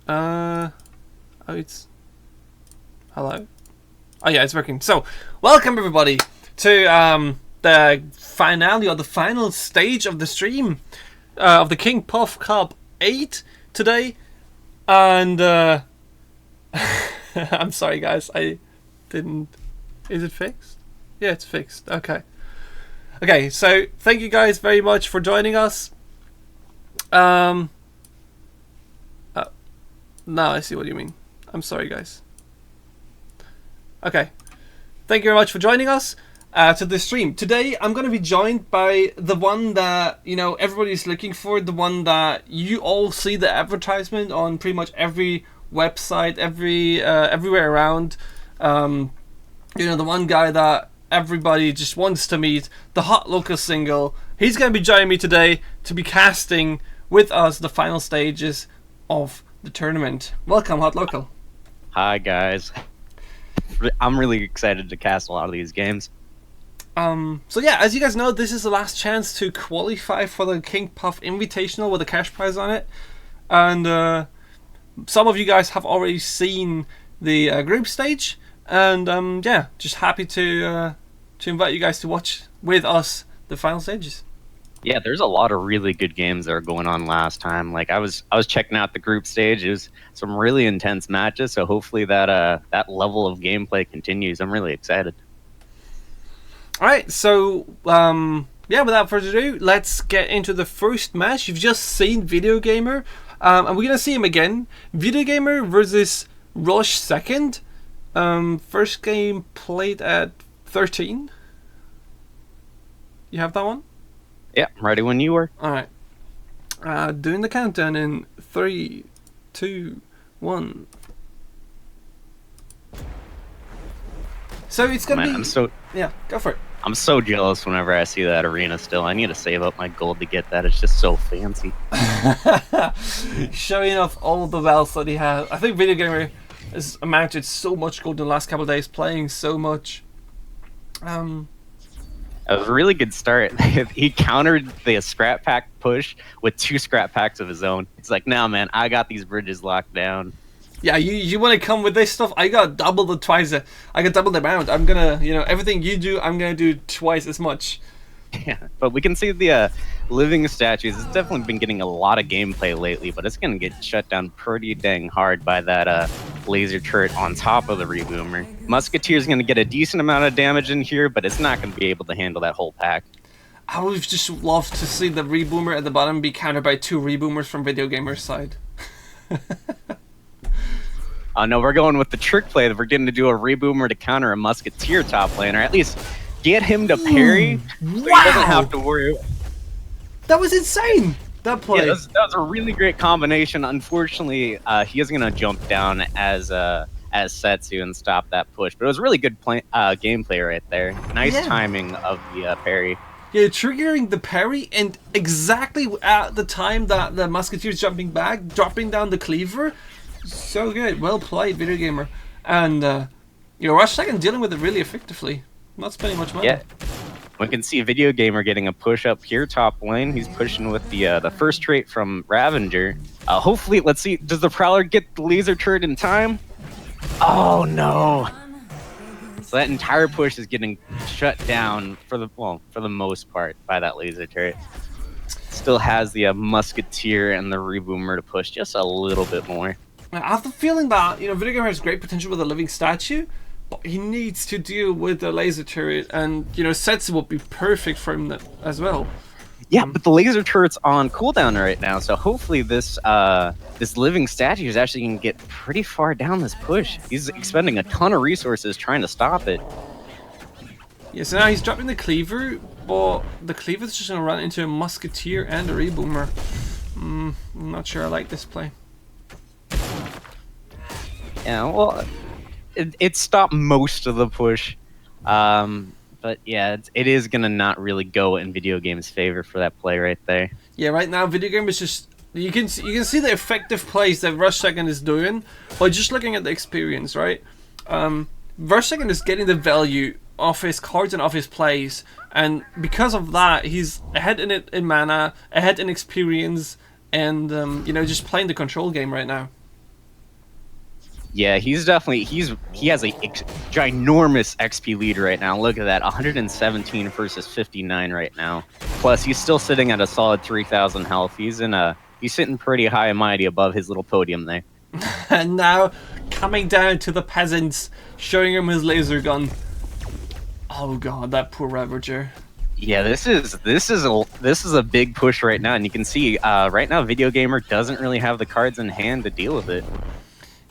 Oh, it's... Hello? Oh yeah, it's working. So, welcome everybody to the finale, or the final stage of the stream of the KingPuffCup 8 today. And, I'm sorry guys, I didn't... Is it fixed? Yeah, it's fixed. Okay. Okay, so thank you guys very much for joining us. Now I see what you mean. I'm sorry, guys. Okay. Thank you very much for joining us to the stream. Today, I'm going to be joined by the one that, you know, everybody's looking for. The one that you all see the advertisement on pretty much every website, everywhere around. You know, the one guy that everybody just wants to meet. The hot local single. He's going to be joining me today to be casting with us the final stages of the tournament. Welcome, Hot Local. Hi guys. I'm really excited to cast a lot of these games. So yeah, as you guys know, this is the last chance to qualify for the KingPuff Invitational with a cash prize on it. And some of you guys have already seen the group stage. And yeah, just happy to invite you guys to watch with us the final stages. Yeah, there's a lot of really good games that were going on last time. Like I was checking out the group stage. It was some really intense matches, so hopefully that level of gameplay continues. I'm really excited. Alright, so yeah, without further ado, let's get into the first match. You've just seen Video Gamer, and we're gonna see him again. Video Gamer versus Rush Second. First game played at 13. You have that one? Yeah, I'm ready when you were. Alright. Doing the countdown in 3, 2, 1. So it's gonna be... Yeah, go for it. I'm so jealous whenever I see that arena still. I need to save up my gold to get that. It's just so fancy. Showing off all the wealth that he has. I think Video Gamer has amounted so much gold in the last couple of days, playing so much. It was a really good start. He countered the scrap pack push with 2 scrap packs of his own. It's like, nah, man, I got these bridges locked down. Yeah, you want to come with this stuff? I got double the amount. I'm gonna, you know, everything you do, I'm gonna do twice as much. Yeah, but we can see the living statues. It's definitely been getting a lot of gameplay lately, but it's gonna get shut down pretty dang hard by that laser turret on top of the reboomer. Musketeer's gonna get a decent amount of damage in here, but it's not gonna be able to handle that whole pack. I would just love to see the reboomer at the bottom be countered by 2 reboomers from Video Gamer's side. No, we're going with the trick play that we're getting to do a reboomer to counter a musketeer top lane, or at least get him to parry, so he doesn't have to worry. That was insane! That play. Yeah, that was a really great combination. Unfortunately, he isn't going to jump down as Setsu and stop that push, but it was really good gameplay right there. Nice timing of the parry. Yeah, triggering the parry, and exactly at the time that the musketeer's jumping back, dropping down the cleaver. So good. Well played, Video Gamer. And, you know, Rush Second dealing with it really effectively. Not spending much money. Yeah. We can see Video Gamer getting a push up here top lane. He's pushing with the first trait from Ravager. Hopefully, let's see, does the Prowler get the laser turret in time? Oh no! So that entire push is getting shut down for the most part by that laser turret. Still has the Musketeer and the Reboomer to push just a little bit more. I have the feeling that, you know, Video Gamer has great potential with a living statue, but he needs to deal with the laser turret, and, you know, Setsu would be perfect for him as well. Yeah, but the laser turret's on cooldown right now, so hopefully this this living statue is actually going to get pretty far down this push. He's expending a ton of resources trying to stop it. Yeah, so now he's dropping the cleaver, but the cleaver's just going to run into a musketeer and a reboomer. I'm not sure I like this play. Yeah, well, it stopped most of the push. But yeah, it is going to not really go in Video Game's favor for that play right there. Yeah, right now Video Game is just... You can see the effective plays that Rush Second is doing by just looking at the experience, right? Rush Second is getting the value off his cards and off his plays, and because of that, he's ahead in mana, ahead in experience, and you know, just playing the control game right now. Yeah, he's definitely he has a ginormous XP lead right now. Look at that, 117 versus 59 right now. Plus, he's still sitting at a solid 3,000 health. He's sitting pretty high and mighty above his little podium there. And now coming down to the peasants, showing him his laser gun. Oh god, that poor Ravager. Yeah, this is a big push right now, and you can see right now Video Gamer doesn't really have the cards in hand to deal with it.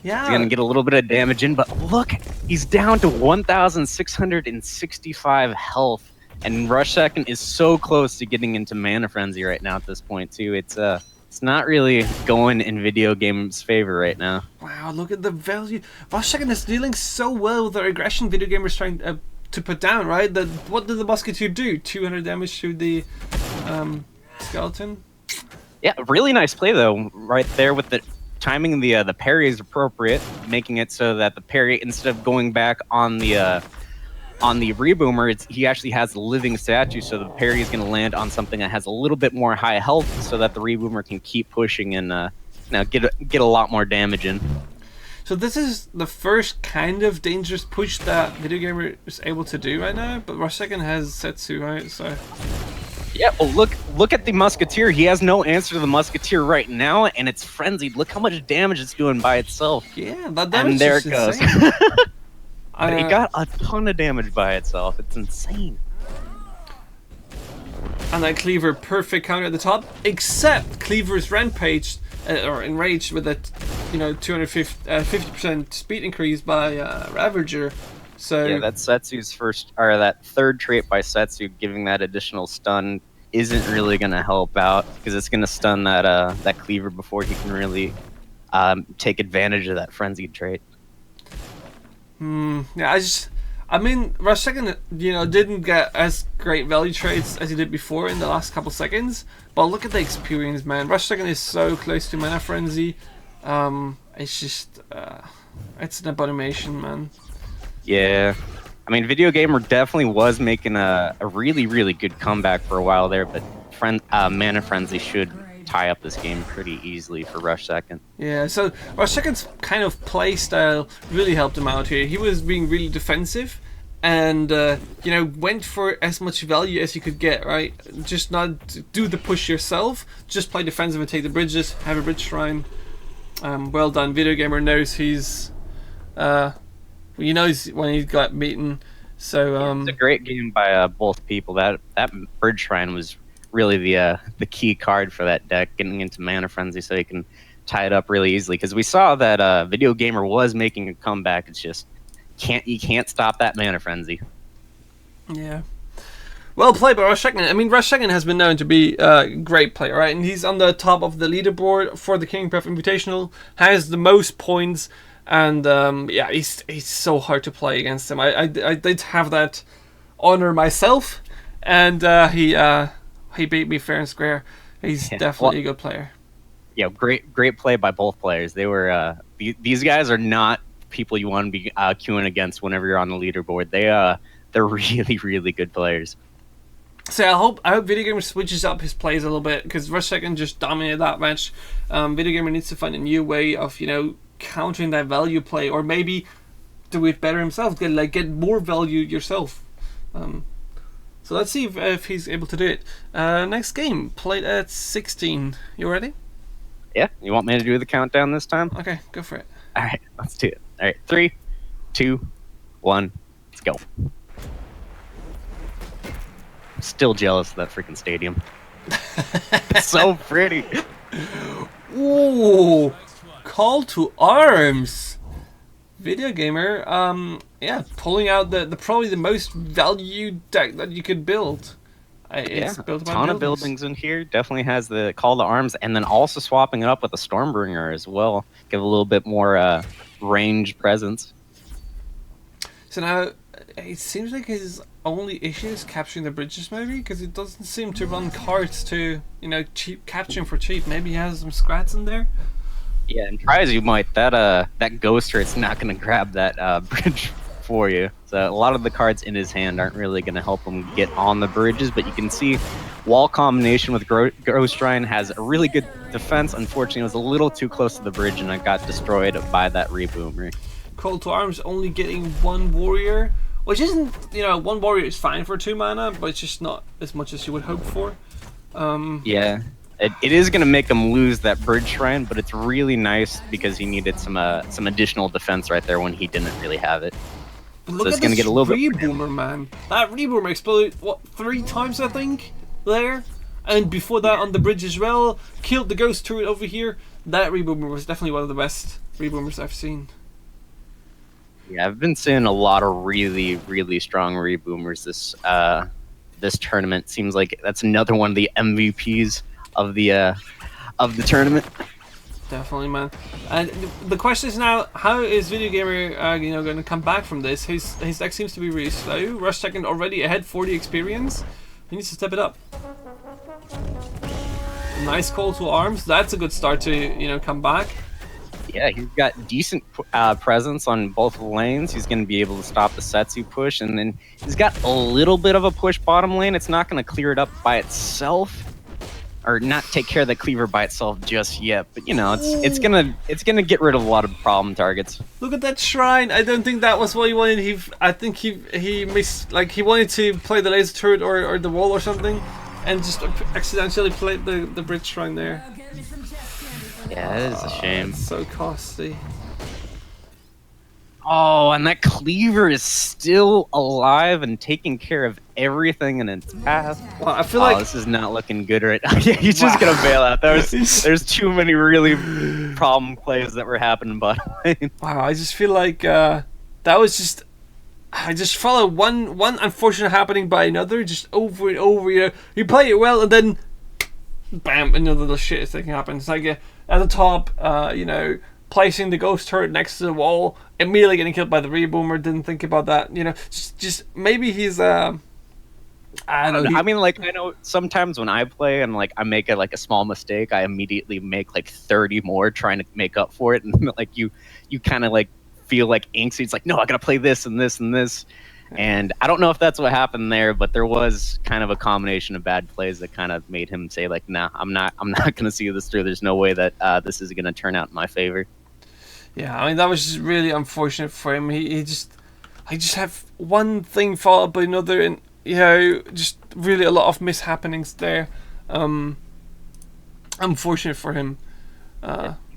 Yeah. He's gonna get a little bit of damage in, but look, he's down to 1,665 health, and Rush Second is so close to getting into Mana Frenzy right now at this point too. It's not really going in Video Game's favor right now. Wow, look at the value. Rush Second is dealing so well with the aggression Video Gamer's trying to put down, right? What did the Musketeer do? 200 damage to the skeleton? Yeah, really nice play though, right there with the timing. The parry is appropriate, making it so that the parry, instead of going back on the reboomer, he actually has a living statue, so the parry is going to land on something that has a little bit more high health, so that the reboomer can keep pushing and get a lot more damage in. So this is the first kind of dangerous push that Video Gamer is able to do right now, but Rush Second has Setsu, right? So. Yeah, well, look at the Musketeer. He has no answer to the Musketeer right now, and it's frenzied. Look how much damage it's doing by itself. Yeah, that damage and there is it goes. It got a ton of damage by itself. It's insane. And that Cleaver, perfect counter at the top, except Cleaver's Rampage, or Enraged with a 50% speed increase by Ravager. So yeah, that's Setsu's that third trait by Setsu, giving that additional stun isn't really going to help out, because it's going to stun that Cleaver before he can really take advantage of that frenzied trait. Yeah, I mean, Rush Second, didn't get as great value trades as he did before in the last couple seconds, but look at the experience, man. Rush Second is so close to Mana Frenzy. It's just, it's an abomination, man. Yeah, I mean, Video Gamer definitely was making a really, really good comeback for a while there, but Mana Frenzy should tie up this game pretty easily for Rush Second. Yeah, so Rush Second's kind of play style really helped him out here. He was being really defensive and, went for as much value as you could get, right? Just not do the push yourself, just play defensive and take the bridges, have a bridge shrine. Well done. Video Gamer knows he's... he knows when he got beaten. So it's a great game by both people. That bridge shrine was really the key card for that deck, getting into Mana Frenzy so he can tie it up really easily. Because we saw that Video Gamer was making a comeback. It's just you can't stop that Mana Frenzy. Yeah. Well played by Rush Second. I mean, Rush Second has been known to be a great player, right? And he's on the top of the leaderboard for the KingPuff Invitational. Has the most points. And he's so hard to play against him. I did have that honor myself, and he beat me fair and square. He's definitely a good player. Yeah, great play by both players. They were these guys are not people you want to be queuing against whenever you're on the leaderboard. They're really, really good players. So I hope Video Gamer switches up his plays a little bit, because Rush Second just dominated that match. Video Gamer needs to find a new way of countering that value play, or maybe do it better himself, get more value yourself. So let's see if he's able to do it. Next game, played at 16. You ready? Yeah, you want me to do the countdown this time? Okay, go for it. Alright, let's do it. Alright, 3, 2, 1, let's go. I'm still jealous of that freaking stadium. It's so pretty. Ooh, call to arms. Video Gamer, pulling out the probably the most valued deck that you could build. It's built a ton of buildings in here. Definitely has the call to arms, and then also swapping it up with a Stormbringer as well. Give a little bit more range presence. So now, it seems like his only issue is capturing the bridges, maybe, because it doesn't seem to run cards to capturing for cheap. Maybe he has some scrats in there. Yeah, and try as you might, that Ghost Rate's not going to grab that bridge for you. So a lot of the cards in his hand aren't really going to help him get on the bridges, but you can see Wall Combination with Ghost Shrine has a really good defense, unfortunately, was a little too close to the bridge, and I got destroyed by that reboomer. Call to Arms only getting one warrior, which isn't, you know, one warrior is fine for 2 mana, but it's just not as much as you would hope for. Yeah, it is going to make him lose that bridge shrine, but it's really nice because he needed some additional defense right there when he didn't really have it. But look So it's at gonna this get a little bit. reboomer, man. That reboomer exploded, what, 3 times, I think, there? And before that, on the bridge as well, killed the ghost turret over here. That reboomer was definitely one of the best reboomers I've seen. Yeah, I've been seeing a lot of really, really strong reboomers this tournament. Seems like that's another one of the MVPs of the tournament. Definitely, man. And the question is now, how is Video Gamer, you know, going to come back from this? His deck seems to be really slow. Rush second already ahead, 40 experience. He needs to step it up. Nice call to arms. That's a good start to, you know, come back. Yeah, he's got decent presence on both lanes. He's going to be able to stop the Setsu push, and then he's got a little bit of a push bottom lane. It's not going to clear it up by itself, or not take care of the cleaver by itself just yet. But you know, it's gonna get rid of a lot of problem targets. Look at that shrine. I don't think that was what he wanted. I think he missed. Like, he wanted to play the laser turret or the wall or something, and just accidentally played the bridge shrine there. Yeah, that is a shame. It's so costly. Oh, and that cleaver is still alive and taking care of everything in its path. Well, I feel like this is not looking good right now. Yeah, he's just gonna bail out. There's too many really problem plays that were happening bottom lane. Wow, I just feel like that was just. I just follow one unfortunate happening by another, just over and over. You know, you play it well, and then bam, another little shit thing happens. Like at the top, you know, placing the ghost turret next to the wall, immediately getting killed by the reboomer. Didn't think about that. You know, just maybe he's I don't know. I mean, like, I know sometimes when I play and like I make a small mistake, I immediately make like 30 more trying to make up for it, and like you kind of like feel like angsty. It's like, no, I gotta play this and this and this. And I don't know if that's what happened there, but there was kind of a combination of bad plays that kind of made him say like, nah, I'm not gonna see this through. There's no way that this is gonna turn out in my favor. Yeah, I mean, that was just really unfortunate for him. He just have one thing followed by another, and you know, just really a lot of mishappenings there. Unfortunate for him.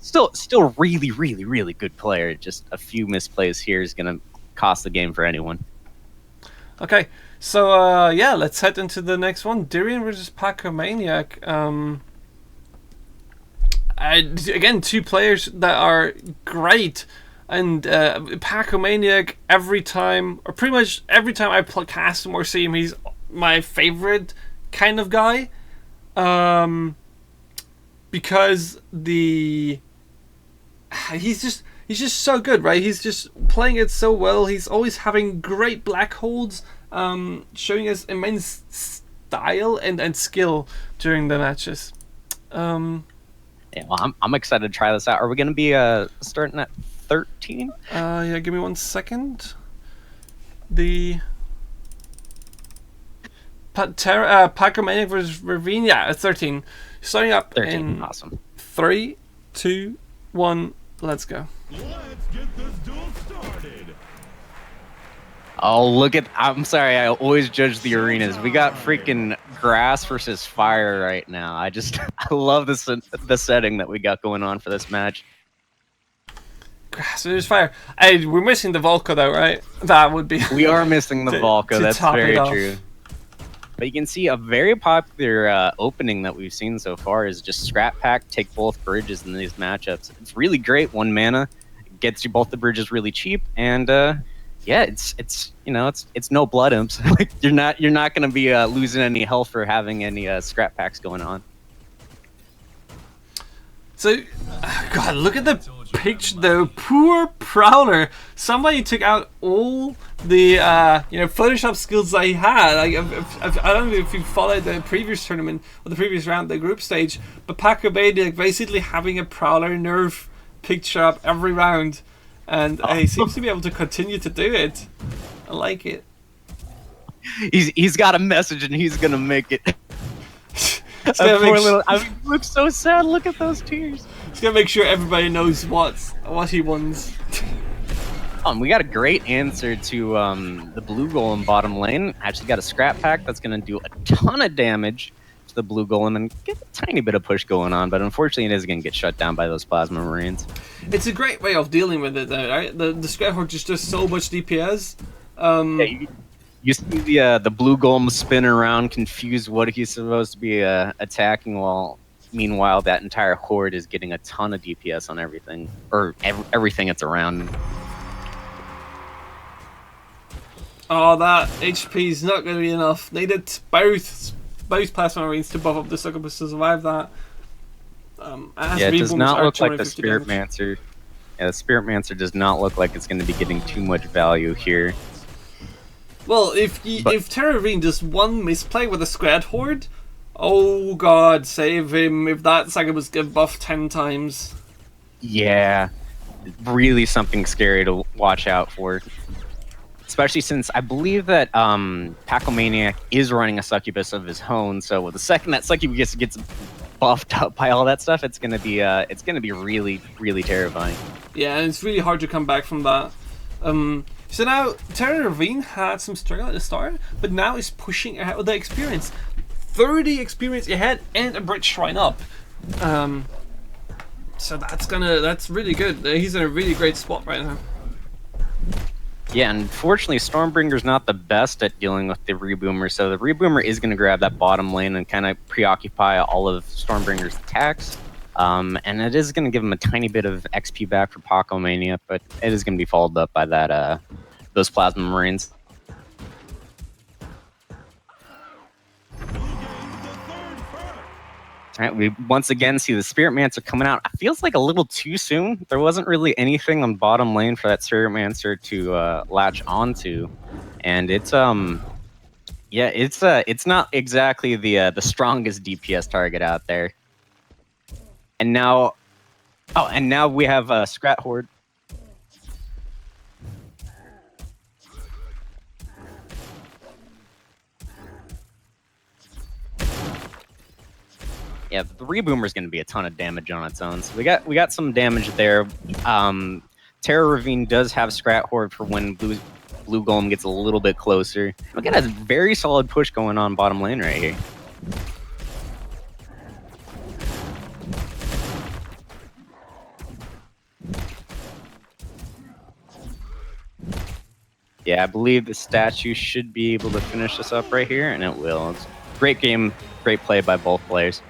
Still really, really, really good player. Just a few misplays here is gonna cost the game for anyone. Okay, so yeah, let's head into the next one. Darian versus Pacomaniac. Again, 2 players that are great, and Pacomaniac, every time, or pretty much every time I cast him or see him, he's my favorite kind of guy. Because he's just so good, right? He's just playing it so well. He's always having great black holds, showing us immense style and skill during the matches. Yeah, well, I'm excited to try this out. Are we going to be starting at 13? Yeah, give me 1 second. The Pacomaniac versus Ravine, yeah, at 13. Starting up 13, in awesome. 3, 2, 1, let's go. Let's get this duel started. Oh, look at... I'm sorry, I always judge the arenas. We got freaking grass versus fire right now. I love the setting that we got going on for this match. Grass versus fire. Hey, we're missing the Volca though, right? That would be... We are missing the Volca, that's very off. true. But you can see a very popular opening that we've seen so far is just Scrap Pack, take both bridges in these matchups. It's really great, 1 mana, gets you both the bridges really cheap, and yeah, it's you know, it's no blood imps. Like you're not gonna be losing any health for having any Scrap Packs going on. So, God, look at the picture though. Poor Prowler. Somebody took out all the you know, Photoshop skills that he had. Like, I don't know if you followed the previous tournament or the previous round, the group stage, but Pacomaniac basically having a Prowler nerf picture up every round, and he seems to be able to continue to do it. I like it. He's got a message and he's gonna make it. He's gonna make I mean, you look so sad. Look at those tears. He's gonna make sure everybody knows what he wants. We got a great answer to the blue golem bottom lane. Actually got a scrap pack that's going to do a ton of damage to the blue golem and get a tiny bit of push going on, but unfortunately it is going to get shut down by those plasma marines. It's a great way of dealing with it, though, right? The scrap horde just does so much DPS. Yeah, you see the blue golem spin around, confuse what he's supposed to be attacking, while meanwhile that entire horde is getting a ton of DPS on everything, or everything it's around. Oh, that HP is not going to be enough. Needed both plasma marines to buff up the succubus to survive that. Yeah, it does not look like the Spirit Mancer. Yeah, the Spirit Mancer does not look like it's going to be getting too much value here. Well, if Terra Ravine does one misplay with a Scrad Horde, oh god, save him if that succubus get buffed 10 times. Yeah, really something scary to watch out for. Especially since I believe that Pacomaniac is running a succubus of his own, so the second that succubus gets buffed up by all that stuff, it's gonna be really, really terrifying. Yeah, and it's really hard to come back from that. So now Terra Ravine had some struggle at the start, but now is pushing ahead with the experience. 30 experience ahead and a bridge shrine up. So that's really good. He's in a really great spot right now. Yeah, unfortunately, Stormbringer's not the best at dealing with the Reboomer, so the Reboomer is going to grab that bottom lane and kind of preoccupy all of Stormbringer's attacks. And it is going to give him a tiny bit of XP back for Pacomania, but it is going to be followed up by that those Plasma Marines. All right, we once again see the Spirit Mancer coming out. It feels like a little too soon. There wasn't really anything on bottom lane for that Spirit Mancer to latch onto, and it's it's not exactly the strongest DPS target out there. And now, we have Scrat Horde. Yeah, the Reboomer is going to be a ton of damage on its own. So we got some damage there. Terra Ravine does have Scrat Horde for when Blue Golem gets a little bit closer. We got a very solid push going on bottom lane right here. Yeah, I believe the statue should be able to finish this up right here, and it will. It's a great game, great play by both players.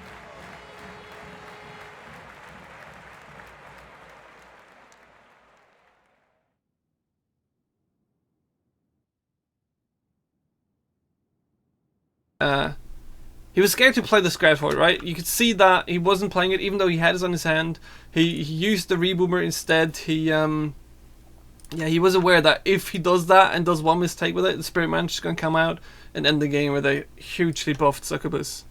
He was scared to play the Scrap Horde, right? You could see that he wasn't playing it, even though he had it on his hand. He used the Reboomer instead. He was aware that if he does that and does one mistake with it, the Spirit Mancer's gonna come out and end the game with a hugely buffed succubus.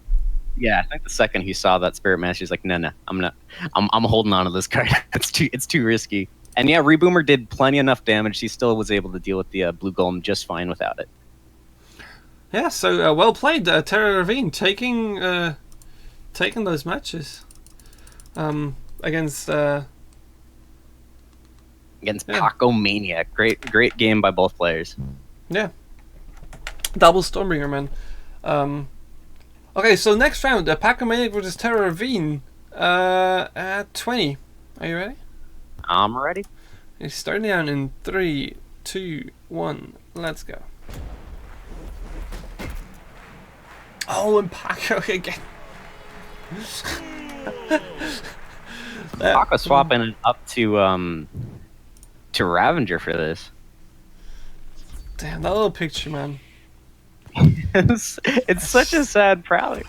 Yeah, I think the second he saw that Spirit Mancer, he's like, no, I'm holding on to this card. it's too risky. And yeah, Reboomer did plenty enough damage. He still was able to deal with the Blue Golem just fine without it. Yeah, so well played, Terra Ravine, taking those matches against Pacomania. Great game by both players. Yeah, double Stormbringer, man. Okay, so next round, Pacomania versus Terra Ravine at 20. Are you ready? I'm ready. It's starting down in 3, 2, 1. Let's go. Oh, and Paco again. Paco swapping it up to Ravager for this. Damn, that little picture, man. it's such a sad Prowler.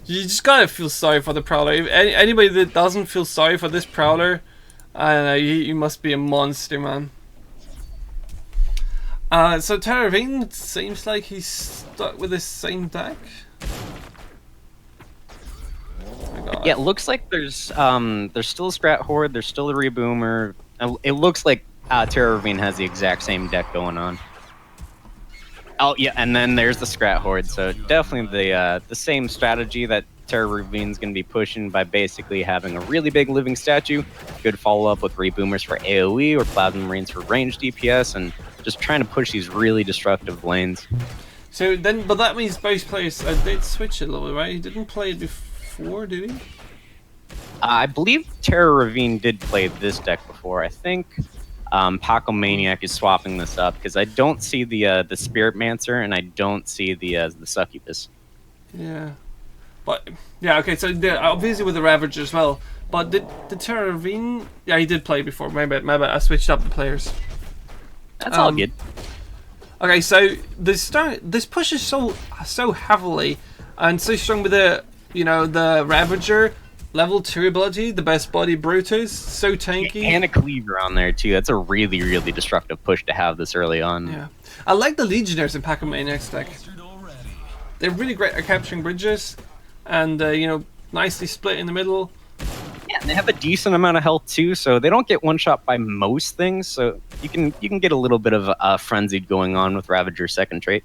You just gotta feel sorry for the Prowler. If anybody that doesn't feel sorry for this Prowler, I don't know, you must be a monster, man. So Terra Ravine, it seems like he's stuck with the same deck. Oh, yeah, it looks like there's still a Scrat Horde, there's still a Reboomer. It looks like Terra Ravine has the exact same deck going on. Oh yeah, and then there's the Scrat Horde, so definitely the same strategy that Terra Ravine's going to be pushing by basically having a really big living statue, good follow-up with Reboomers for AoE or Plasma Marines for range DPS, and just trying to push these really destructive lanes. So then, but that means both players did switch it a little bit, right? He didn't play it before, did he? I believe Terra Ravine did play this deck before. I think Paco Maniac is swapping this up because I don't see the Spirit Mancer and I don't see the Succubus. Yeah, but yeah, okay. So obviously with the Ravager as well. But did Terra Ravine? Yeah, he did play before. My bad. I switched up the players. That's all good. Okay, so this push is so heavily and so strong with the the Ravager. Level 2 ability, the best body Brutus, so tanky. And a cleaver on there too. That's a really, really destructive push to have this early on. Yeah. I like the Legionnaires in Paco Maniac's deck. They're really great at capturing bridges and nicely split in the middle. Yeah, and they have a decent amount of health too, so they don't get one shot by most things, so you can get a little bit of frenzied going on with Ravager's second trait.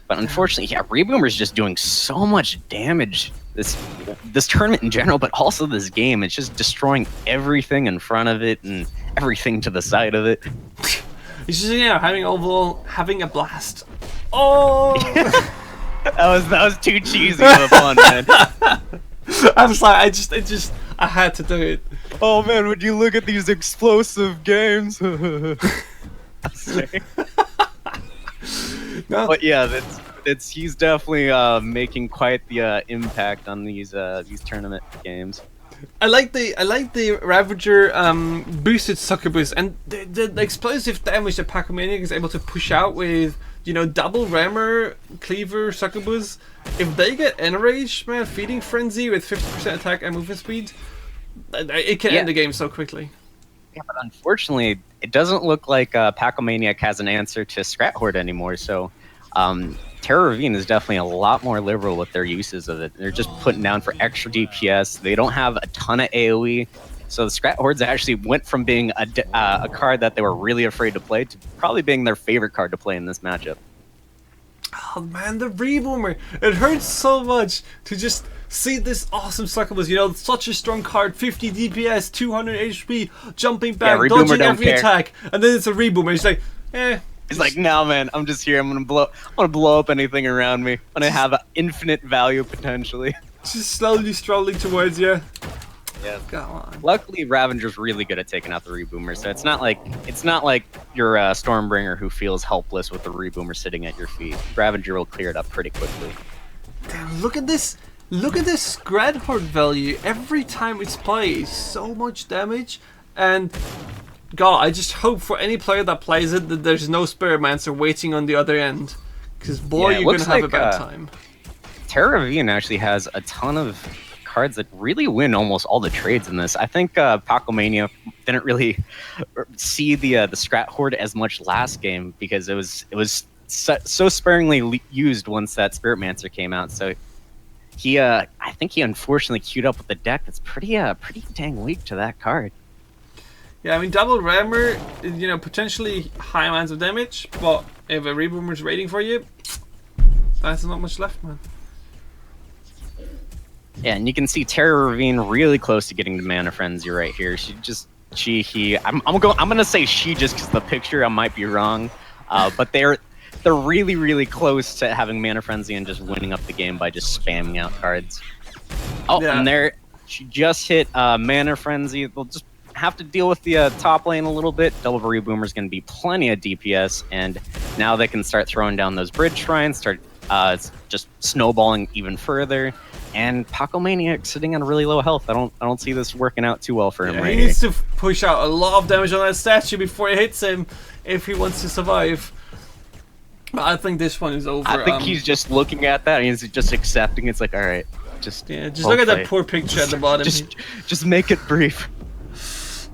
But unfortunately, yeah, Reboomer's just doing so much damage this tournament in general, but also this game. It's just destroying everything in front of it and everything to the side of it. He's just having a blast. Oh, that was too cheesy of a pun, man. I was like, I had to do it. Oh man, would you look at these explosive games? No. But yeah, he's definitely making quite the impact on these tournament games. I like the Ravager boosted Succubus and the explosive damage that Paco Maniac is able to push out with double Rammer, Cleaver, Succubus. If they get Enraged, man, Feeding Frenzy with 50% attack and movement speed, it can end the game so quickly. Yeah, but unfortunately, it doesn't look like Paco Maniac has an answer to Scrat Horde anymore. So. Terra Ravine is definitely a lot more liberal with their uses of it. They're just putting down for extra DPS. They don't have a ton of AoE. So the Scrat Hordes actually went from being a card that they were really afraid to play to probably being their favorite card to play in this matchup. Oh man, the Reboomer. It hurts so much to just see this awesome Succubus. Such a strong card, 50 DPS, 200 HP, jumping back, dodging every attack. And then it's a Reboomer. It's like, He's like, no, man, I'm just here. I'm gonna blow up anything around me. I'm gonna have infinite value potentially. Just slowly strolling towards you. Yeah. Go on. Luckily, Ravager's really good at taking out the Reboomer, so it's not like your Stormbringer who feels helpless with the Reboomer sitting at your feet. Ravager will clear it up pretty quickly. Damn, look at this! Look at this Scrat Horde value. Every time it's played, so much damage, and God, I just hope for any player that plays it that there's no Spiritmancer waiting on the other end. Because boy, you're going to have a bad time. Terra Ravine actually has a ton of cards that really win almost all the trades in this. I think Paco Mania didn't really see the Scrat Horde as much last game because it was so sparingly used once that Spiritmancer came out. So he, I think he unfortunately queued up with a deck that's pretty dang weak to that card. Yeah, I mean, double Rammer, potentially high amounts of damage, but if a Reboomer's waiting for you, that's not much left, man. Yeah, and you can see Terra Ravine really close to getting to Mana Frenzy right here. I'm gonna say she just because the picture I might be wrong, but they're really, really close to having Mana Frenzy and just winning up the game by just spamming out cards. Oh, yeah. And there, she just hit Mana Frenzy. They'll just have to deal with the top lane a little bit. Double Reboomer is going to be plenty of DPS, and now they can start throwing down those bridge shrines, start just snowballing even further. And Paco Maniac sitting on really low health. I don't see this working out too well for him. He needs to push out a lot of damage on that statue before it hits him if he wants to survive. But I think this one is over. I think he's just looking at that and he's just accepting. It's like, all right, just look at that poor picture at the bottom. Just make it brief.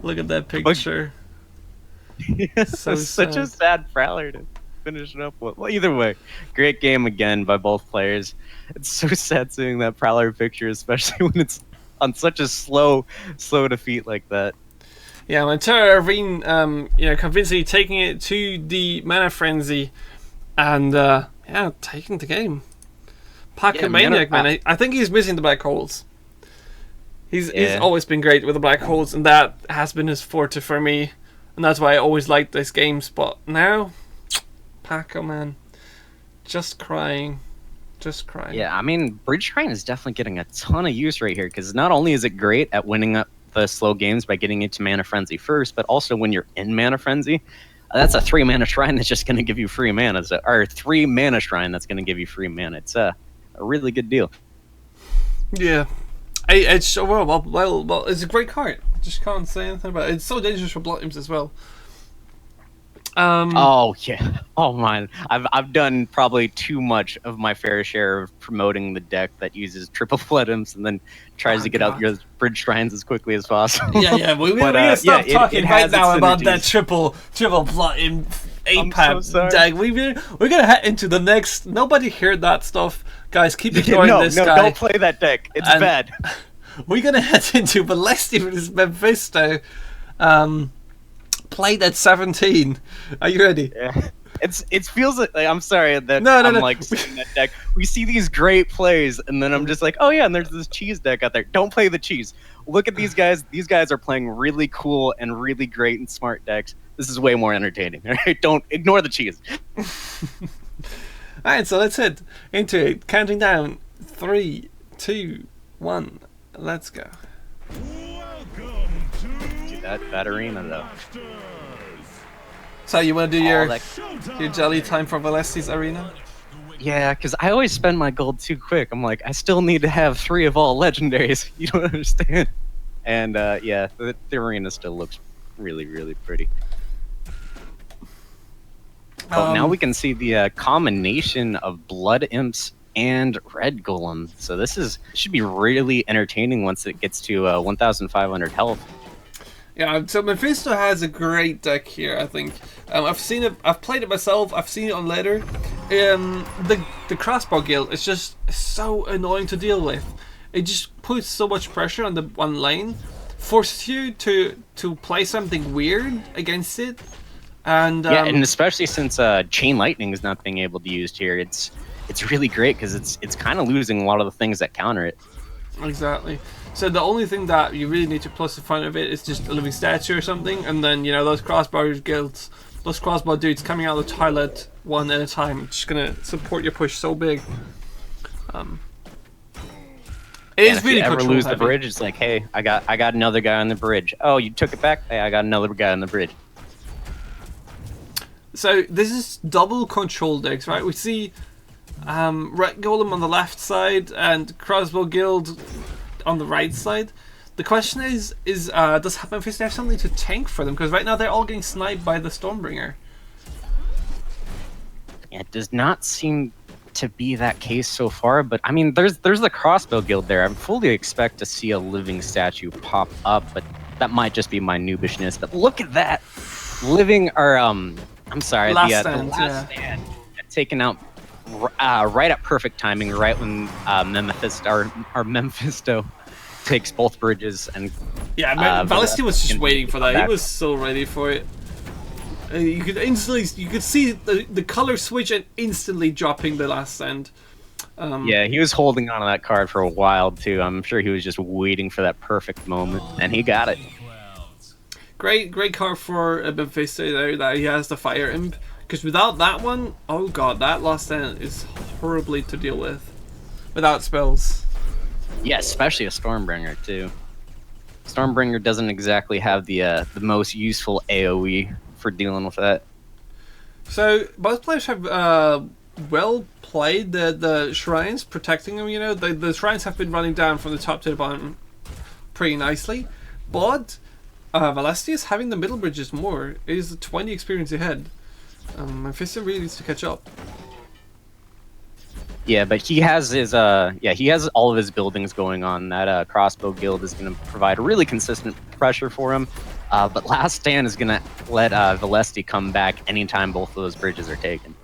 Look at that picture. So such a sad Prowler to finish it up with. Well, either way, great game again by both players. It's so sad seeing that Prowler picture, especially when it's on such a slow defeat like that. Yeah, when Terra Ravine, convincingly taking it to the Mana Frenzy, and taking the game. Paco Maniac, man. I think he's missing the black holes. He's always been great with the black holes, and that has been his forte for me, and that's why I always liked these games. But now, Paco, man, just crying. Yeah, I mean, Bridge Shrine is definitely getting a ton of use right here, because not only is it great at winning up the slow games by getting into Mana Frenzy first, but also when you're in Mana Frenzy, that's a 3-mana shrine that's just going to give you free mana, or 3-mana shrine that's going to give you free mana. It's a really good deal. Yeah. It's well, it's a great card. Just can't say anything about it. It's so dangerous for Blood Imps as well. Oh yeah. Oh man. I've done probably too much of my fair share of promoting the deck that uses triple Blood Imps and then tries to get out your Bridge Shrines as quickly as possible. Yeah. We gotta stop talking right now about that triple Blood Imp 8-pack deck. We're gonna head into the next. Nobody heard that stuff, guys. Keep ignoring this guy. No, don't play that deck. It's bad. We're gonna head into Valesti versus Mephisto. Played at 17. Are you ready? Yeah. It feels like I'm sorry that no. like seeing that deck. We see these great plays, and then I'm just like, oh yeah, and there's this cheese deck out there. Don't play the cheese. Look at these guys. These guys are playing really cool and really great and smart decks. This is way more entertaining. All right? Don't ignore the cheese. All right, so let's head into it. Counting down. 3, 2, 1. Let's go. Welcome to that arena though. So you want to do your Showtime. jelly time for Valesti's arena? Yeah, because I always spend my gold too quick. I'm like, I still need to have 3 of all legendaries. You don't understand. And yeah, the arena still looks really, really pretty. But now we can see the combination of Blood Imps and Red Golem. So this should be really entertaining once it gets to 1,500 health. Yeah, so Mephisto has a great deck here, I think. I've seen it, I've played it myself, I've seen it on ladder. The crossbow guild is just so annoying to deal with. It just puts so much pressure on the one lane, forces you to play something weird against it. And yeah, and especially since Chain Lightning is not being able to be used here, it's really great because it's kind of losing a lot of the things that counter it. Exactly. So the only thing that you really need to plus the front of it is just a living statue or something, and then those crossbow guilds, those crossbow dudes coming out of the toilet one at a time, just gonna support your push so big. It is really if you ever control lose heavy. the bridge, it's like, hey, I got another guy on the bridge. Oh, you took it back? Hey, I got another guy on the bridge. So this is double control decks, right? We see Red Golem on the left side and Crossbow Guild on the right side. The question is does Mephisto have something to tank for them? Because right now they're all getting sniped by the Stormbringer. It does not seem to be that case so far, but I mean, there's the Crossbow Guild there. I fully expect to see a living statue pop up, but that might just be my noobishness. But look at that, living or I'm sorry, the last stand taken out right at perfect timing, right when Mephisto takes both bridges and Valesti was just waiting for that. He was so ready for it. You could see the color switch and instantly dropping the last stand. Yeah, he was holding on to that card for a while too. I'm sure he was just waiting for that perfect moment, and he got it. Great card for Mephisto there that he has the Fire Imp. Because without that one, oh god, that last stand is horribly to deal with. Without spells. Yeah, especially a Stormbringer too. Stormbringer doesn't exactly have the most useful AoE for dealing with that. So both players have well played the shrines, protecting them. The shrines have been running down from the top to the bottom pretty nicely, but Valesti is having the middle bridges more. It is 20 experience ahead. Mephisto really needs to catch up. Yeah, but he has his he has all of his buildings going on. That Crossbow Guild is going to provide really consistent pressure for him. But Last Stand is going to let Valesti come back anytime both of those bridges are taken.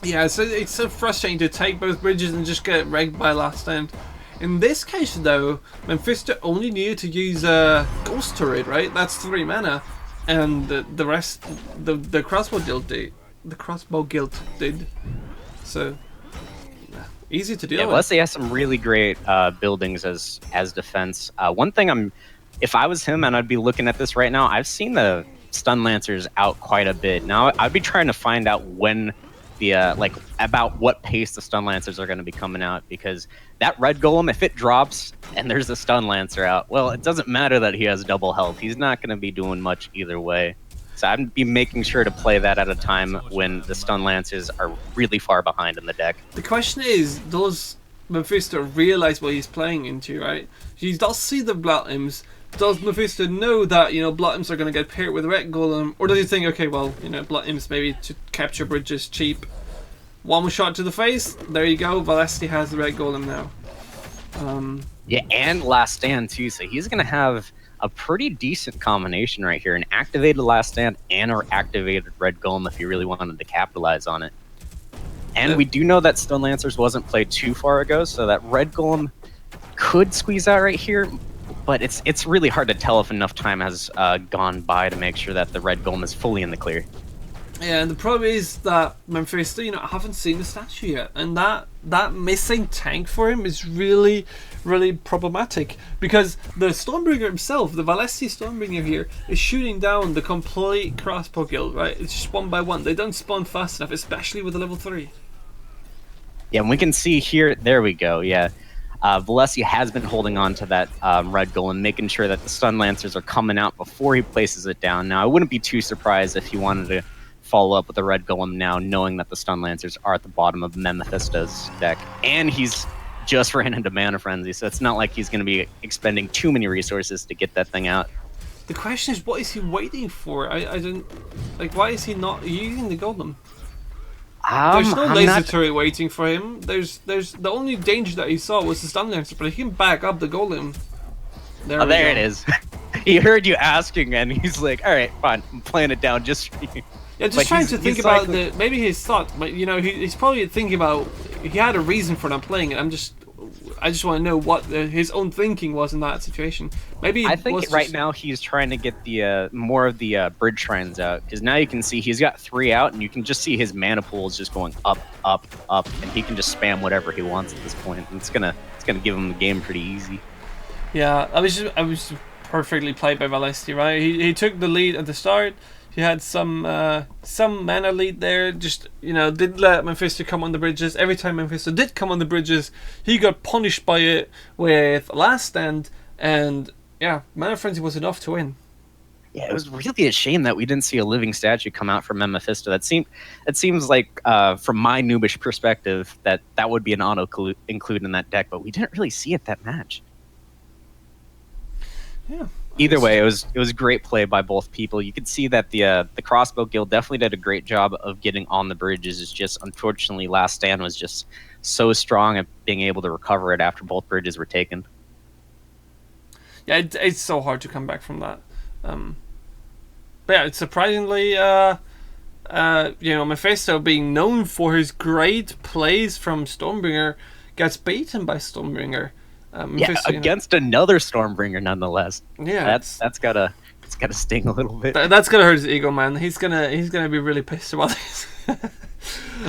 Yeah, so it's so frustrating to take both bridges and just get wrecked by Last Stand. In this case, though, Mephisto only needed to use Ghost Turret, right? That's 3 mana, and the rest, the Crossbow Guild did. The Crossbow Guild did. So Easy to deal Yeah, with. Leslie has some really great buildings as defense. One thing if I was him and I'd be looking at this right now, I've seen the stun lancers out quite a bit. Now I'd be trying to find out when the like about what pace the stun lancers are going to be coming out, because that red golem, if it drops and there's a stun lancer out, well, it doesn't matter that he has double health. He's not going to be doing much either way. So I'd be making sure to play that at a time when the stun lancers are really far behind in the deck. The question is, does Mephisto realize what he's playing into, right? He does see the Blood Imps. Does Mephisto know that, Blood Imps are going to get paired with Red Golem? Or does he think, okay, well, Blood Imps maybe to capture bridges cheap. One shot to the face, there you go, Valesti has the Red Golem now. Yeah, and Last Stand too, so he's going to have a pretty decent combination right here. An activated Last Stand and an activated Red Golem if you really wanted to capitalize on it. And we do know that Stun Lancers wasn't played too far ago, so that Red Golem could squeeze out right here, but it's really hard to tell if enough time has gone by to make sure that the Red Golem is fully in the clear. Yeah, and the problem is that Mephisto, I haven't seen the statue yet, and that missing tank for him is really, really problematic, because the Stormbringer himself, the Valesti Stormbringer here, is shooting down the complete crossbow guild, right? It's just one by one. They don't spawn fast enough, especially with the level 3. Yeah, and we can see here, there we go, yeah. Valesti has been holding on to that Red Golem, making sure that the Stun Lancers are coming out before he places it down. Now, I wouldn't be too surprised if he wanted to follow up with the Red Golem now, knowing that the Stun Lancers are at the bottom of Mephisto's deck. And he's just ran into Mana Frenzy, so it's not like he's going to be expending too many resources to get that thing out. The question is, what is he waiting for? I don't... Like, why is he not using the Golem? There's no laser turret waiting for him. There's the only danger that he saw was the Stun Lancer, but he can back up the Golem. There it is. He heard you asking, and he's like, all right, fine, I'm playing it down just for you. Yeah, just trying to think about maybe his thought, but he's probably thinking about, he had a reason for not playing it. I just want to know what his own thinking was in that situation. Maybe I think right now he's trying to get the more of the bridge shrines out, because now you can see he's got 3 out, and you can just see his mana pool is just going up, up, up, and he can just spam whatever he wants at this point. And it's gonna give him the game pretty easy. Yeah, I was perfectly played by Valesti, right? He took the lead at the start. He had some mana lead there, just, didn't let Mephisto come on the bridges. Every time Mephisto did come on the bridges, he got punished by it with Last Stand, and yeah, Mana Frenzy was enough to win. Yeah, it was really a shame that we didn't see a living statue come out from Mephisto. It seems like, from my noobish perspective, that would be an auto include in that deck, but we didn't really see it that match. Yeah. Either way, it was great play by both people. You could see that the Crossbow Guild definitely did a great job of getting on the bridges. It's just, unfortunately, Last Stand was just so strong at being able to recover it after both bridges were taken. Yeah, it's so hard to come back from that. But yeah, it's surprisingly, Mephisto, being known for his great plays from Stormbringer, gets beaten by Stormbringer. Against another Stormbringer, nonetheless. Yeah, that's gotta sting a little bit. That's gonna hurt his ego, man. He's gonna be really pissed about this.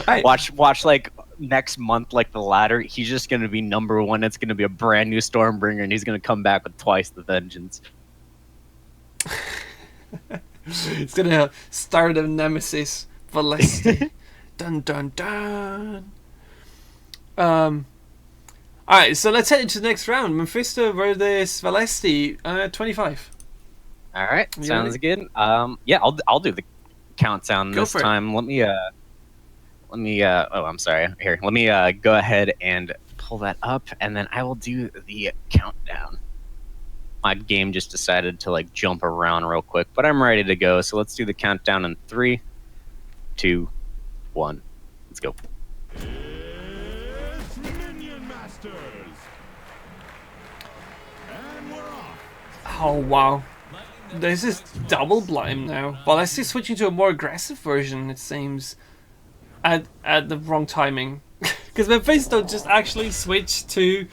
Right. Watch like next month, like the ladder, he's just gonna be #1. It's gonna be a brand new Stormbringer, and he's gonna come back with twice the vengeance. It's gonna start a nemesis, Valesti. Dun dun dun. Alright, so let's head into the next round. Mephisto versus Valesti, 25. Alright, sounds good. Yeah, I'll do the countdown this time. Let me I'm sorry. Here, let me go ahead and pull that up, and then I will do the countdown. My game just decided to jump around real quick, but I'm ready to go. So let's do the countdown in 3, 2, 1. Let's go. It's Minion Masters. And we're off. Oh wow. This is double blime now. Well, I see switching to a more aggressive version, it seems. At the wrong timing. Because Mephisto just actually switched to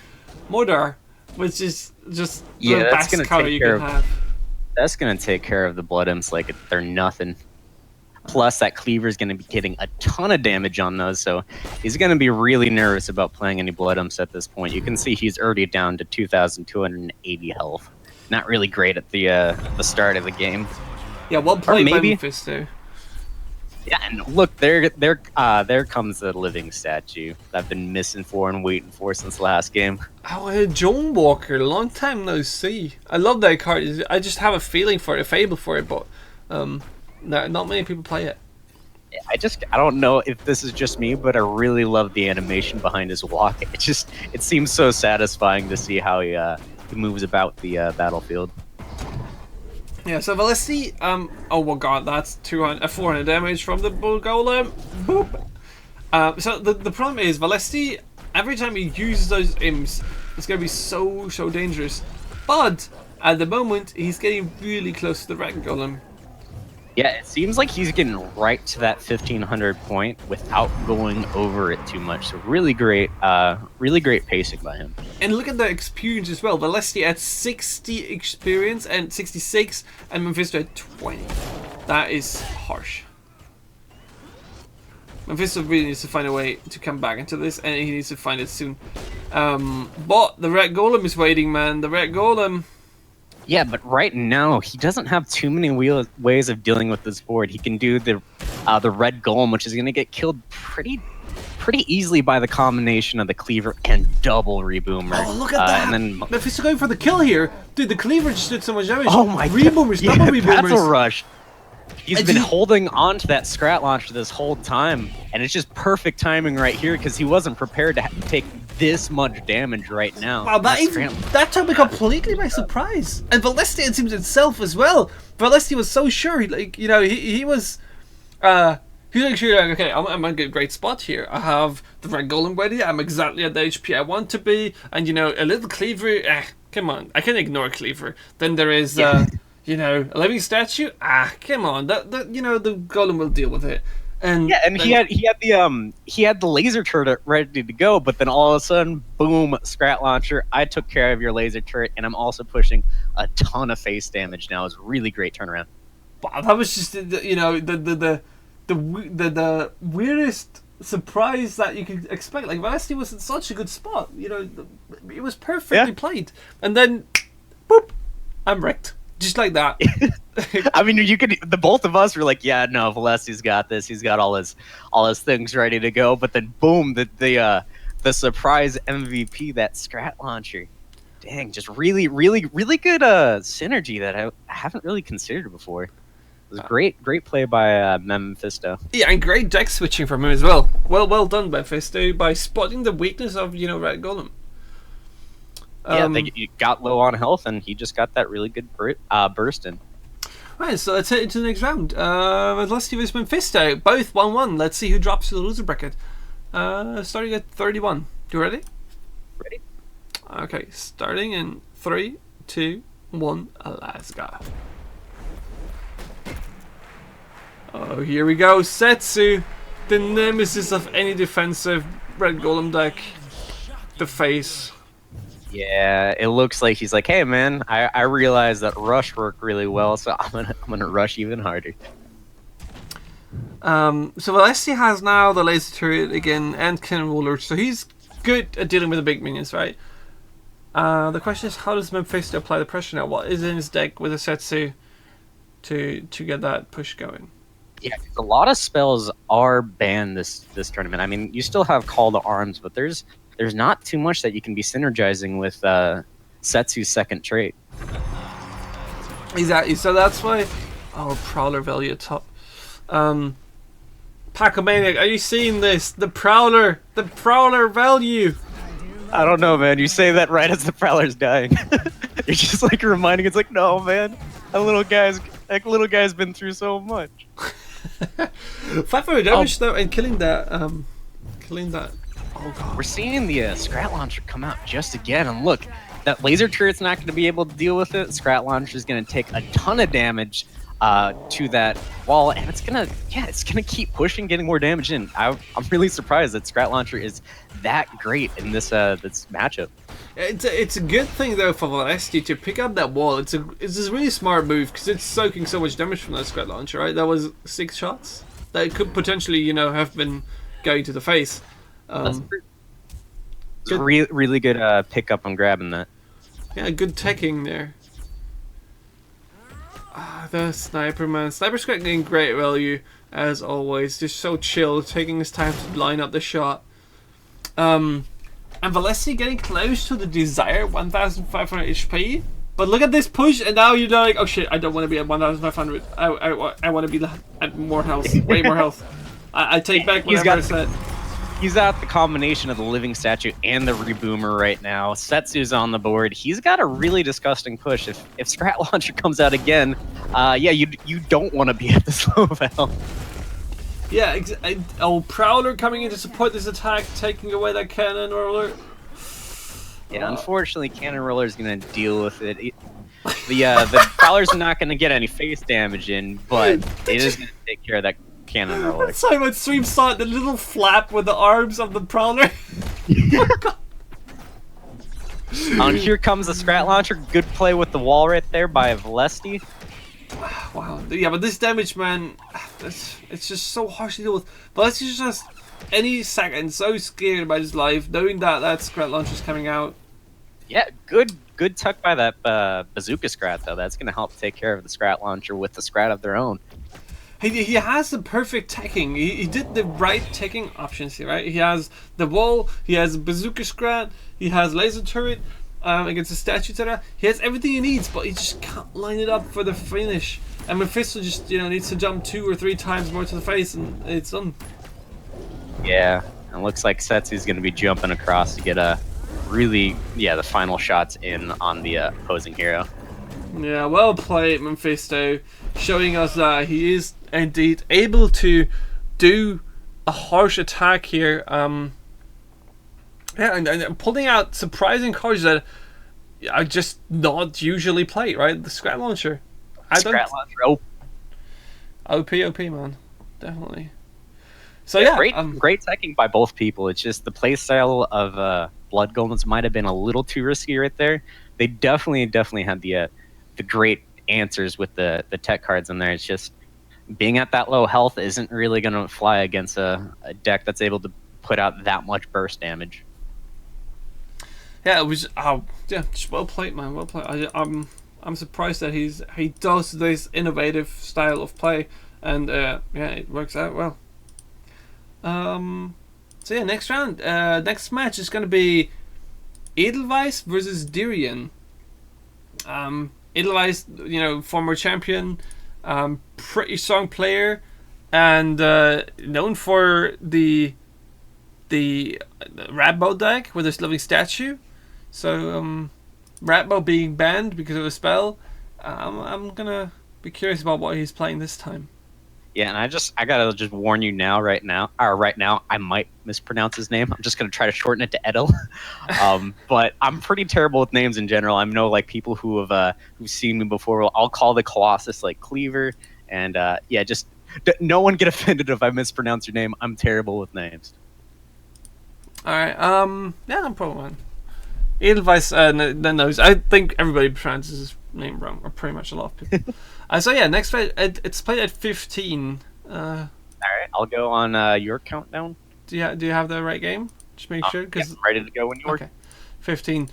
Modar, which is just the best cover you can have. That's gonna take care of the Blood Imps like they're nothing. Plus, that cleaver is going to be getting a ton of damage on those, so he's going to be really nervous about playing any blood imps at this point. You can see he's already down to 2,280 health. Not really great at the start of the game. Yeah, well played by maybe. Mephisto. Yeah, and look, there comes the living statue that I've been missing for and waiting for since last game. Oh, Joan Walker, long time no see. I love that card. I just have a feeling for it, a fable for it, but not many people play it. I don't know if this is just me, but I really love the animation behind his walk. It seems so satisfying to see how he moves about the battlefield. Yeah, so Velocity, oh my god, that's 400 damage from the Bull Golem. Boop. So the problem is, Velocity, every time he uses those imps, it's going to be so dangerous. But, at the moment, he's getting really close to the Red Golem. Yeah, it seems like he's getting right to that 1,500 point without going over it too much. So really great pacing by him. And look at the experience as well. Velocity at 60 experience and 66, and Mephisto at 20. That is harsh. Mephisto really needs to find a way to come back into this, and he needs to find it soon. But the Red Golem is waiting, man. The Red Golem. Yeah, but right now he doesn't have too many ways of dealing with this board. He can do the Red Golem, which is going to get killed pretty easily by the combination of the cleaver and double reboomer. Oh, look at that! And then Mephisto going for the kill here. Dude, the cleaver just did so much damage. Oh my god. Reboomers, Yeah, double reboomers. Battle Rush. He's been holding on to that Scrat Launcher this whole time, and it's just perfect timing right here because he wasn't prepared to take this much damage right now. Wow, that took me completely by surprise. And Velocity, it seems itself as well. Velocity was so sure, he was like, sure, like, okay, I'm in a great spot here. I have the Red Golem ready. I'm exactly at the HP I want to be, and a little cleaver. Come on, I can ignore cleaver. Then there is, a living statue. Come on, the Golem will deal with it. And yeah, and he had the laser turret ready to go, but then all of a sudden, boom, Scrat Launcher. I took care of your laser turret, and I'm also pushing a ton of face damage now. It's a really great turnaround. Wow, that was just the weirdest surprise that you could expect. Like, Velocity was in such a good spot. It was perfectly played, and then, boop, I'm wrecked. Just like that. I mean, the both of us were like, yeah, no, Velocity's got this. He's got all his things ready to go. But then, boom, the surprise MVP, that Scrat Launcher. Dang, just really good synergy that I haven't really considered before. It was great play by Mephisto. Yeah, and great deck switching from him as well. Well done by Mephisto by spotting the weakness of Red Golem. He got low on health, and he just got that really good burst in. Right, so let's head into the next round. Velocity vs Mephisto, both 1-1. Let's see who drops to the loser bracket. Starting at 31. You ready? Ready. Okay, starting in 3, 2, 1. Let's go. Oh, here we go. Setsu, the nemesis of any defensive Red Golem deck. The face. Yeah, it looks like he's like, hey man, I realize that rush worked really well, so I'm gonna rush even harder. So Velocity has now the laser turret again and cannon roller, so he's good at dealing with the big minions, right? The question is, how does Mephisto apply the pressure now? What is in his deck with a Setsu to get that push going? Yeah, a lot of spells are banned this tournament. I mean, you still have Call to Arms, but there's not too much that you can be synergizing with Setsu's second trait. Exactly, so that's why... Oh, Prowler value top. Pacomaniac, are you seeing this? The Prowler value! I don't know, man. You say that right as the Prowler's dying. You're just like reminding, it's like, no, man. That little guy's been through so much. 500 damage though, and killing that. Oh god. We're seeing the Scrat Launcher come out just again, and look, that laser turret's not going to be able to deal with it. Scrat Launcher is going to take a ton of damage to that wall, and it's gonna keep pushing, getting more damage in. I'm really surprised that Scrat Launcher is that great in this matchup. It's a good thing though for Valesti to pick up that wall. It's a really smart move because it's soaking so much damage from that Scrat Launcher, right? That was 6 shots that could potentially, you know, have been going to the face. It's really good pickup on grabbing that. Yeah, good teching there. The sniper, man. Sniper Scrat getting great value as always. Just so chill, taking his time to line up the shot. And Valesi getting close to the desired 1,500 HP. But look at this push, and now you're like, oh shit, I don't want to be at 1,500. I want to be at more health, way more health. I take back whatever I said. He's got the combination of the living statue and the reboomer right now. Setsu's on the board. He's got a really disgusting push. If Scrat Launcher comes out again, yeah, you don't want to be at this low of health. Yeah, Prowler coming in to support this attack, taking away that cannon roller. Yeah, unfortunately, cannon roller is gonna deal with it. The Prowler's not gonna get any face damage in, but it is gonna take care of that cannon roller. Sorry, when stream saw the little flap with the arms of the Prowler. And here comes the Scrat Launcher. Good play with the wall right there by Valesti. Wow, yeah, but this damage, man, it's just so harsh to deal with. Valesti's just any second so scared about his life, knowing that that Scrat Launcher's coming out. Yeah, good tuck by that bazooka Scrat though. That's gonna help take care of the Scrat Launcher with the Scrat of their own. He has the perfect teching. He did the right teching options here, right? He has the wall, he has bazooka Scrat, he has laser turret against the statue etc. He has everything he needs, but he just can't line it up for the finish. And Mephisto just, you know, needs to jump 2 or 3 times more to the face, and it's done. Yeah, it looks like Setsu's gonna be jumping across to get a really, the final shots in on the opposing hero. Yeah, well played, Mephisto, showing us that he is indeed able to do a harsh attack here. Yeah, and pulling out surprising cards that are just not usually played, right? The Scrat Launcher. Scrat Launcher, OP, man, definitely. So yeah, great teching by both people. It's just the playstyle of Blood Golems might have been a little too risky right there. They definitely had the great answers with the tech cards in there. It's just being at that low health isn't really going to fly against a deck that's able to put out that much burst damage. Yeah, it was just well played, man. Well played. I'm surprised that he does this innovative style of play, and yeah, it works out well. So yeah, next round, next match is gonna be Edelweiss versus Dirian. Edelweiss, you know, former champion, pretty strong player, and known for the Ratbow deck with this living statue. So Ratbow being banned because of a spell, I'm gonna be curious about what he's playing this time. Yeah, and I gotta just warn you now, right now, I might mispronounce his name. I'm just gonna try to shorten it to Edel. But I'm pretty terrible with names in general. I know like people who've seen me before. I'll call the Colossus like Cleaver, and yeah, just no one get offended if I mispronounce your name. I'm terrible with names. All right, yeah, no problem, man. Edelweiss knows. I think everybody pronounces his name wrong, or pretty much a lot of people. So yeah, next fight, it's played at 15. All right, I'll go on your countdown. Do you have the right game? Just make sure, because yeah, ready to go when you are. Okay, 15.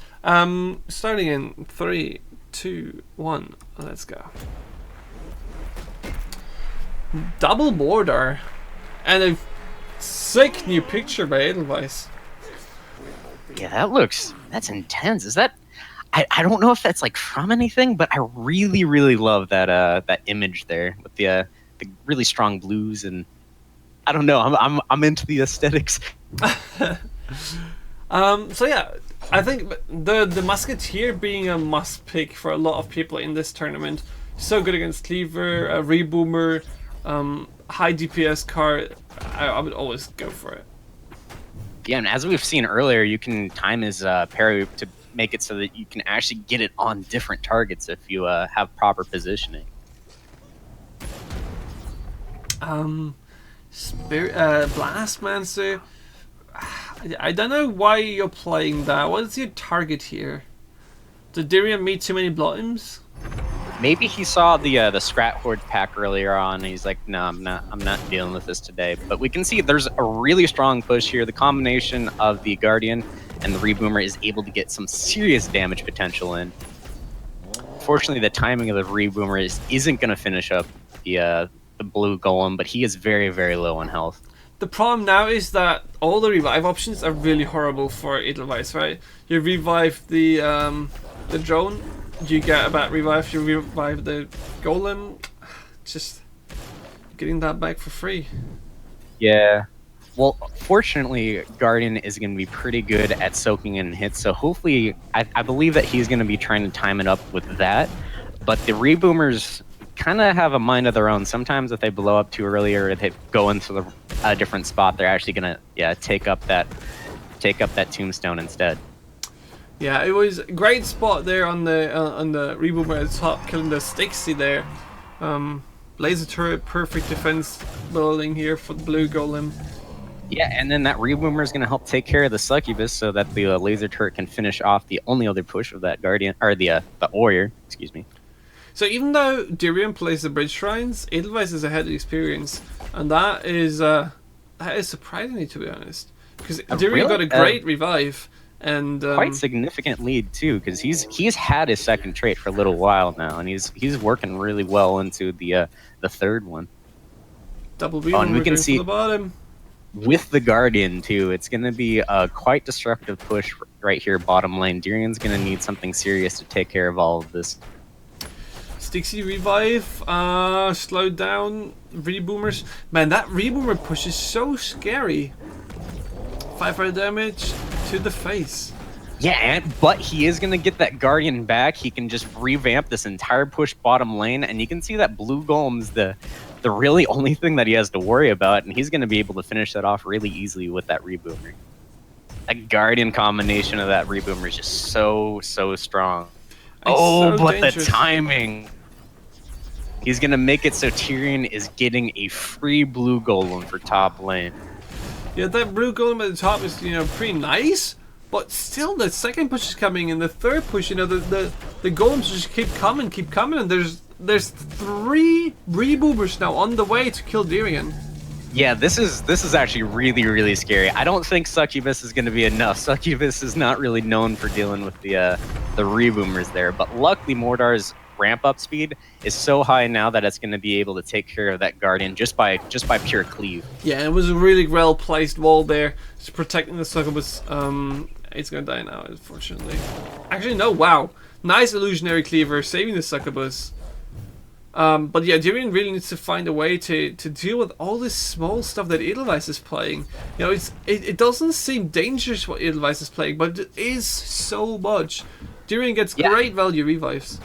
Starting in 3, 2, 1. Let's go. Double border, and a sick new picture by Edelweiss. Yeah, that's intense. Is that? I don't know if that's like from anything, but I really love that image there with the really strong blues, and I don't know. I'm into the aesthetics. So yeah, I think the Musketeer being a must pick for a lot of people in this tournament. So good against Cleaver, a Reboomer, high DPS card. I would always go for it. Yeah, and as we've seen earlier, you can time his parry to make it so that you can actually get it on different targets if you have proper positioning. Blastmancer. I don't know why you're playing that. What is your target here? Did Darian meet too many blossoms? Maybe he saw the Scrat Horde pack earlier on, and he's like, "No, I'm not dealing with this today." But we can see there's a really strong push here. The combination of the Guardian and the Reboomer is able to get some serious damage potential in. Fortunately, the timing of the Reboomer isn't going to finish up the blue golem, but he is very, very low on health. The problem now is that all the revive options are really horrible for Edelweiss, right? You revive the drone, you get a bad revive. You revive the golem, just getting that back for free. Yeah. Well, fortunately, Guardian is going to be pretty good at soaking in hits, so hopefully, I believe that he's going to be trying to time it up with that. But the Reboomers kind of have a mind of their own. Sometimes if they blow up too early or they go into a different spot, they're actually going to take up that tombstone instead. Yeah, it was a great spot there on the Reboomer at the top, killing the Stixie there. Laser turret, perfect defense building here for the blue golem. Yeah, and then that Reboomer is going to help take care of the Succubus so that the laser turret can finish off the only other push of that Guardian, or the Warrior, excuse me. So even though Darian plays the bridge shrines, Edelweiss is ahead of experience, and that is surprising me, to be honest, because Darian got a great revive and quite significant lead too, because he's had his second trait for a little while now, and he's working really well into the third one. Double beam, and we can see the bottom. With the Guardian too, it's going to be a quite destructive push right here bottom lane. Darian's going to need something serious to take care of all of this. Stixie revive, slowed down, Reboomers. Man, that Reboomer push is so scary. 500 damage to the face. Yeah, but he is going to get that Guardian back. He can just revamp this entire push bottom lane, and you can see that blue golem's the really only thing that he has to worry about, and he's going to be able to finish that off really easily with that Reboomer. That Guardian combination of that Reboomer is just so strong. But dangerous. The timing. He's going to make it so Tyrion is getting a free blue golem for top lane. Yeah, that blue golem at the top is, pretty nice, but still the second push is coming, and the third push, the golems just keep coming, and there's 3 Reboomers now on the way to kill Darian. Yeah, this is actually really scary. I don't think Succubus is going to be enough. Succubus is not really known for dealing with the Reboomers there, but luckily Mordar's ramp up speed is so high now that it's going to be able to take care of that Guardian just by pure cleave. Yeah, it was a really well placed wall there, just protecting the Succubus. It's going to die now, unfortunately. Actually, no, wow. Nice illusionary cleaver, saving the Succubus. But yeah, Darian really needs to find a way to deal with all this small stuff that Edelweiss is playing. It doesn't seem dangerous what Edelweiss is playing, but it is so much. Darian gets great value revives.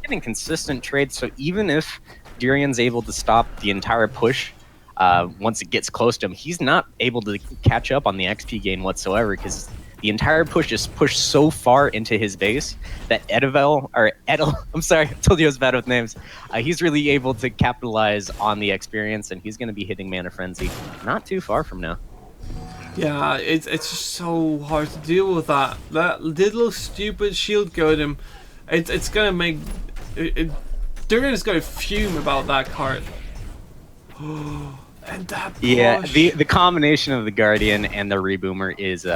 Getting consistent trades, so even if Darian's able to stop the entire push, once it gets close to him, he's not able to catch up on the XP gain whatsoever, because the entire push is pushed so far into his base that Edel, I'm sorry, I told you I was bad with names. He's really able to capitalize on the experience, and he's going to be hitting Mana Frenzy not too far from now. Yeah, it's just so hard to deal with that. That little stupid shield golem. It's going to make... Darian is going to fume about that card. And that push. Yeah, the combination of the Guardian and the Reboomer is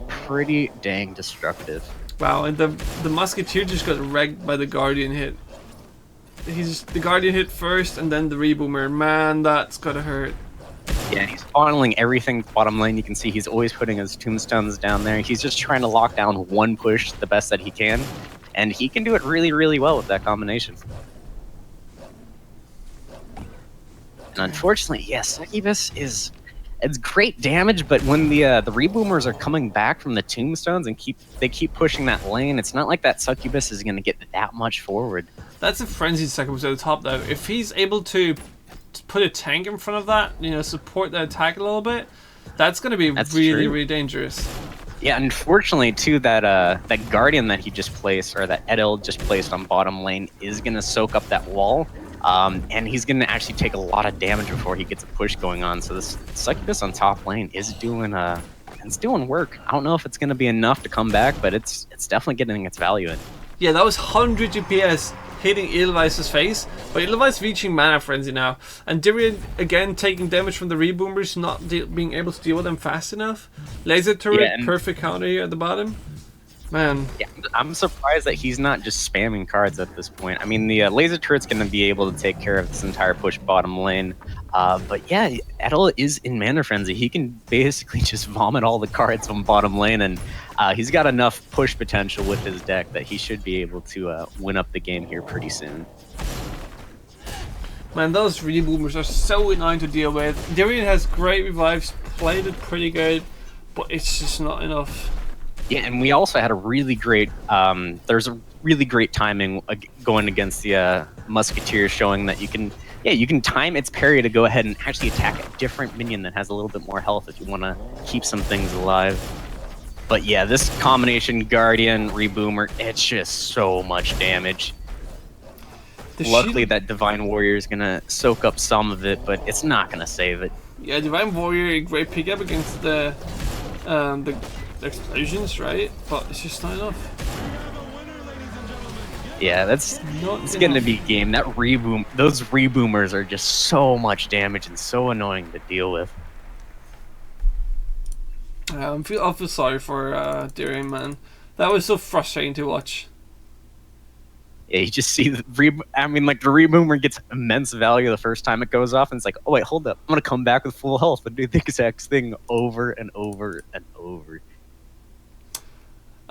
pretty dang destructive. Wow, and the Musketeer just got wrecked by the Guardian hit. The Guardian hit first, and then the Reboomer. Man, that's gotta hurt. Yeah, he's funneling everything bottom lane. You can see he's always putting his tombstones down there. He's just trying to lock down one push the best that he can, and he can do it really well with that combination. And unfortunately, yes, Succubus it's great damage, but when the Reboomers are coming back from the tombstones and they keep pushing that lane, it's not like that Succubus is going to get that much forward. That's a frenzied Succubus at the top, though. If he's able to put a tank in front of that, support the attack a little bit, that's going to be really dangerous. Yeah, unfortunately, too, that Guardian that he just placed, or that Edel just placed on bottom lane, is going to soak up that wall. And he's going to actually take a lot of damage before he gets a push going on. So this Succubus on top lane is doing and it's doing work. I don't know if it's going to be enough to come back, but it's definitely getting its value in. Yeah, that was 100 DPS hitting Edelweiss's face, but Edelweiss reaching Mana Frenzy now. And Dirian, again, taking damage from the Reboomers, not being able to deal with them fast enough. Laser turret, perfect counter here at the bottom. Man. Yeah, I'm surprised that he's not just spamming cards at this point. I mean, the laser turret's going to be able to take care of this entire push bottom lane. But yeah, Edel is in Mana Frenzy. He can basically just vomit all the cards on bottom lane, and he's got enough push potential with his deck that he should be able to win up the game here pretty soon. Man, those Reboomers are so annoying to deal with. Dirian has great revives, played it pretty good, but it's just not enough. Yeah, and we also had a really great, there's a really great timing going against the Musketeer, showing that you can time its parry to go ahead and actually attack a different minion that has a little bit more health if you want to keep some things alive. But yeah, this combination Guardian, Reboomer, it's just so much damage. Luckily that Divine Warrior is going to soak up some of it, but it's not going to save it. Yeah, Divine Warrior, a great pickup against the explosions, right? But it's just not enough. Yeah, it's going to be a game. Those Reboomers are just so much damage and so annoying to deal with. I feel sorry for Dirian, man. That was so frustrating to watch. Yeah, you just see the Reboomer gets immense value the first time it goes off, and it's like, oh wait, hold up, I'm gonna come back with full health and do the exact thing over and over and over.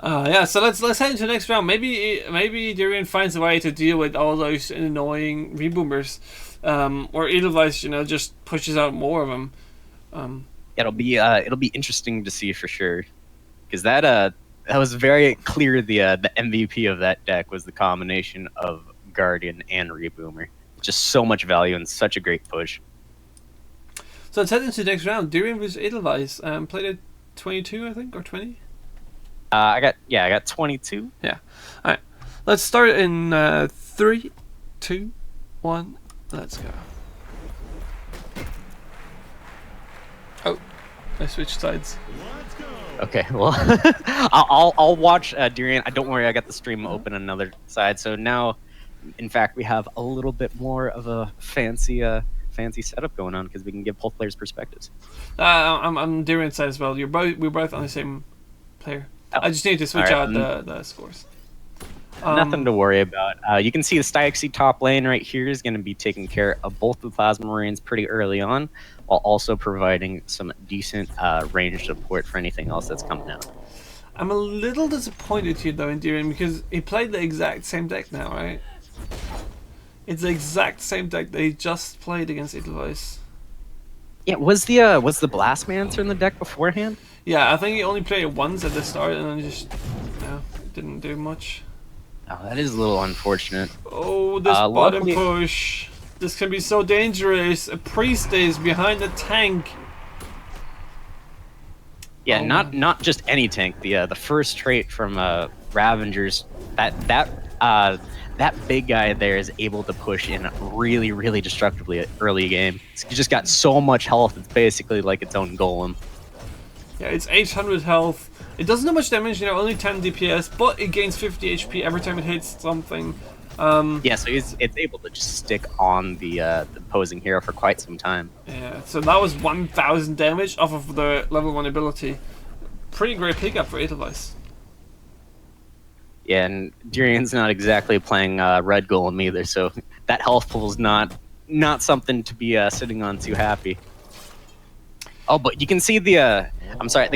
Yeah, so let's head into the next round. Maybe Dirian finds a way to deal with all those annoying Reboomers, or Edelweiss, just pushes out more of them. It'll be interesting to see for sure, because that was very clear. The MVP of that deck was the combination of Guardian and Reboomer. Just so much value and such a great push. So let's head into the next round. Dirian vs Edelweiss. Played at 22, I think, or 20. I got 22. Yeah. All right. Let's start in 3, 2, 1. Let's go. Oh, I switched sides. Okay, well, I'll watch Dirian. Don't worry, I got the stream open on another side. So now, in fact, we have a little bit more of a fancy setup going on because we can give both players perspectives. I'm Dirian's side as well. We're both on the same player. Oh. I just need to switch out the scores. Nothing to worry about. You can see the Styxy top lane right here is going to be taking care of both the Plasma Marines pretty early on, while also providing some decent range support for anything else that's coming out. I'm a little disappointed here though in Dirian because he played the exact same deck now, right? It's the exact same deck that he just played against Edelweiss. Yeah, was the Blastmancer in the deck beforehand? Yeah, I think he only played it once at the start and then just didn't do much. Oh, that is a little unfortunate. Oh, this bottom push. This can be so dangerous. A priest is behind the tank. Yeah, not just any tank. The first trait from Ravengers, that big guy there is able to push in really, really destructively early game. He just got so much health. It's basically like its own golem. Yeah, it's 800 health. It doesn't do much damage, only 10 DPS, but it gains 50 HP every time it hits something. Yeah, so it's able to just stick on the opposing hero for quite some time. Yeah, so that was 1000 damage off of the level 1 ability. Pretty great pickup for Edelweiss. Yeah, and Dirian's not exactly playing Red Golem either, so that health pool is not something to be sitting on too happy. Oh, but you can see the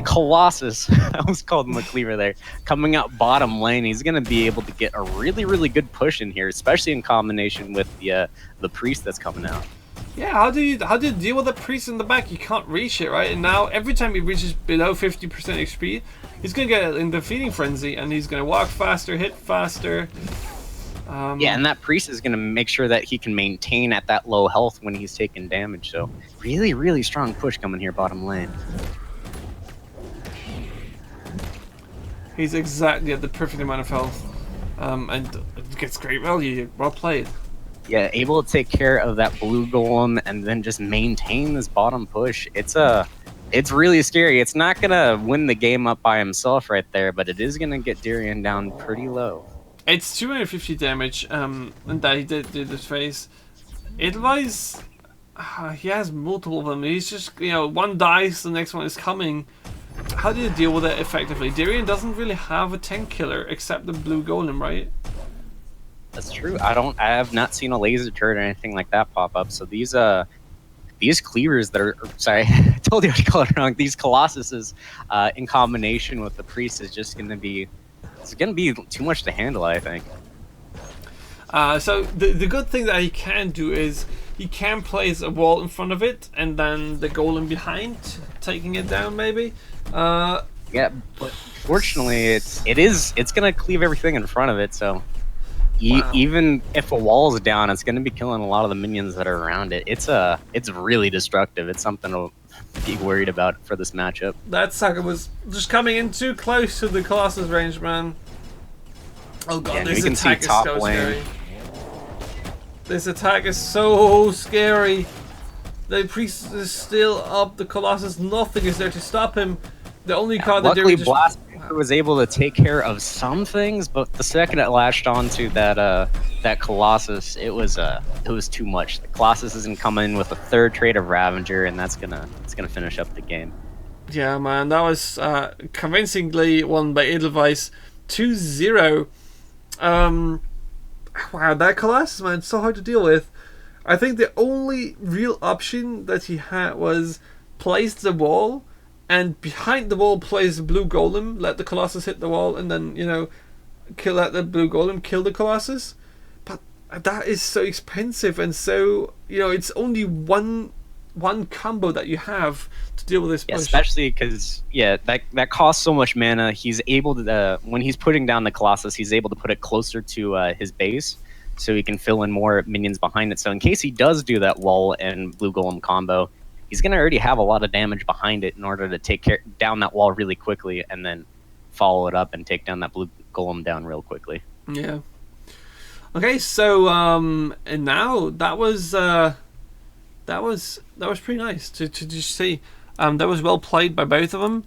Colossus, I almost called him a cleaver there, coming out bottom lane. He's going to be able to get a really, really good push in here, especially in combination with the priest that's coming out. Yeah, how do you deal with the priest in the back? You can't reach it, right? And now every time he reaches below 50% HP, he's going to get in the feeding frenzy, and he's going to walk faster, hit faster. Yeah, and that priest is going to make sure that he can maintain at that low health when he's taking damage. So really, really strong push coming here bottom lane. He's exactly at the perfect amount of health, and it gets great value. Well played. Yeah, able to take care of that blue golem and then just maintain this bottom push. It's It's really scary. It's not gonna win the game up by himself right there, but it is gonna get Darian down pretty low. It's 250 damage, and that he did his face. Edelweiss, he has multiple of them. He's just, one dies, the next one is coming. How do you deal with it effectively? Darian doesn't really have a tank killer except the blue golem, right? That's true. I have not seen a laser turret or anything like that pop up. So these cleavers that are, sorry, I told you I call it wrong. These colossuses, in combination with the priest, is just gonna be, it's gonna be too much to handle, I think. So the good thing that he can do is he can place a wall in front of it and then the golem behind, taking it down maybe. Yeah, but fortunately, it's gonna cleave everything in front of it. So Wow. even if a wall is down, it's gonna be killing a lot of the minions that are around it. It's really destructive. It's something to be worried about for this matchup. That sucker was just coming in too close to the Colossus range, man. Oh god, Yeah, this you can see attack is top so lane. scary. This attack is so scary. The priest is still up. The Colossus, nothing is there to stop him. The only card that Luckily, just... Blastmaker was able to take care of some things, but the second it latched onto that Colossus, it was too much. The Colossus isn't coming in with a third trait of Ravager, and it's gonna finish up the game. Yeah, man, that was convincingly won by Edelweiss 2-0. Wow, that Colossus, man, it's so hard to deal with. I think the only real option that he had was place the wall, and behind the wall place the blue golem, let the Colossus hit the wall, and then, let the blue golem kill the Colossus. But that is so expensive, and so, it's only one combo that you have to deal with this push. Yeah, especially because that costs so much mana. He's able to when he's putting down the Colossus, he's able to put it closer to his base, so he can fill in more minions behind it. So in case he does do that wall and blue golem combo, he's gonna already have a lot of damage behind it in order to take down that wall really quickly, and then follow it up and take down that blue golem down real quickly. Yeah. Okay, so and now that was pretty nice to just see. That was well played by both of them,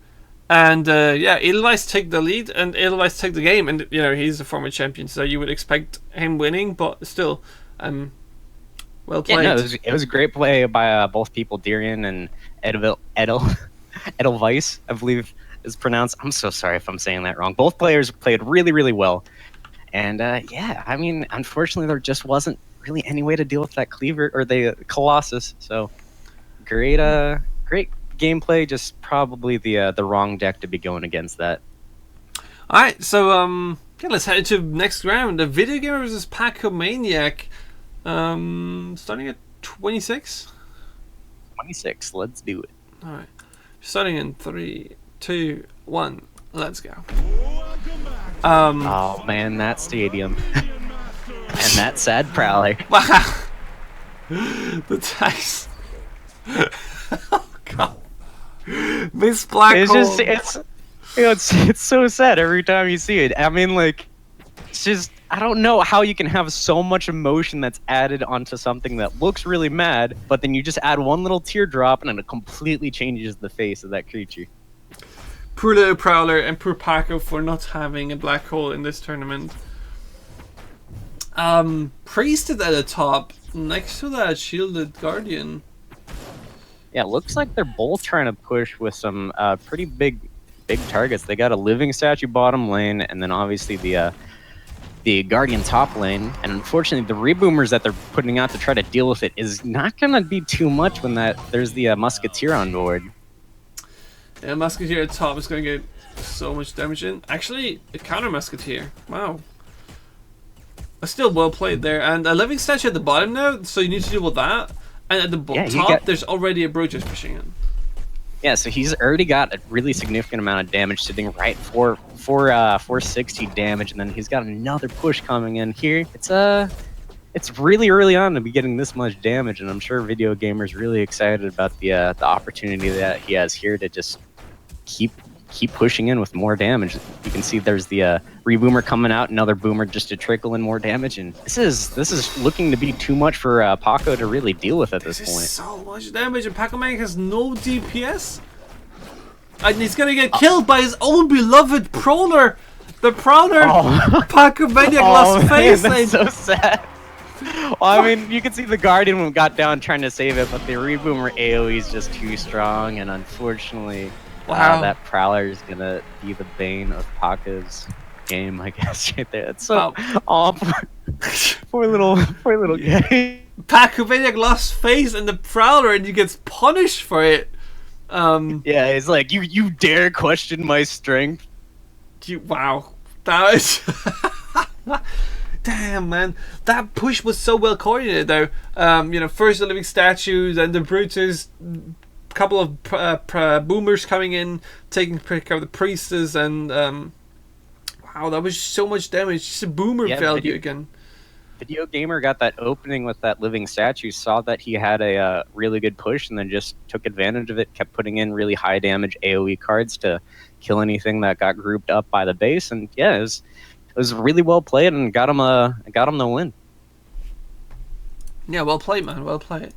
and Edelweiss take the lead and Edelweiss take the game, and he's a former champion, so you would expect him winning, but still, well played. Yeah, no, it was a great play by both people, Darian and Edelweiss, I believe is pronounced. I'm so sorry if I'm saying that wrong. Both players played really, really well, and I mean, unfortunately, there just wasn't really any way to deal with that cleaver or the Colossus. So great gameplay, just probably the wrong deck to be going against that. All right, so let's head to next round. The video gamer versus Paco Maniac, starting at 26. 26. Let's do it. All right, starting in 3, 2, 1. Let's go. Oh man, that stadium and that sad Prowler. Wow. The text. Oh god. Miss Black It's Hole. just it's so sad every time you see it. I mean, like, it's just, I don't know how you can have so much emotion that's added onto something that looks really mad, but then you just add one little teardrop and it completely changes the face of that creature. Poor little Prowler and poor Paco for not having a black hole in this tournament. Priest is at the top next to that shielded guardian. Yeah, it looks like they're both trying to push with some pretty big targets. They got a living statue bottom lane, and then obviously the guardian top lane. And unfortunately, the reboomers that they're putting out to try to deal with it is not gonna be too much when there's the musketeer on board. Yeah, musketeer at top is going to get so much damage in. Actually, a counter musketeer. Wow. Still well played there. And a living statue at the bottom now, so you need to deal with that. And at the top, there's already a Brutus pushing in. Yeah, so he's already got a really significant amount of damage sitting right for 460 damage, and then he's got another push coming in here. It's really early on to be getting this much damage, and I'm sure Video Gamer's really excited about the opportunity that he has here to just keep pushing in with more damage. You can see there's the reboomer coming out, another boomer just to trickle in more damage, and this is looking to be too much for Paco to really deal with at this point. So much damage, and Paco Maniac has no DPS. And he's gonna get killed by his own beloved Prowler. The Prowler Paco Maniac lost face. That's so sad. Well, I mean, you can see the Guardian got down trying to save it, but the Reboomer AoE is just too strong, and unfortunately, that Prowler is gonna be the bane of Paco's game, I guess, right there. It's so poor little guy. Paco Maniac lost face in the Prowler, and he gets punished for it. Yeah, it's like you dare question my strength. Wow, that is damn, man. That push was so well coordinated, though. You know, first the living statues, and the Brutus, couple of boomers coming in, taking care of the priestess, and wow, that was so much damage. Just a boomer value again. Video Gamer got that opening with that living statue, saw that he had a really good push, and then just took advantage of it, kept putting in really high damage AoE cards to kill anything that got grouped up by the base, and yeah, it was really well played and got him the win. Yeah, well played, man. Well played.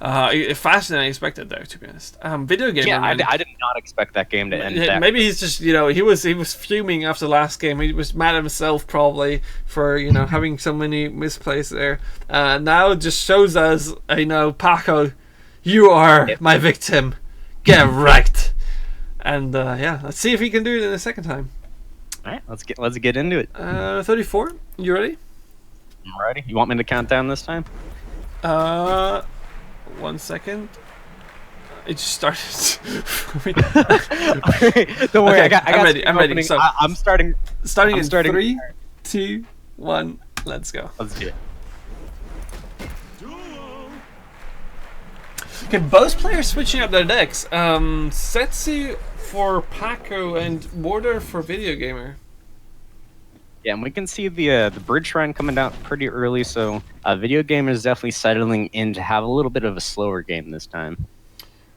Faster than I expected, though, to be honest. Video Gamer. Yeah, man, I did not expect that game to end. Maybe he's just, you know, he was fuming after the last game. He was mad at himself probably for, you know, having so many misplays there. Now it just shows us, you know, Paco, you are my victim. Get wrecked. And yeah, let's see if he can do it in the second time. All right, let's get into it. 34. You ready? I'm ready. You want me to count down this time? 1 second. It just started. Don't worry, okay, I'm ready. I'm ready. So I'm starting. Starting in 3, 2, 1. Let's go. Let's do it. Okay, both players switching up their decks. Setsu for Paco and Mortar for Video Gamer. Yeah, and we can see the bridge shrine coming out pretty early, so Video Gamer is definitely settling in to have a little bit of a slower game this time.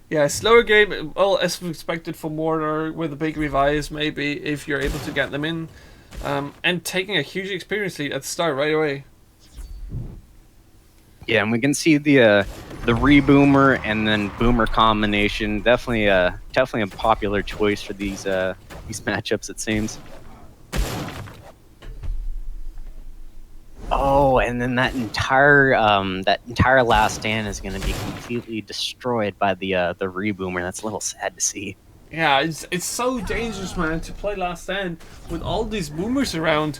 Yeah, slower game, well, as expected for Mortar, with a big revives, maybe, if you're able to get them in. And taking a huge experience lead at the start right away. Yeah, and we can see the Reboomer and then Boomer combination. Definitely a popular choice for these matchups, it seems. Oh, and then that entire last stand is going to be completely destroyed by the Reboomer. That's a little sad to see. Yeah, it's so dangerous, man, to play last stand with all these boomers around,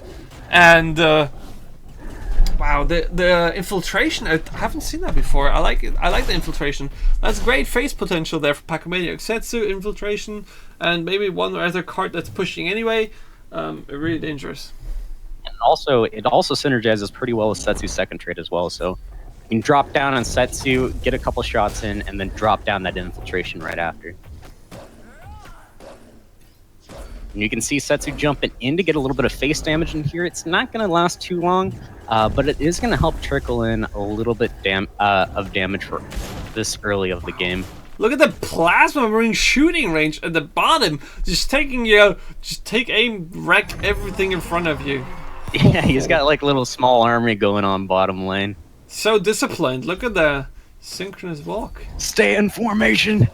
and wow, the infiltration. I haven't seen that before. I like it. I like the infiltration. That's great face potential there for Pacomania. Setsu infiltration, and maybe one other card that's pushing anyway. Really dangerous. And also, it also synergizes pretty well with Setsu's second trait as well. So you can drop down on Setsu, get a couple shots in, and then drop down that infiltration right after. And you can see Setsu jumping in to get a little bit of face damage in here. It's not going to last too long, but it is going to help trickle in a little bit of damage for this early of the game. Look at the plasma marine shooting range at the bottom. Just taking just take aim, wreck everything in front of you. Yeah, he's got like a little small army going on bottom lane. So disciplined. Look at the synchronous walk. Stay in formation.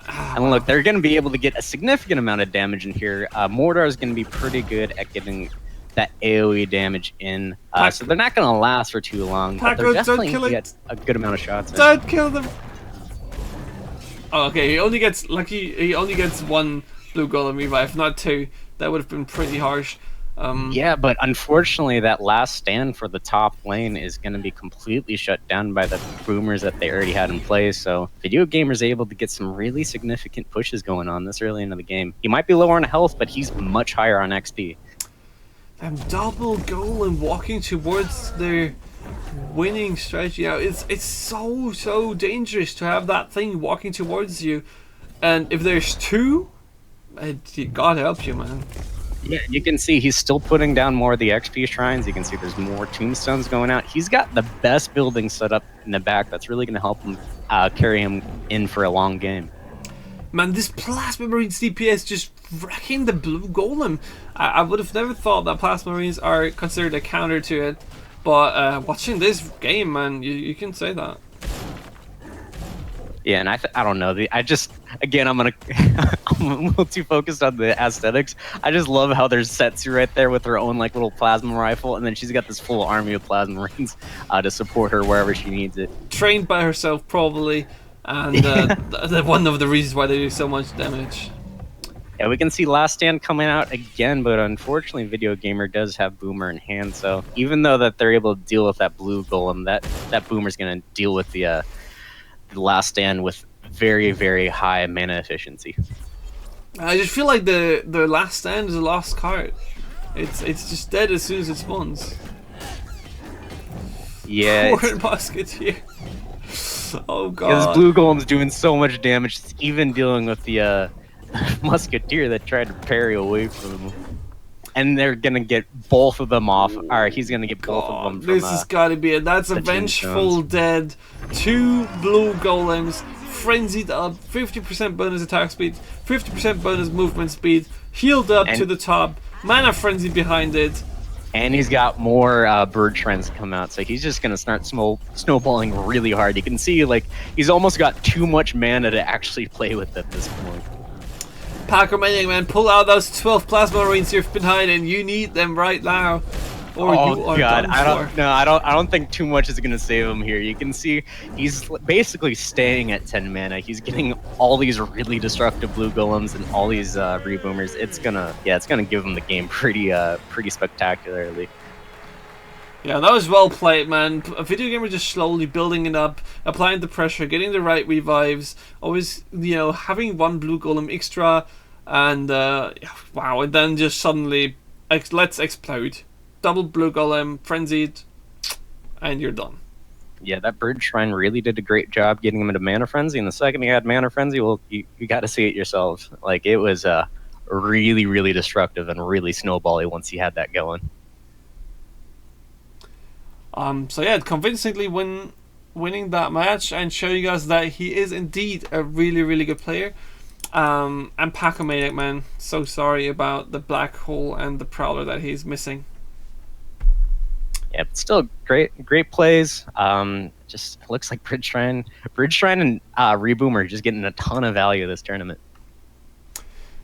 And look, they're going to be able to get a significant amount of damage in here. Mortar is going to be pretty good at getting that AoE damage in. So they're not going to last for too long, but they're definitely going to get a good amount of shots in. Don't kill them. Oh, okay, he only gets one blue golem revive, not two. That would have been pretty harsh. Yeah, but unfortunately, that last stand for the top lane is going to be completely shut down by the boomers that they already had in play. So Video Gamer's able to get some really significant pushes going on this early into the game. He might be lower on health, but he's much higher on XP. Double golem walking towards their winning strategy. Now, it's so dangerous to have that thing walking towards you, and if there's two, God help you, man. Yeah, you can see he's still putting down more of the XP shrines. You can see there's more tombstones going out. He's got the best building set up in the back that's really going to help him carry him in for a long game. Man, this Plasma Marines DPS just wrecking the blue golem. I would have never thought that Plasma Marines are considered a counter to it, but watching this game, man, you can say that. Yeah, and I don't know. I just again I'm I'm a little too focused on the aesthetics. I just love how there's Setsu right there with her own like little plasma rifle, and then she's got this full army of plasma marines to support her wherever she needs it. Trained by herself, probably, and one of the reasons why they do so much damage. Yeah, we can see Last Stand coming out again, but unfortunately, Video Gamer does have Boomer in hand. So even though that they're able to deal with that blue golem, that Boomer's going to deal with the Last Stand with very, very high mana efficiency. I just feel like the Last Stand is a lost card. It's just dead as soon as it spawns. Yeah. Poor Musketeer. Oh god. Because blue golem's doing so much damage, it's even dealing with the Musketeer that tried to parry away from him. And they're gonna get both of them off. Alright, he's gonna get both of them from this has gotta be it. That's a vengeful dead. 2 blue golems, frenzied up, 50% bonus attack speed, 50% bonus movement speed, healed up to the top, mana frenzy behind it. And he's got more bird shrines to come out, so he's just gonna start snowballing really hard. You can see like he's almost got too much mana to actually play with at this point. Packer Minion, man, pull out those 12 plasma marines you've been hiding. You need them right now, or you are done for. I don't think too much is gonna save him here. You can see he's basically staying at 10 mana. He's getting all these really destructive blue golems and all these reboomers. It's gonna give him the game pretty spectacularly. Yeah, that was well played, man. A Video Gamer just slowly building it up, applying the pressure, getting the right revives, always, having one blue golem extra, and wow, and then just suddenly, let's explode. Double blue golem, frenzied, and you're done. Yeah, that bird shrine really did a great job getting him into mana frenzy, and the second he had mana frenzy, well, you got to see it yourselves. Like, it was really, really destructive and really snowbally once he had that going. So yeah, convincingly winning that match and show you guys that he is indeed a really, really good player. And Pacomaniac, man, so sorry about the black hole and the Prowler that he's missing. Yeah, but still great plays. Just looks like Bridge Shrine and Reboomer are just getting a ton of value this tournament.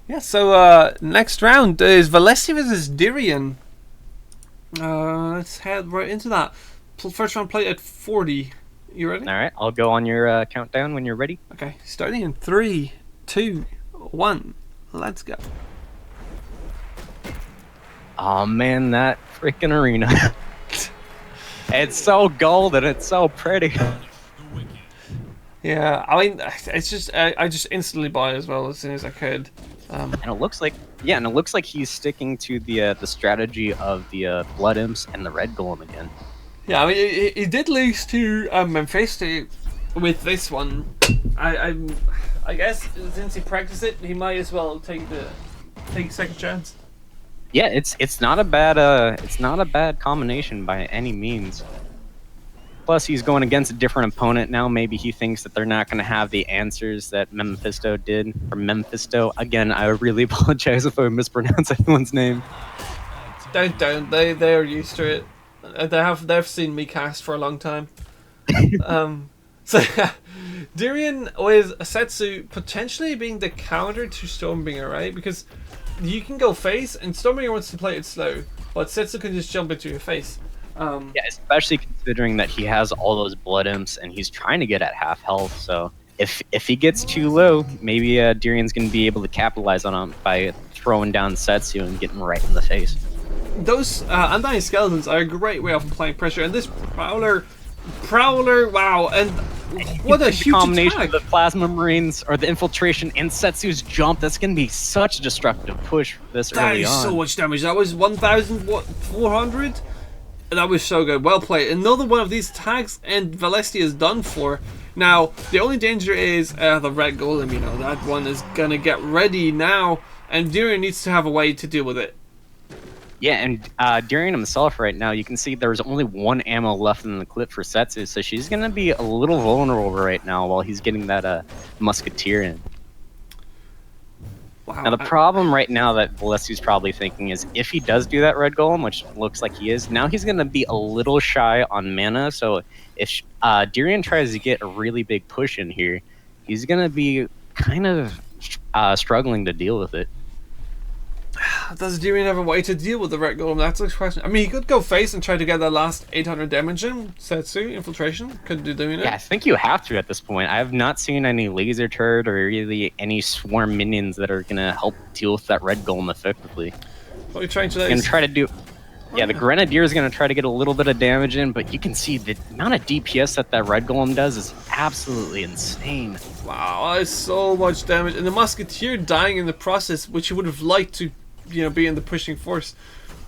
Yeah, so next round is Valesti versus Dirian. Let's head right into that. First round play at 40. You ready? All right, I'll go on your countdown when you're ready. Okay, starting in 3, 2, 1. Let's go. Oh man, that freaking arena. It's so golden, it's so pretty. Yeah, I mean, it's just I just instantly bought it as well as soon as I could. And it looks like he's sticking to the strategy of the Blood Imps and the Red Golem again. Yeah, I mean, he did lose to Mephisto with this one. I guess since he practiced it, he might as well take a second chance. Yeah, it's not a bad combination by any means. Plus, he's going against a different opponent now. Maybe he thinks that they're not going to have the answers that Mephisto did. Or Mephisto. Again, I really apologize if I mispronounce anyone's name. Don't. They're used to it. They've seen me cast for a long time. So Dirian with Setsu potentially being the counter to Stormbringer, right? Because you can go face, and Stormbringer wants to play it slow, but Setsu can just jump into your face. Yeah, especially considering that he has all those Blood Imps and he's trying to get at half health. So if he gets too low, maybe Dirian's going to be able to capitalize on him by throwing down Setsu and getting right in the face. Those anti-skeletons are a great way of applying pressure, and this Prowler, wow, and what a huge combination attack. of the Plasma Marines or the Infiltration and Setsu's jump. That's going to be such a destructive push this early on. That is so much damage. That was 1,400. That was so good. Well played. Another one of these attacks, and Valesti is done for. Now, the only danger is the Red Golem. That one is going to get ready now, and Dirian needs to have a way to deal with it. Yeah, and Dirian himself right now, you can see there's only one ammo left in the clip for Setsu, so she's going to be a little vulnerable right now while he's getting that Musketeer in. Wow. Now, the problem right now that Valesti's probably thinking is if he does do that Red Golem, which looks like he is, now he's going to be a little shy on mana, so if Dirian tries to get a really big push in here, he's gonna be kind of struggling to deal with it. Does Durian have a way to deal with the red golem? That's the question. I mean, he could go face and try to get that last 800 damage in. Setsu, infiltration, could do doing it. Yeah, I think you have to at this point. I have not seen any laser turret or really any swarm minions that are gonna help deal with that red golem effectively. What are you trying to do? He's gonna try to do. Yeah, the Grenadier is going to try to get a little bit of damage in, but you can see the amount of DPS that Red Golem does is absolutely insane. Wow, that is so much damage. And the Musketeer dying in the process, which you would have liked to, be in the pushing force.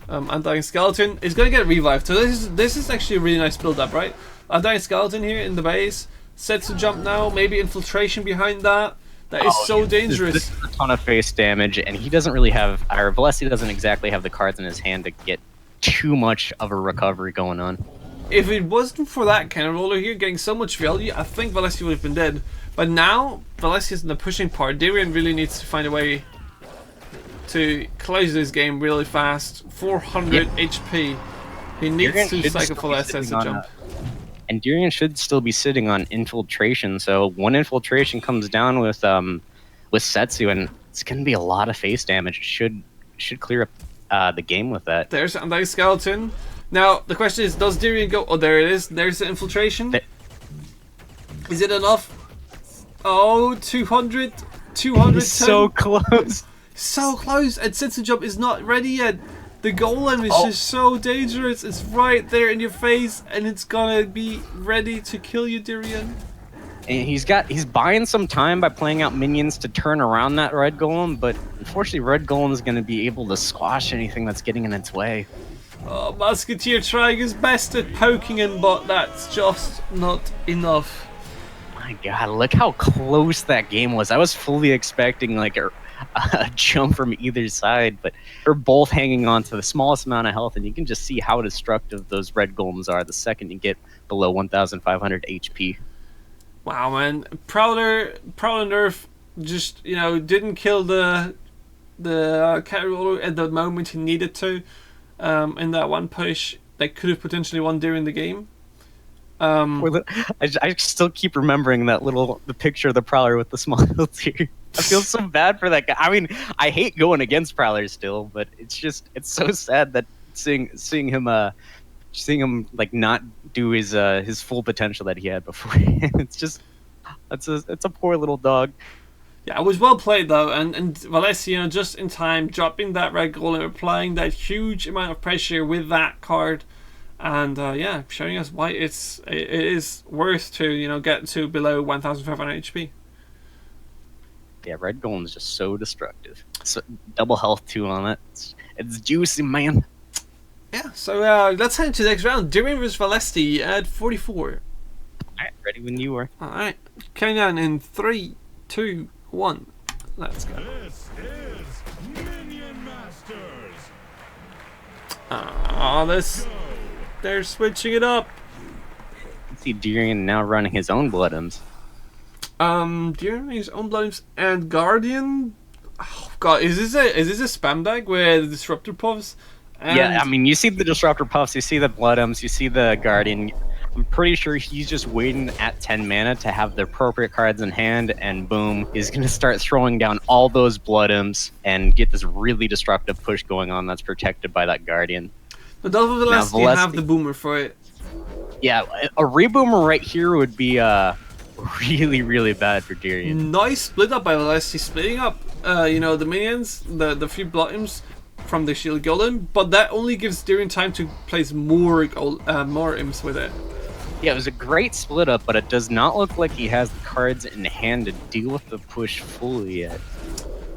Undying Skeleton is going to get revived. So this is actually a really nice build-up, right? Undying Skeleton here in the base. Sets to jump now, maybe infiltration behind that. That is so dangerous. This is a ton of face damage, and he doesn't really have, or Valesi doesn't exactly have the cards in his hand to get too much of a recovery going on. If it wasn't for that cannon roller here getting so much value, I think Valesi would have been dead. But now Valesi is in the pushing part. Darian really needs to find a way to close this game really fast. 400 HP. He needs Darian to cycle for that sense of jump. And Darian should still be sitting on infiltration. So one infiltration comes down with Setsu, and it's going to be a lot of face damage. It should clear up the game with that. There's Undying Skeleton. Now the question is, does Darian go? Oh, there it is. There's the infiltration. Is it enough? Oh, 200. So close. So close. And Sense of Jump is not ready yet. The golem is just so dangerous. It's right there in your face, and it's gonna be ready to kill you, Darian. And he's buying some time by playing out minions to turn around that red golem, but unfortunately Red Golem is going to be able to squash anything that's getting in its way. Oh, Musketeer trying his best at poking him, but that's just not enough. My god, look how close that game was. I was fully expecting like a jump from either side, but they're both hanging on to the smallest amount of health, and you can just see how destructive those red golems are the second you get below 1,500 HP. Wow, man. Prowler nerf just, didn't kill the cat roller at the moment he needed to. In that one push, they could have potentially won during the game. I still keep remembering the picture of the Prowler with the small hills here. I feel so bad for that guy. I mean, I hate going against Prowlers still, but it's so sad that seeing him like not do his full potential that he had before. It's a poor little dog. Yeah, it was well played though, and Valesi, just in time, dropping that red golem, applying that huge amount of pressure with that card, and showing us why it is worth to get to below 1,500 HP. Yeah, red golem is just so destructive. So double health too on it. It's juicy, man. Yeah, so let's head to the next round. Darian vs Valesti at 44. Alright, ready when you are. Alright, counting down in 3, 2, 1. Let's go. This is Minion Masters. They're switching it up. You see Darian now running his own Bloodums. Darian his own Bloodums and Guardian. Oh god, is this a spam deck where the Disruptor Puffs? Yeah, I mean, you see the Disruptor Puffs, you see the Bloodums, you see the Guardian. I'm pretty sure he's just waiting at 10 mana to have the appropriate cards in hand, and boom, he's going to start throwing down all those Bloodums and get this really destructive push going on that's protected by that Guardian. But does Valesti have the Boomer for it? Yeah, a Reboomer right here would be really, really bad for Darian. Nice split up by Valesti, splitting up the minions, the few Bloodums from the Shield Golem, but that only gives Darian time to place more imps with it. Yeah, it was a great split up, but it does not look like he has the cards in hand to deal with the push fully yet.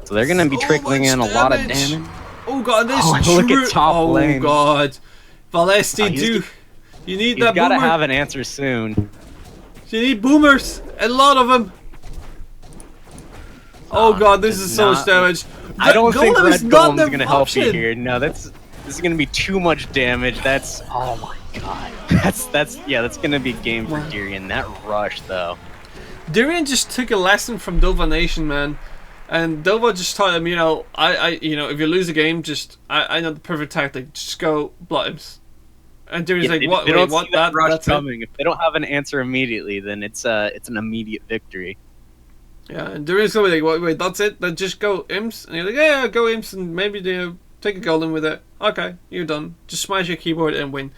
So they're going to be trickling in a lot of damage. Oh god, this look at top lane. Oh god. Valesti, you need that boomer. He's got to have an answer soon. You need boomers, a lot of them. Oh god, this is so much damage. I don't think Red Golem's going to help you here. No, this is going to be too much damage. Oh my god. That's going to be game for Darian. That rush though. Darian just took a lesson from Dova Nation, man. And Dova just taught him, if you lose a game, I know the perfect tactic. Just go Bloodums. And Darian's like, what? They don't what? See that rush coming. If they don't have an answer immediately, then it's an immediate victory. Yeah, and Darian's gonna be like, wait, that's it? Then just go imps? And you're like, yeah, go imps and maybe take a golem with it. Okay, you're done. Just smash your keyboard and win.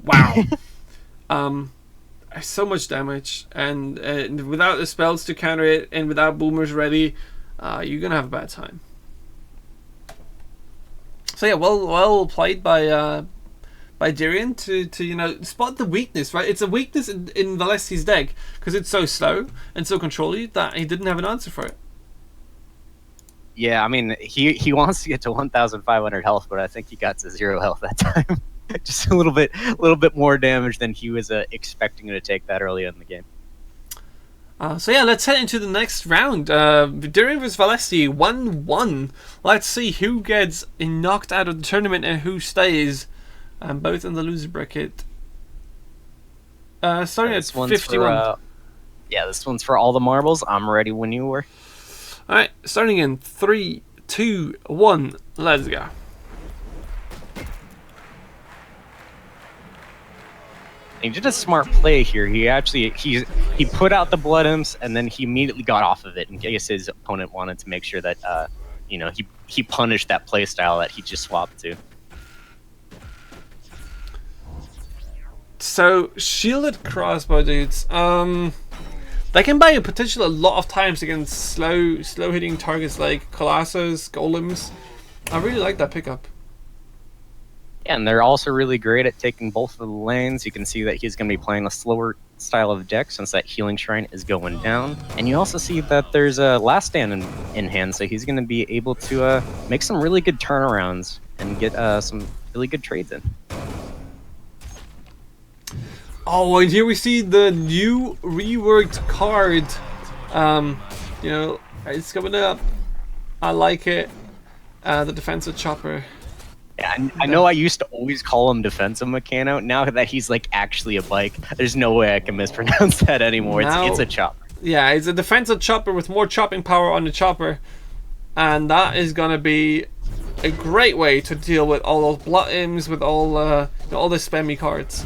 Wow. So much damage, and without the spells to counter it, and without boomers ready, you're gonna have a bad time. So yeah, well played by Darian to spot the weakness. Right, it's a weakness in Valesti's deck because it's so slow and so controlly that he didn't have an answer for it. Yeah, I mean, he wants to get to 1,500 health, but I think he got to 0 health that time. Just a little bit more damage than he was expecting to take that early in the game. So yeah, let's head into the next round. Darian vs Valesti 1-1. Let's see who gets knocked out of the tournament and who stays. Both in the loser bracket. Starting at 51. Yeah, this one's for all the marbles. I'm ready when you were. Alright, starting in 3, 2, 1. Let's go. He did a smart play here. He put out the blood imps and then he immediately got off of it in case his opponent wanted to make sure that he punished that play style that he just swapped to. So shielded crossbow dudes, they can buy a potential a lot of times against slow hitting targets like Colossus, Golems. I really like that pickup. Yeah, and they're also really great at taking both of the lanes. You can see that he's going to be playing a slower style of deck since that healing shrine is going down. And you also see that there's a last stand in hand, so he's going to be able to make some really good turnarounds and get some really good trades in. Oh, and here we see the new reworked card. It's coming up. I like it. The defensive chopper. Yeah, I know I used to always call him defensive Meccano. Now that he's like actually a bike, there's no way I can mispronounce that anymore. It's a chopper. Yeah, it's a defensive chopper with more chopping power on the chopper. And that is going to be a great way to deal with all those blood imps, with all the spammy cards.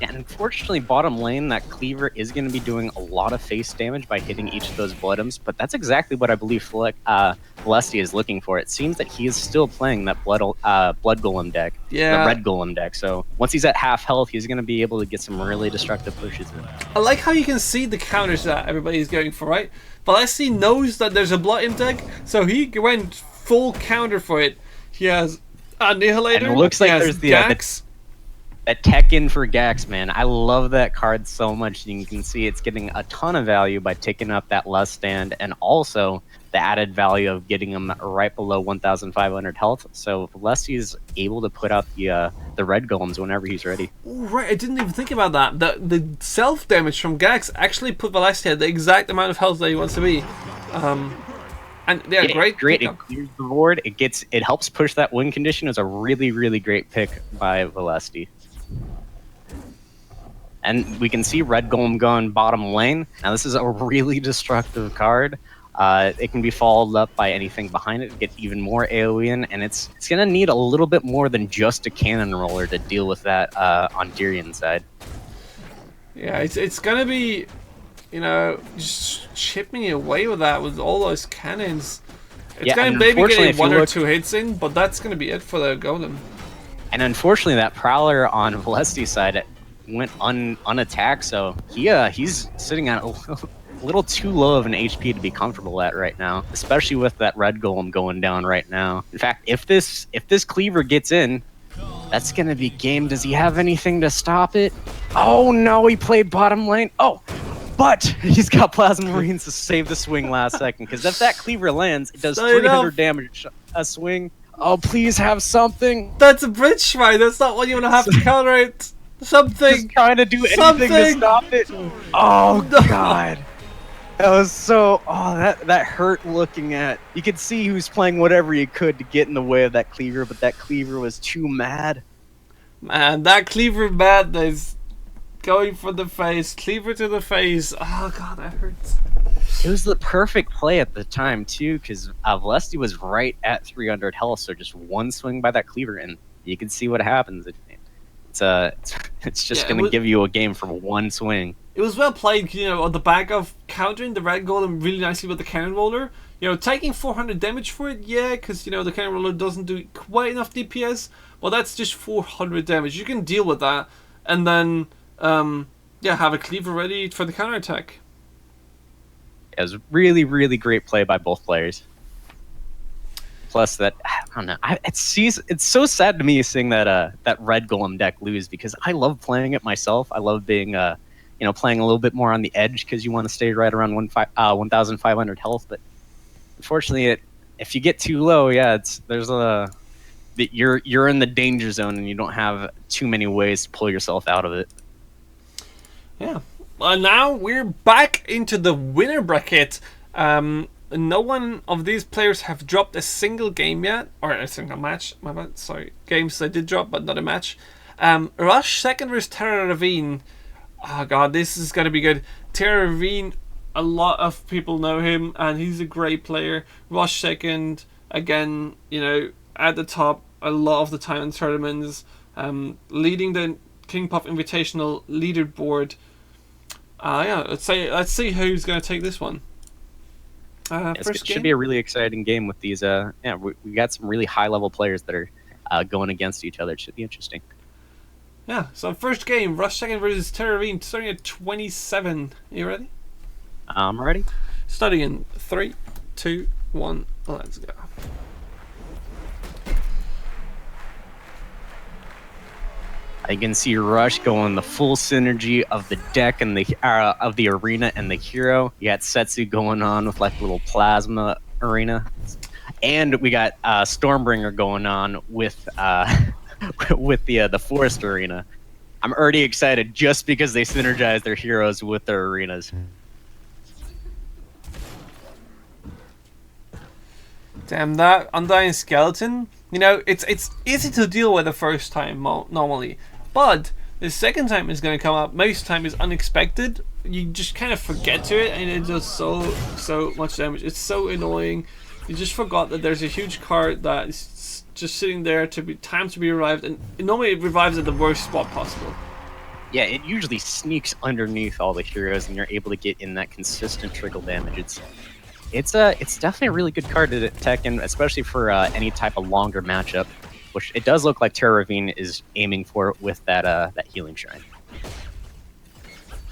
And unfortunately, bottom lane, that cleaver is going to be doing a lot of face damage by hitting each of those blood imps, but that's exactly what I believe Valesti is looking for. It seems that he is still playing that blood golem deck, the red golem deck. So once he's at half health, he's going to be able to get some really destructive pushes in. I like how you can see the counters that everybody's going for, right? Valesti knows that there's a blood imp deck, so he went full counter for it. He has Annihilator, and it looks like there's Gax. That tech in for Gax, man. I love that card so much. You can see it's getting a ton of value by taking up that last stand, and also the added value of getting him right below 1,500 health. So Valesti is able to put out the red golems whenever he's ready. Oh, right, I didn't even think about that. The self damage from Gax actually put Valesti at the exact amount of health that he wants to be. And yeah, great. It clears the board. It helps push that win condition. It's a really, really great pick by Valesti. And we can see Red Golem going bottom lane. Now this is a really destructive card. It can be followed up by anything behind it to get even more AoE in, and it's going to need a little bit more than just a cannon roller to deal with that on Darian's side. Yeah, it's going to be, just chipping away with that with all those cannons. It's going to maybe get 1 or 2 hits in, but that's going to be it for the Golem. And unfortunately, that Prowler on Valesti's side went unattacked, so he's sitting at a little too low of an HP to be comfortable at right now, especially with that red golem going down right now. In fact, if this cleaver gets in, that's gonna be game. Does he have anything to stop it? Oh no, he played bottom lane. Oh, but he's got Plasma Marines to save the swing last second, because if that cleaver lands, it does 300 damage a swing. Oh, please have something. That's a bridge shrine. That's not what you want to have to counter it. Something. Just trying to do anything to stop it. Oh god. That was so. Oh, that hurt looking at. You could see he was playing whatever he could to get in the way of that cleaver, but that cleaver was too mad. Man, that cleaver madness. Going for the face. Cleaver to the face. Oh god, that hurts. It was the perfect play at the time too, because Valesti was right at 300 health, so just one swing by that cleaver, and you can see what happens. It's just Yeah, going to give you a game from one swing. It was well played, on the back of countering the red golem really nicely with the cannon roller. Taking 400 damage for it, yeah, because, the cannon roller doesn't do quite enough DPS. Well, that's just 400 damage. You can deal with that, and then, have a cleaver ready for the counterattack. It was really, really great play by both players. Plus, I don't know. It's so sad to me seeing that red golem deck lose, because I love playing it myself. I love being playing a little bit more on the edge because you want to stay right around 1,500 health. But unfortunately, if you get too low, you're in the danger zone and you don't have too many ways to pull yourself out of it. Yeah. Now we're back into the winner bracket. No one of these players have dropped a single game yet, or a single match. My bad. Sorry, games they did drop, but not a match. Rush second versus Terra Ravine. Oh god, this is gonna be good. Terra Ravine, a lot of people know him, and he's a great player. Rush second, again, at the top a lot of the time in tournaments, leading the KingPuff Invitational leaderboard. Let's see who's gonna take this one. It should be a really exciting game with these. We got some really high level players that are going against each other. It should be interesting. Yeah, so first game, Rush second versus Terra Ravine, starting at 27. Are you ready? I'm ready. Starting in 3, 2, 1, let's go. I can see Rush going the full synergy of the deck and of the arena and the hero. You got Setsu going on with like little plasma arena, and we got Stormbringer going on with with the forest arena. I'm already excited just because they synergize their heroes with their arenas. Damn, that Undying Skeleton. It's easy to deal with the first time normally, but the second time it's going to come up. Most time is unexpected. You just kind of forget to it, and it does so much damage. It's so annoying. You just forgot that there's a huge card that is just sitting there to be revived, and normally it revives at the worst spot possible. Yeah, it usually sneaks underneath all the heroes, and you're able to get in that consistent trickle damage. It's definitely a really good card to tech in, especially for any type of longer matchup, which it does look like Terra Ravine is aiming for with that healing shrine.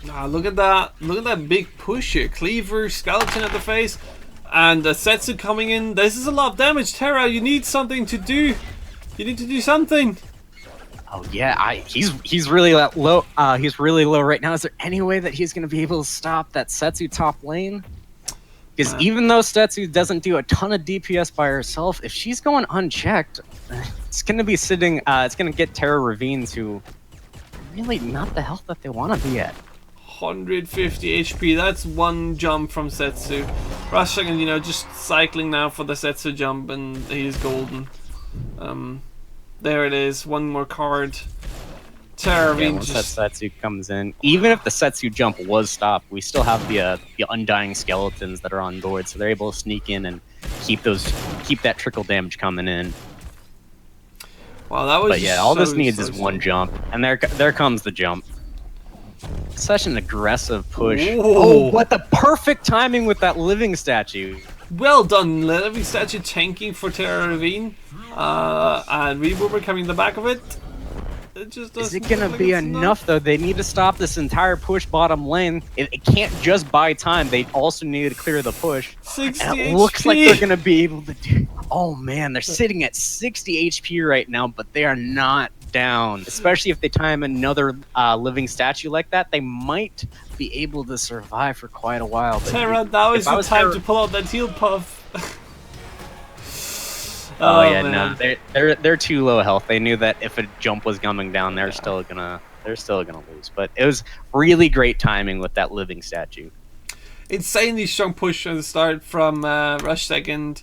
Look at that! Look at that big push here. Cleaver, skeleton at the face, and Setsu coming in. This is a lot of damage. Terra, you need something to do. You need to do something. Oh yeah, he's really low. He's really low right now. Is there any way that he's going to be able to stop that Setsu top lane? Because even though Setsu doesn't do a ton of DPS by herself, if she's going unchecked, it's going to be sitting. It's going to get Terra Ravine to really not the health that they want to be at. 150 HP. That's one jump from Setsu. Rush second, just cycling now for the Setsu jump, and he's golden. There it is. One more card. Terra Ravine. Once that Setsu comes in, even if the Setsu jump was stopped, we still have the Undying Skeletons that are on board, so they're able to sneak in and keep that trickle damage coming in. Wow, that was. But yeah, all this needs is one jump, and there comes the jump. Such an aggressive push. Whoa. Oh, what the perfect timing with that living statue. Well done, living statue tanking for Terra Ravine, and Reboomer coming in the back of it. Is it gonna be enough though? They need to stop this entire push bottom lane. It can't just buy time. They also need to clear the push. 60 and it HP. looks like they're gonna be able to do. Oh man, they're sitting at 60 HP right now, but they are not down. Especially if they time another living statue like that, they might be able to survive for quite a while. But Terra, that was the time to pull out that heal puff. Oh yeah, man. No, they're too low health. They knew that if a jump was coming down, they're still gonna lose. But it was really great timing with that living statue. Insanely strong push at the start from Rush second,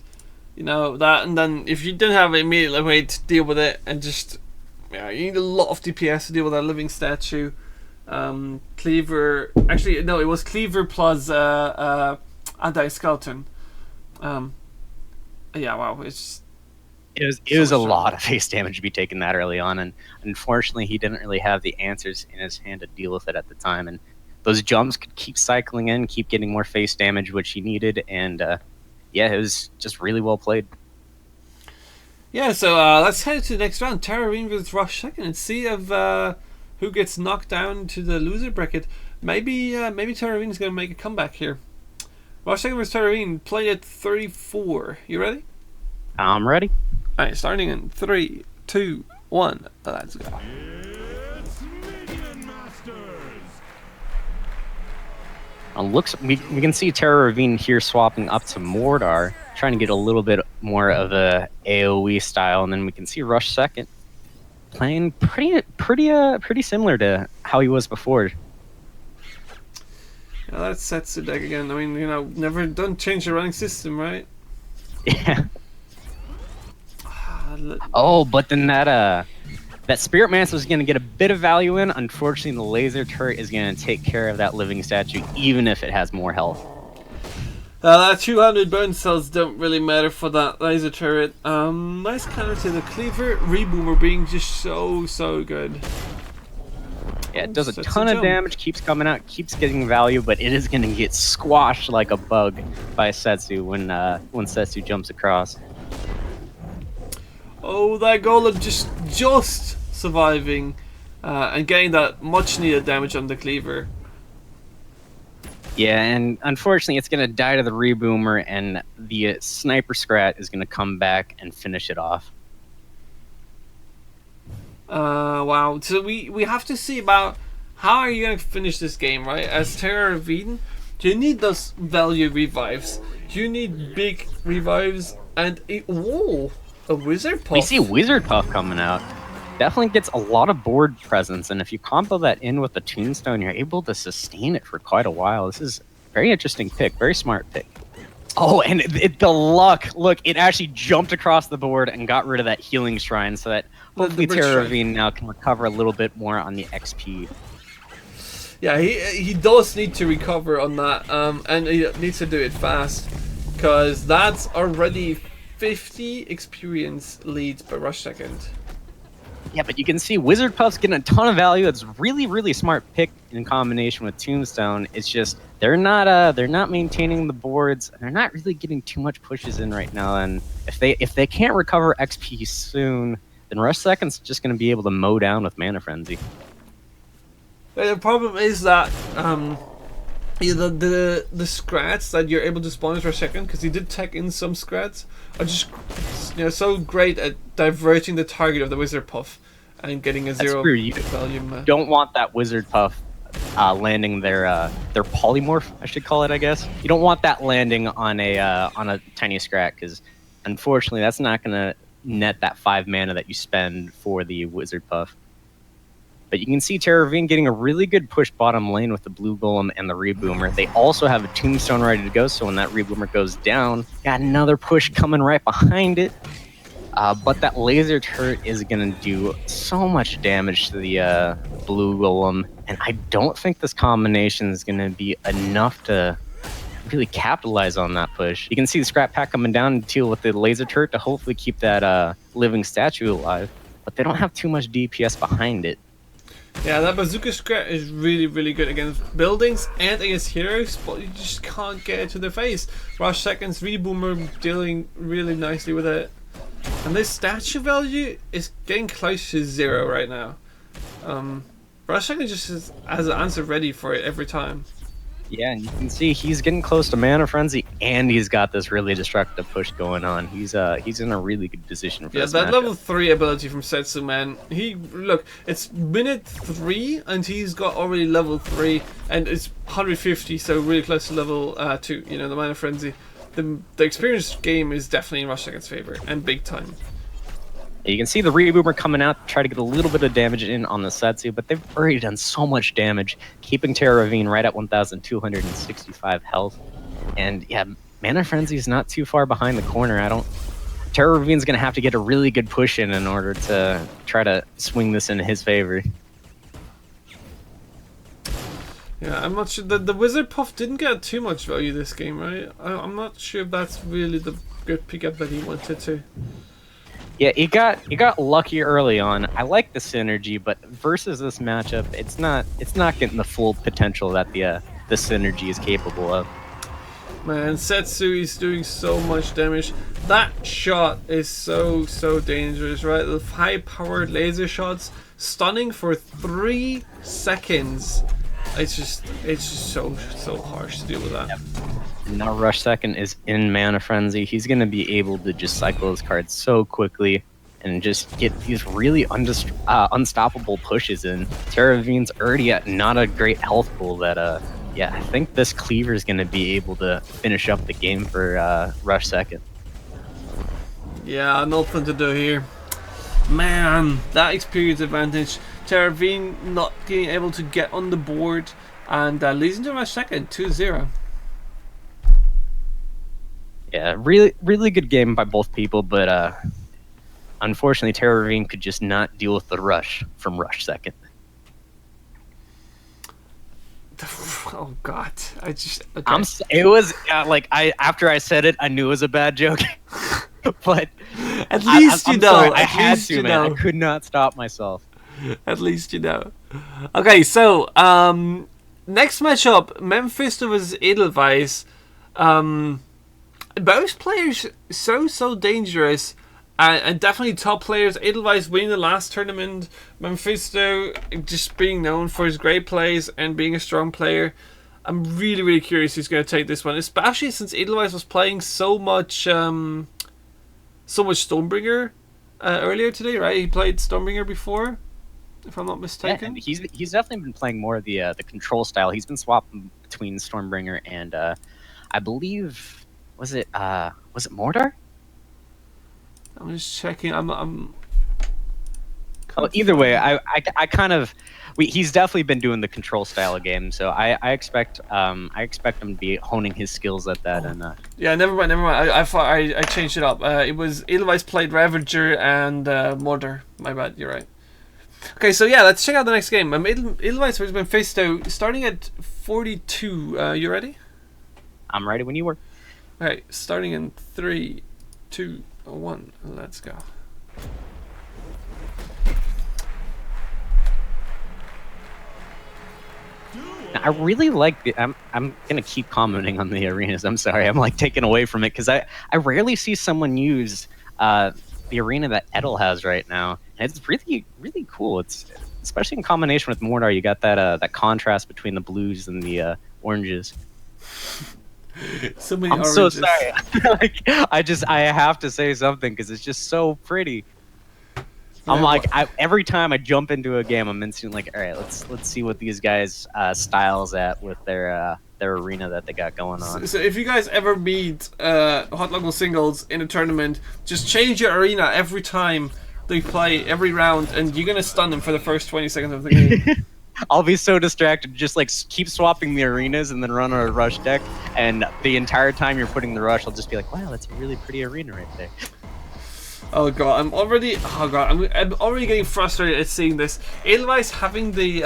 that, and then if you didn't have an immediate way to deal with it, and just you need a lot of DPS to deal with that living statue. Cleaver, actually no, it was Cleaver plus anti-skeleton. Yeah, wow, It was a lot of face damage to be taken that early on, and unfortunately, he didn't really have the answers in his hand to deal with it at the time. And those jumps could keep cycling in, keep getting more face damage, which he needed. And yeah, it was just really well played. Yeah, so let's head to the next round. Terrorine versus Rush second and see if who gets knocked down to the loser bracket. Maybe Terrorine is going to make a comeback here. Rush second versus Terrorine, played at 34. You ready? I'm ready. Alright, starting in 3, 2, 1. Let's go. It's Minion Masters. We can see Terra Ravine here swapping up to Mordar, trying to get a little bit more of a AoE style, and then we can see Rush second playing pretty similar to how he was before. Now that sets the deck again. I mean, never don't change the running system, right? Yeah. Oh, but then that Spirit Mancer is going to get a bit of value in. Unfortunately, the laser turret is going to take care of that living statue, even if it has more health. That 200 burn cells don't really matter for that laser turret. Nice counter to the cleaver. Reboomer being just so good. Yeah, it does a ton of damage, keeps coming out, keeps getting value, but it is going to get squashed like a bug by Setsu when Setsu jumps across. Oh, that golem just surviving and getting that much needed damage on the cleaver. Yeah, and unfortunately it's going to die to the Reboomer, and the Sniper Scrat is going to come back and finish it off. Wow. So we have to see about how are you going to finish this game, right? As Terra of Eden, you need those value revives. You need big revives and a Wizard Puff. We see Wizard Puff coming out. Definitely gets a lot of board presence, and if you combo that in with the Tombstone, you're able to sustain it for quite a while. This is a very interesting pick, very smart pick. Oh, and the luck! Look, it actually jumped across the board and got rid of that healing shrine, so that hopefully Terra Ravine now can recover a little bit more on the XP. Yeah, he does need to recover on that, and he needs to do it fast, because that's already 50 experience leads per rush second. Yeah, but you can see Wizard Puff's getting a ton of value. It's really smart pick in combination with Tombstone. It's just they're not maintaining the boards. They're not really getting too much pushes in right now. And if they can't recover XP soon, then Rush Second's just going to be able to mow down with Mana Frenzy. The problem is that the scrats that you're able to spawn in for a second, because he did tech in some scrats, are just so great at diverting the target of the Wizard Puff and getting a zero volume. Don't want that Wizard Puff landing their polymorph, I should call it, I guess. You don't want that landing on a tiny scrat, because unfortunately that's not going to net that 5 mana that you spend for the Wizard Puff. But you can see Terra Ravine getting a really good push bottom lane with the Blue Golem and the Reboomer. They also have a Tombstone ready to go, so when that Reboomer goes down, got another push coming right behind it. But that laser turret is going to do so much damage to the Blue Golem, and I don't think this combination is going to be enough to really capitalize on that push. You can see the Scrap Pack coming down to deal with the laser turret to hopefully keep that living statue alive, but they don't have too much DPS behind it. Yeah, that Bazooka Scrat is really good against buildings and against heroes, but you just can't get it to their face. Rush Second's Reboomer dealing really nicely with it. And this statue value is getting close to 0 right now. Rush Second just has an answer ready for it every time. Yeah, and you can see he's getting close to Mana Frenzy, and he's got this really destructive push going on. He's in a really good position for this that matchup. level 3 ability from Setsu, man. Look, it's minute 3, and he's got already level 3, and it's 150, so really close to level 2. The Mana Frenzy. The experience game is definitely in Rush Second's favor, and big time. You can see the Reboomer coming out to try to get a little bit of damage in on the Setsu, but they've already done so much damage, keeping Terra Ravine right at 1,265 health. And yeah, Mana Frenzy is not too far behind the corner. Terra Ravine's going to have to get a really good push in order to try to swing this in his favor. Yeah, I'm not sure. The Wizard Puff didn't get too much value this game, right? I'm not sure if that's really the good pickup that he wanted to. Yeah, he got lucky early on. I like the synergy, but versus this matchup, it's not getting the full potential that the synergy is capable of. Man, Setsu is doing so much damage. That shot is so dangerous, right? The high-powered laser shots, stunning for 3 seconds. It's just so harsh to deal with that. Yep. Now Rush Second is in Mana Frenzy. He's gonna be able to just cycle his cards so quickly and just get these really unstoppable pushes in. Terravine's already at not a great health pool that yeah, I think this cleaver is gonna be able to finish up the game for Rush Second. Yeah, nothing to do here. Man, that experience advantage. Terravine not being able to get on the board and losing to Rush Second, 2-0. Yeah, really good game by both people, but unfortunately, Terravine could just not deal with the rush from Rush Second. Oh God, I just. Okay. It was like after I said it, I knew it was a bad joke, but at least you know. Sorry, I had to, man. I could not stop myself. At least you know. Okay, so next matchup, Memphis vs Edelweiss. Both players so dangerous, and definitely top players. Edelweiss winning the last tournament. Mephisto just being known for his great plays and being a strong player. I'm really curious who's going to take this one, especially since Edelweiss was playing so much Stormbringer earlier today, right? He played Stormbringer before, if I'm not mistaken. Yeah, and he's definitely been playing more of the control style. He's been swapping between Stormbringer and I believe. Was it Mordor? I'm just checking. I'm well, either way, I kind of he's definitely been doing the control style of game, so I expect him to be honing his skills at that. And yeah, never mind. I thought I changed it up. It was Edelweiss played Ravager and Mordor. My bad. You're right. Okay, so yeah, let's check out the next game. Edelweiss versus Mephisto, starting at 42. You ready? I'm ready when you were. Alright, starting in 3, 2, 1, let's go. Now, I really like the. I'm gonna keep commenting on the arenas. I'm sorry, I'm like taken away from it because I rarely see someone use the arena that Edel has right now, and it's really cool. It's especially in combination with Mordor. You got that contrast between the blues and the oranges. So many I'm oranges. so sorry. Like, I have to say something because it's just so pretty. I'm like, every time I jump into a game, I'm instantly like, all right, let's see what these guys' styles at with their arena that they got going on. So if you guys ever meet Hot Local Singles in a tournament, just change your arena every time they play, every round, and you're gonna stun them for the first 20 seconds of the game. I'll be so distracted, just like keep swapping the arenas and then run a rush deck, and the entire time you're putting the rush, I'll just be like, wow, that's a really pretty arena right there. Oh god, I'm already getting frustrated at seeing this. Edelweiss having the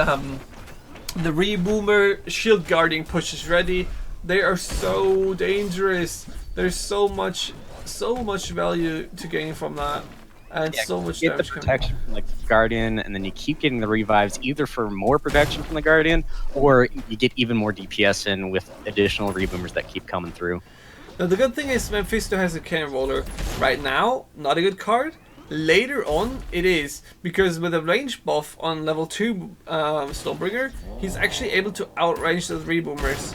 Reboomer Shield Guarding pushes ready. They are so dangerous. There's so much value to gain from that. And so much you get the protection from the Guardian, and then you keep getting the revives either for more protection from the Guardian, or you get even more DPS in with additional reboomers that keep coming through. Now the good thing is Mephisto has a Cannon Roller. Right now, not a good card. Later on, it is, because with a range buff on level 2 Stormbringer, he's actually able to outrange those reboomers.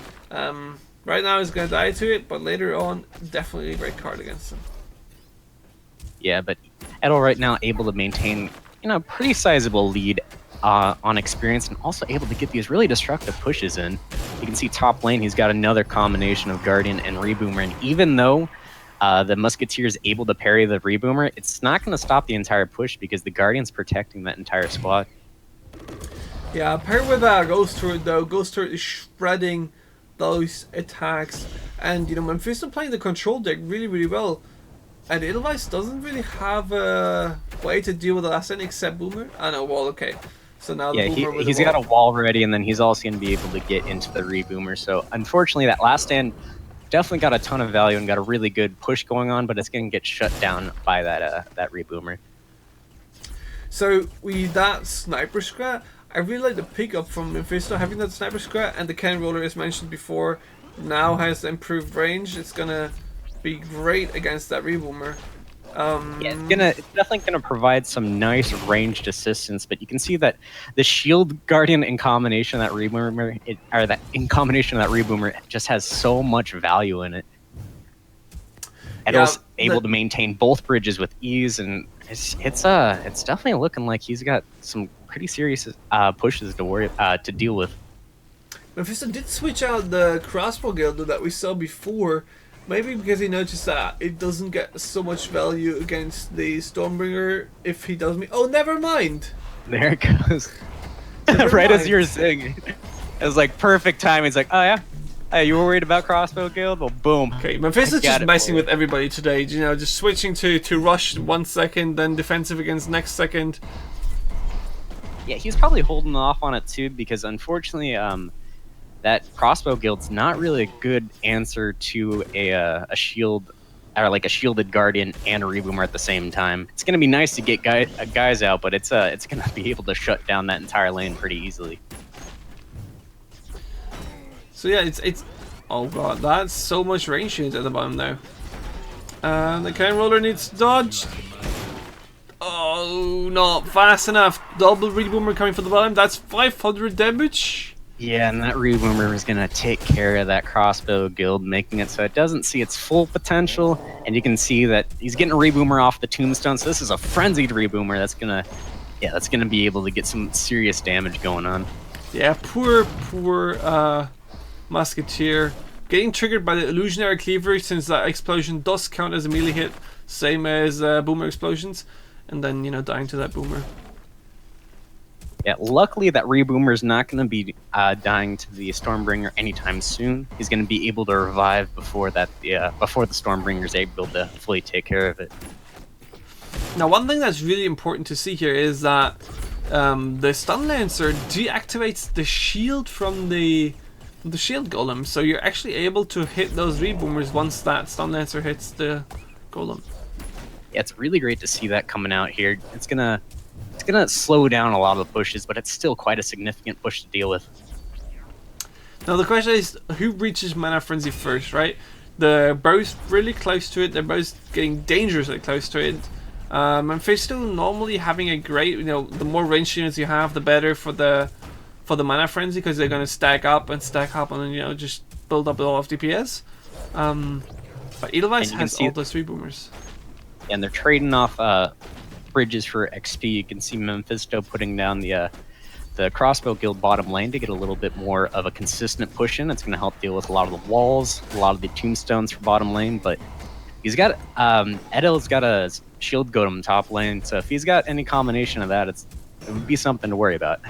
Right now he's gonna die to it, but later on, definitely a great card against him. Yeah, but Edel right now able to maintain, a pretty sizable lead on experience, and also able to get these really destructive pushes in. You can see top lane, he's got another combination of Guardian and Reboomer, and even though the Musketeer is able to parry the Reboomer, it's not going to stop the entire push because the Guardian's protecting that entire squad. Yeah, paired with Ghost Turret though, Ghost Turret is shredding those attacks, and Mephisto playing the control deck really well. And Edelweiss doesn't really have a way to deal with the last end except Boomer. I know, well, okay. So now the Boomer with he's got a wall ready, and then he's also going to be able to get into the Reboomer. So unfortunately, that last stand definitely got a ton of value and got a really good push going on, but it's going to get shut down by that reboomer. So with that sniper scrat, I really like the pickup from Mephisto. Having that sniper scrat and the cannon roller, as mentioned before, now has improved range. It's gonna be great against that reboomer. Yeah, it's definitely gonna provide some nice ranged assistance, but you can see that the Shield Guardian in combination of that reboomer, just has so much value in it. Edel's able to maintain both bridges with ease, and it's definitely looking like he's got some pretty serious pushes to deal with. Mephisto did switch out the crossbow guild that we saw before. Maybe because he noticed that it doesn't get so much value against the Stormbringer if he does me. Oh, never mind. There it goes. Right as you were saying, it was like perfect timing. It's like, oh yeah, hey, you were worried about crossbow guild? Well, boom. Okay, Mephisto's just messing with everybody today. You know, just switching to rush 1 second, then defensive against next second. Yeah, he's probably holding off on it too because unfortunately, that crossbow guild's not really a good answer to a shield or like a shielded guardian and a reboomer at the same time. It's gonna be nice to get guys out, but it's gonna be able to shut down that entire lane pretty easily. So yeah, it's oh god, that's so much range units at the bottom now. The cannon roller needs to dodge. Oh, not fast enough. Double reboomer coming from the bottom. That's 500 damage. Yeah, and that reboomer is going to take care of that crossbow guild, making it so it doesn't see its full potential. And you can see that he's getting a reboomer off the tombstone. So this is a frenzied reboomer that's going to be able to get some serious damage going on. Yeah, poor Musketeer. Getting triggered by the illusionary cleaver, since that explosion does count as a melee hit, same as boomer explosions. And then, you know, dying to that boomer. Yeah, luckily that reboomer is not going to be dying to the Stormbringer anytime soon. He's going to be able to revive before the Stormbringer is able to fully take care of it. Now, one thing that's really important to see here is that the Stun Lancer deactivates the shield from the shield golem, so you're actually able to hit those reboomers once that Stun Lancer hits the golem. Yeah, it's really great to see that coming out here. It's gonna slow down a lot of the pushes, but it's still quite a significant push to deal with. Now the question is, who reaches Mana Frenzy first, right? They're both really close to it. They're both getting dangerously close to it. Mephisto normally having a great, you know, the more range units you have, the better for the Mana Frenzy, because they're going to stack up and then, you know, just build up a lot of DPS. But Edelweiss has all those 3 boomers. And they're trading off bridges for XP. You can see Mephisto putting down the crossbow guild bottom lane to get a little bit more of a consistent push in. It's going to help deal with a lot of the walls, a lot of the tombstones for bottom lane. But he's got Edel's got a shield golem top lane, so if he's got any combination of that, it would be something to worry about.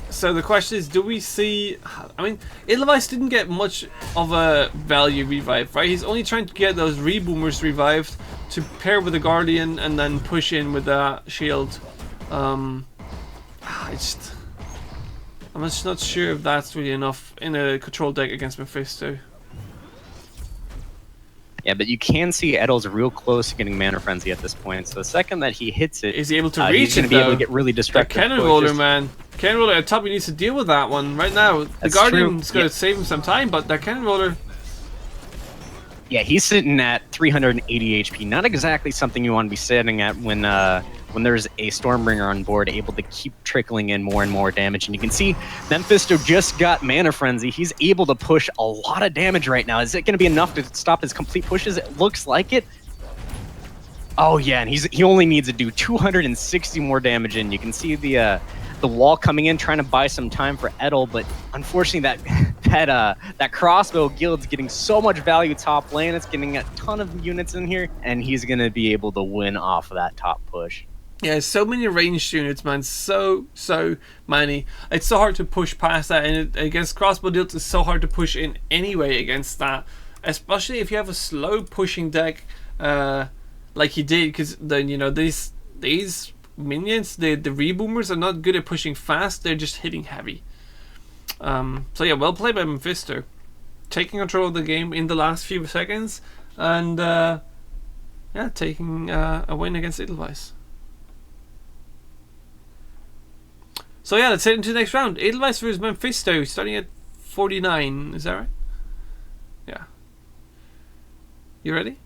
So the question is, do we see... I mean, Edelweiss didn't get much of a value revive, right? He's only trying to get those reboomers revived to pair with the Guardian and then push in with the shield. I'm just not sure if that's really enough in a control deck against Mephisto. Yeah, but you can see Edel's real close to getting Mana Frenzy at this point. So the second that he hits it, is he able to reach he's going to be able to get really destructive. That cannon roller, man. Cannon roller at top, he needs to deal with that one right now. The Guardian's going to save him some time, but that cannon roller... Yeah, he's sitting at 380 HP. Not exactly something you want to be sitting at when there's a Stormbringer on board, able to keep trickling in more and more damage. And you can see Mephisto just got Mana Frenzy. He's able to push a lot of damage right now. Is it going to be enough to stop his complete pushes? It looks like it. Oh yeah, and he only needs to do 260 more damage, and you can see the wall coming in, trying to buy some time for Edel, but unfortunately that crossbow guild's getting so much value top lane. It's getting a ton of units in here, and he's gonna be able to win off of that top push. Yeah, so many ranged units, man. So many. It's so hard to push past that, and against crossbow guilds, it's so hard to push in anyway against that, especially if you have a slow pushing deck like he did, because then, you know, these minions, the reboomers are not good at pushing fast. They're just hitting heavy. So yeah, well played by Mephisto, taking control of the game in the last few seconds, and yeah, taking a win against Edelweiss. So yeah, let's head into the next round. Edelweiss versus Mephisto, starting at 49. Is that right? Yeah. You ready?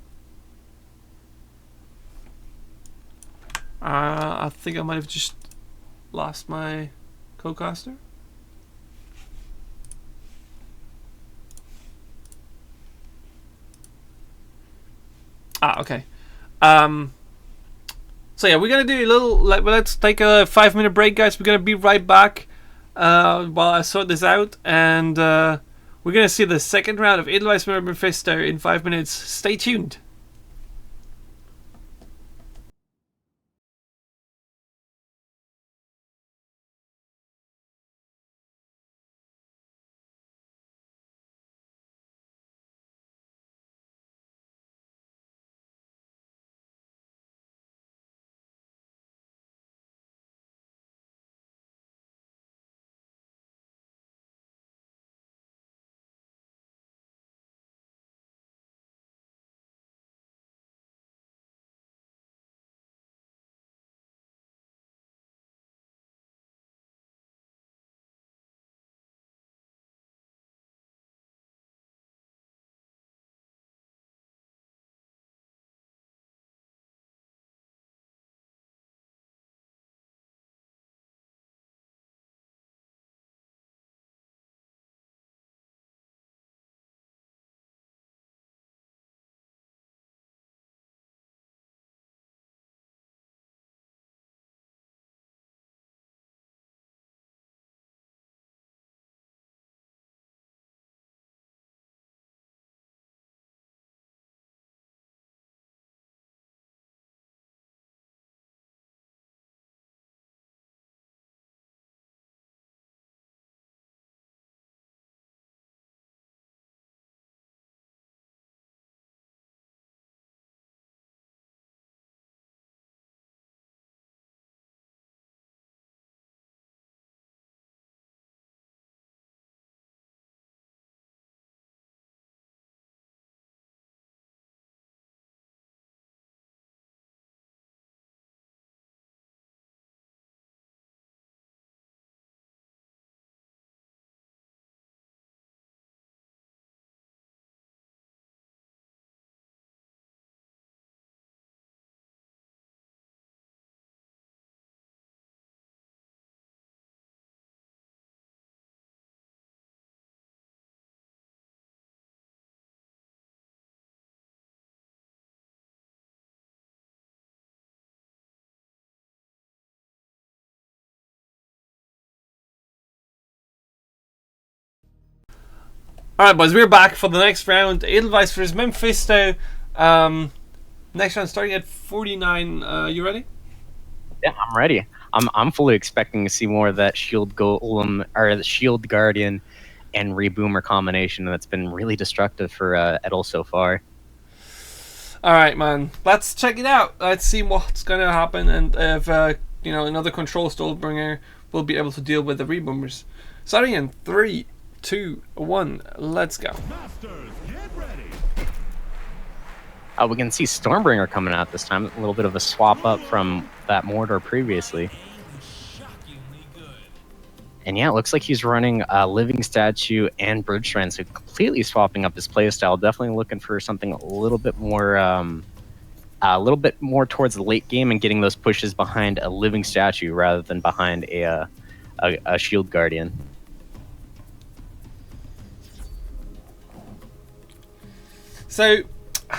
I think I might have just lost my co-caster. Okay. So yeah, we're gonna do a little. Let's take a 5-minute break, guys. We're gonna be right back while I sort this out, and we're gonna see the second round of Edelweiss versus Mephisto in 5 minutes. Stay tuned. Alright, boys, we're back for the next round. Edelweiss versus Mephisto. Next round starting at 49. You ready? Yeah, I'm ready. I'm fully expecting to see more of that Shield Golem or the Shield Guardian and Reboomer combination that's been really destructive for Edel so far. Alright, man. Let's check it out. Let's see what's going to happen and if another control Stolbringer will be able to deal with the Reboomers. Starting in 3, 2, 1, let's go. Masters, get ready. We can see Stormbringer coming out this time. A little bit of a swap up from that Mordor previously. And yeah, it looks like he's running Living Statue and Brood Shrine, so completely swapping up his playstyle. Definitely looking for something a little bit more towards the late game and getting those pushes behind a Living Statue rather than behind a Shield Guardian. So,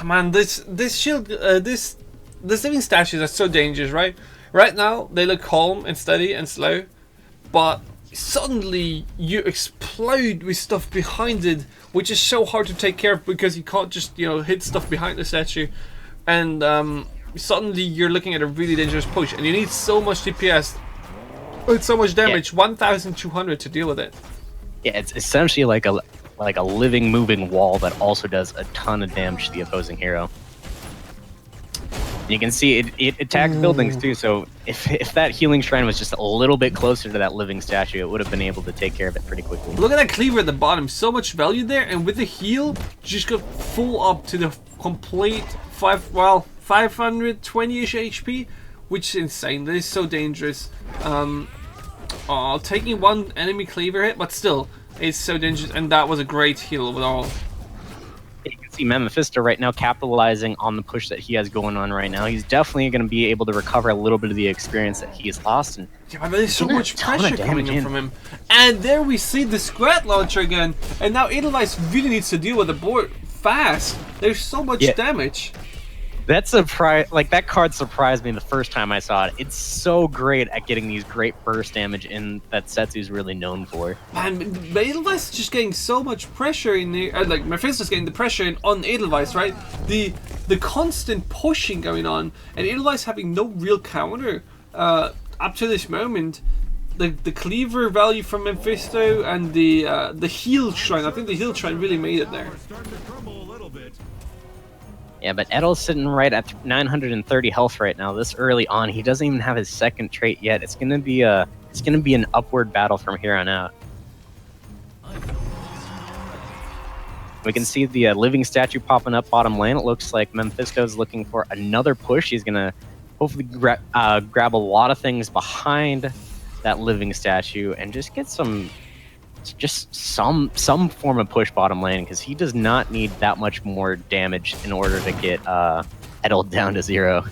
man, this shield, this living statues are so dangerous, right? Right now they look calm and steady and slow, but suddenly you explode with stuff behind it, which is so hard to take care of because you can't just hit stuff behind the statue, and suddenly you're looking at a really dangerous push, and you need so much DPS with so much damage, 1,200 to deal with it. Yeah, it's essentially like a living, moving wall that also does a ton of damage to the opposing hero. You can see it attacked buildings too, so if that healing shrine was just a little bit closer to that living statue, it would have been able to take care of it pretty quickly. Look at that cleaver at the bottom, so much value there, and with the heal, just got full up to the complete 520-ish HP, which is insane. That is so dangerous. Taking one enemy cleaver hit, but still, it's so dangerous, and that was a great heal overall. You can see Mephisto right now capitalizing on the push that he has going on right now. He's definitely going to be able to recover a little bit of the experience that he has lost. And yeah, there's so much pressure coming in from him. And there we see the Scrat Launcher again. And now Edelweiss really needs to deal with the board fast. There's so much damage. That card surprised me the first time I saw it. It's so great at getting these great burst damage in that Setsu's really known for. And Edelweiss is just getting so much pressure in the like Mephisto's getting the pressure in on Edelweiss, right? The constant pushing going on, and Edelweiss having no real counter up to this moment. The cleaver value from Mephisto and the heal shrine. I think the heal shrine really made it there. Yeah, but Edel's sitting right at 930 health right now. This early on, he doesn't even have his second trait yet. It's gonna be an upward battle from here on out. We can see the living statue popping up bottom lane. It looks like Mephisto's looking for another push. He's gonna hopefully grab a lot of things behind that living statue and just get some form of push bottom lane, because he does not need that much more damage in order to get Edel down to 0.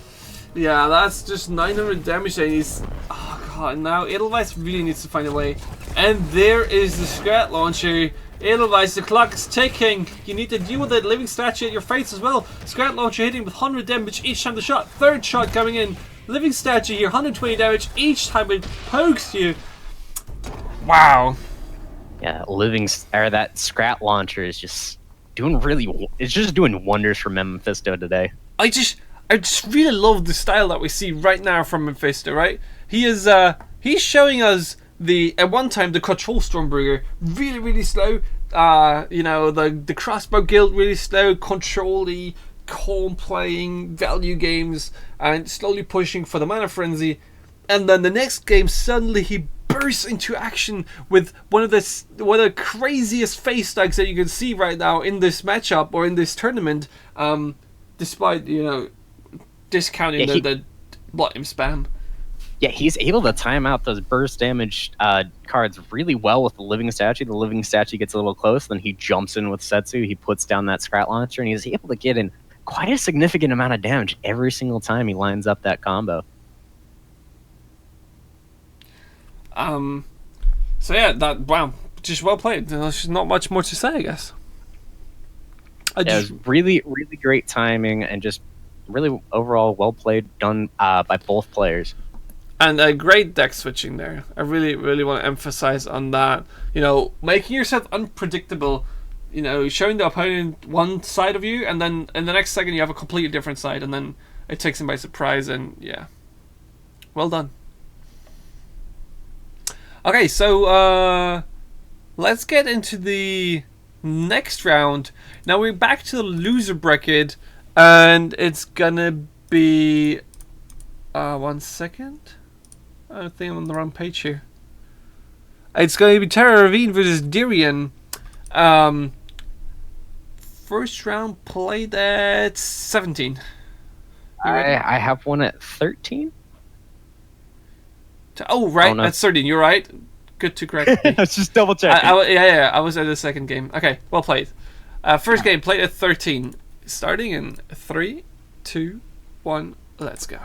Yeah, that's just 900 damage, and he's... Oh god, now Edelweiss really needs to find a way. And there is the Scrat Launcher. Edelweiss, the clock is ticking. You need to deal with that living statue at your face as well. Scrat Launcher hitting with 100 damage each time the shot. Third shot coming in. Living statue here, 120 damage each time it pokes you. Wow. Yeah, that Scrat Launcher is just doing wonders for Mephisto today. I just really love the style that we see right now from Mephisto, right? He's showing us at one time the control Stormbringer, really slow. The crossbow guild really slow, control-y, calm playing, value games, and slowly pushing for the mana frenzy. And then the next game, suddenly he bursts into action with one of the craziest face stacks that you can see right now in this matchup or in this tournament. Despite discounting the bottom spam. Yeah, he's able to time out those burst damage cards really well with the living statue. The living statue gets a little close, then he jumps in with Setsu. He puts down that Scrat Launcher, and he's able to get in quite a significant amount of damage every single time he lines up that combo. So yeah, wow, just well played. There's not much more to say, I guess. It was really great timing and just really overall well played, done by both players. And a great deck switching there. I really want to emphasize on that. Making yourself unpredictable. Showing the opponent one side of you, and then in the next second you have a completely different side, and then it takes him by surprise. And yeah, well done. Okay, so let's get into the next round. Now we're back to the loser bracket, and it's gonna be 1 second. I think I'm on the wrong page here. It's gonna be Terra Ravine versus Dirian. First round played at 17. I have one at 13. Oh, right, that's 13. You're right. Good to correct me. Let's just double check. Yeah, I was at the second game. Okay, well played. First game played at 13. Starting in 3, 2, 1, let's go.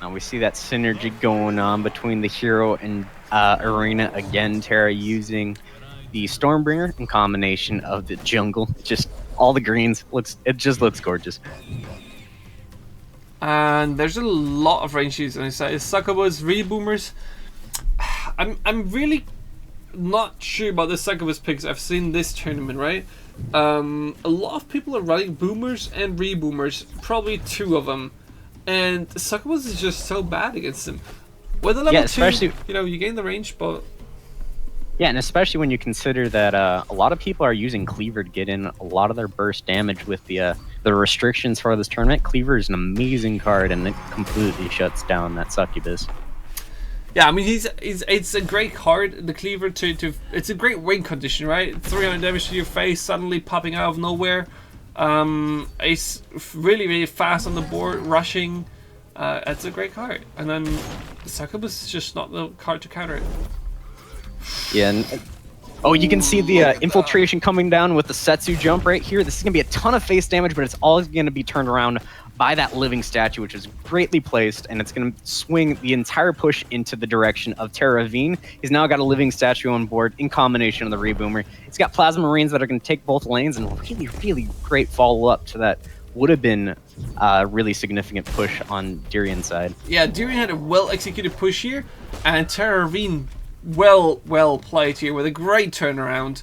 Now we see that synergy going on between the hero and Arena. Again, Terra using the Stormbringer in combination of the jungle. Just all the greens. It just looks gorgeous. And there's a lot of range use on his side. Succubus, Reboomers. I'm really not sure about the Succubus picks I've seen this tournament, right? A lot of people are running Boomers and Reboomers, probably 2 of them. And Succubus is just so bad against him. With a level 2, you gain the range, but... Yeah, and especially when you consider that a lot of people are using Cleaver to get in a lot of their burst damage with the restrictions for this tournament. Cleaver is an amazing card, and it completely shuts down that succubus. Yeah, I mean it's a great card, the Cleaver to it's a great win condition, right? 300 damage to your face suddenly popping out of nowhere. It's really fast on the board, rushing. It's a great card, and then the succubus is just not the card to counter it. Yeah, and oh, you can see the infiltration coming down with the Setsu jump right here. This is going to be a ton of face damage, but it's all going to be turned around by that living statue, which is greatly placed, and it's going to swing the entire push into the direction of Terra Ravine. He's now got a living statue on board in combination with the Reboomer. He's got Plasma Marines that are going to take both lanes, and really, really great follow-up to that would have been a really significant push on Dyrion's side. Yeah, Dyrion had a well-executed push here, and Terra Ravine well played here with a great turnaround,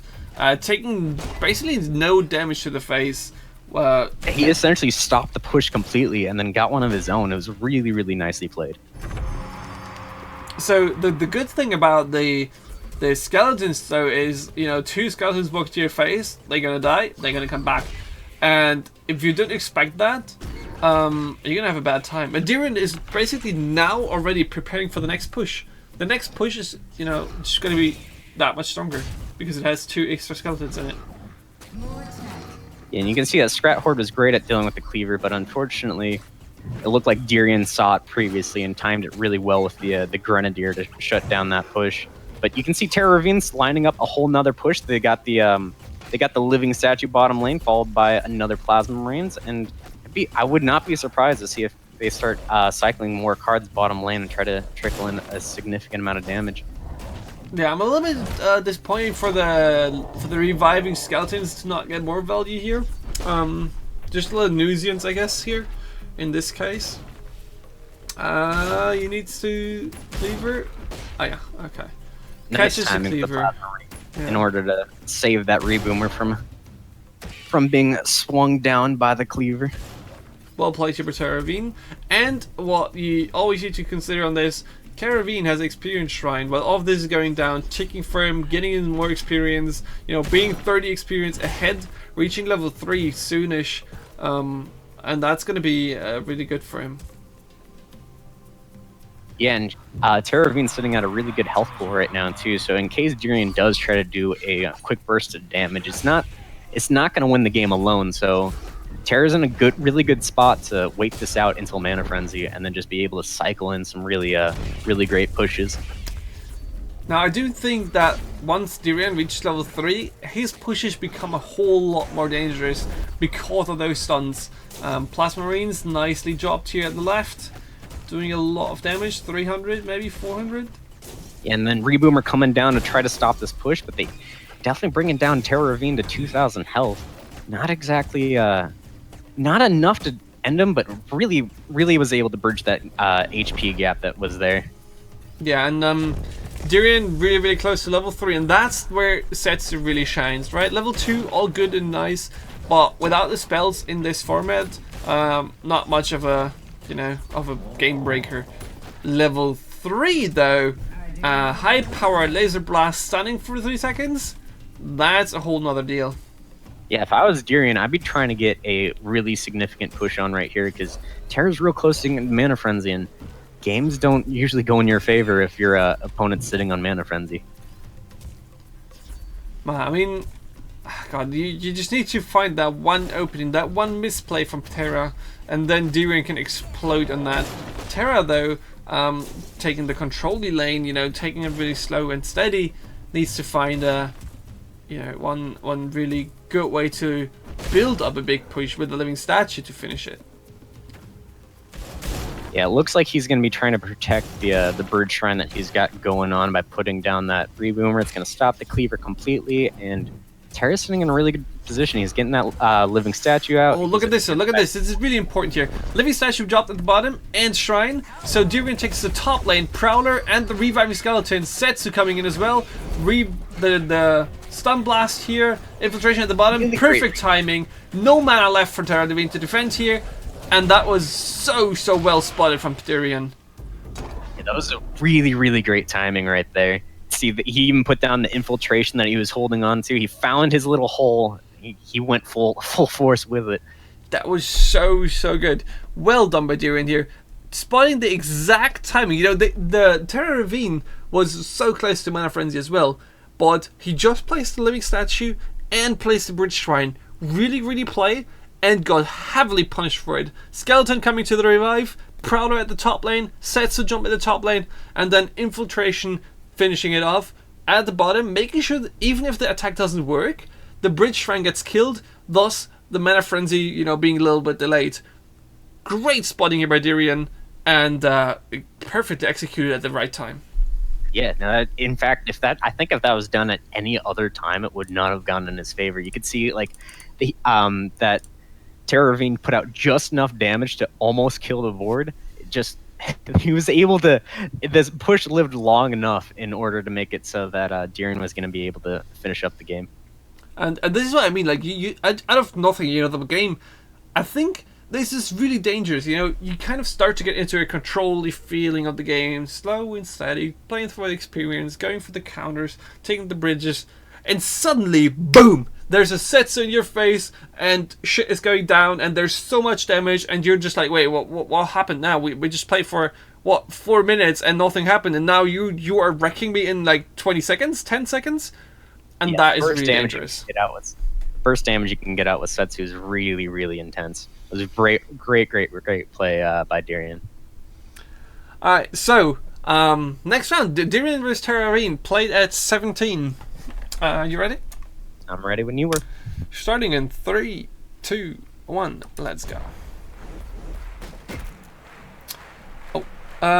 taking basically no damage to the face. He essentially stopped the push completely and then got one of his own. It was really, really nicely played. So the good thing about the skeletons though is, you know, 2 skeletons walk to your face, they're gonna die, they're gonna come back, and if you don't expect that, you're gonna have a bad time. And Dyrion is basically now already preparing for the next push. The next push is, you know, just gonna be that much stronger because it has 2 extra skeletons in it. Yeah, and you can see that Scrat Horde was great at dealing with the Cleaver, but unfortunately, it looked like Dyrion saw it previously and timed it really well with the Grenadier to shut down that push. But you can see Terra Ravine's lining up a whole nother push. They got the living statue bottom lane, followed by another Plasma Marines, and I would not be surprised to see if they start cycling more cards bottom lane and try to trickle in a significant amount of damage. Yeah, I'm a little bit disappointed for the reviving skeletons to not get more value here. Just a little nuisance, I guess, here in this case. You need to Cleaver. Oh yeah, okay. Nice Catches timing the with the Cleaver Plasma Marine in order to save that Reboomer from being swung down by the Cleaver. Well played, Terra Ravine. And what you always need to consider on this, Terra Ravine has experience shrine. While all of this is going down, ticking firm, getting in more experience, you know, being 30 experience ahead, reaching level 3 soonish, and that's going to be really good for him. Yeah, and Terra Ravine's sitting at a really good health pool right now too. So in case Dyrion does try to do a quick burst of damage, it's not going to win the game alone. So Terra's in a really good spot to wait this out until Mana Frenzy, and then just be able to cycle in some really great pushes. Now I do think that once Dyrion reaches level 3, his pushes become a whole lot more dangerous because of those stuns. Plasma Marines nicely dropped here at the left, doing a lot of damage, 300, maybe 400. And then Reboomer coming down to try to stop this push, but they definitely bringing down Terra Ravine to 2,000 health. Not exactly, not enough to end him, but really was able to bridge that HP gap that was there. Yeah, and Dyrion really close to level 3, and that's where Setsu really shines, right? Level 2, all good and nice, but without the spells in this format, not much of a, you know, of a game breaker. Level 3 though, high power laser blast stunning for 3 seconds, that's a whole nother deal. Yeah, if I was Dyrion, I'd be trying to get a really significant push on right here, because Terra's real close to Mana Frenzy, and games don't usually go in your favor if your opponent's sitting on Mana Frenzy. I mean, God, you just need to find that one opening, that one misplay from Terra, and then Dyrion can explode on that. Terra, though, taking the control-y lane, you know, taking it really slow and steady, needs to find a, you know, one really good way to build up a big push with the living statue to finish it. Yeah, it looks like he's going to be trying to protect the bird shrine that he's got going on by putting down that Reboomer. It's going to stop the Cleaver completely, and Terra's sitting in a really good position. He's getting that living statue out. Oh, look at this! Look at this! This is really important here. Living statue dropped at the bottom and shrine. So Dyrion takes the top lane, Prowler, and the reviving skeleton. Setsu coming in as well. The stun blast here, infiltration at the bottom. Really perfect great timing. No mana left for Terra Ravine to defend here, and that was so well spotted from Dyrion. Yeah, that was a really great timing right there. see that he even put down the infiltration that he was holding on to. He found his little hole. He went full force with it. That was so good. Well done by Durian here. Spotting the exact timing. You know, the Terra Ravine was so close to Mana Frenzy as well, but he just placed the Living Statue and placed the Bridge Shrine. Really play, and got heavily punished for it. Skeleton coming to the revive, Prowler at the top lane, Setsu jump at the top lane, and then Infiltration finishing it off at the bottom, making sure that even if the attack doesn't work, the Bridge Shrine gets killed, thus the Mana Frenzy, you know, being a little bit delayed. Great spotting here by Durian, and perfect executed at the right time. Yeah, no, in fact, I think if that was done at any other time, it would not have gone in his favor. You could see like the that Terra Ravine put out just enough damage to almost kill the board. He was able to. This push lived long enough in order to make it so that Durian was going to be able to finish up the game. And this is what I mean. Like you out of nothing, you know, the game. I think this is really dangerous. You know, you kind of start to get into a control-y feeling of the game, slow and steady, playing for the experience, going for the counters, taking the bridges, and suddenly, boom! There's a Setsu in your face, and shit is going down, and there's so much damage, and you're just like, wait, what happened now? We just played for, 4 minutes, and nothing happened, and now you are wrecking me in like 20 seconds, 10 seconds? And that is really dangerous. First damage you can get out with Setsu is really intense. It was a great play by Durian. Alright, so, next round, Durian vs Terra Ravine, played at 17. You ready? I'm ready when you were. Starting in 3, 2, 1, let's go.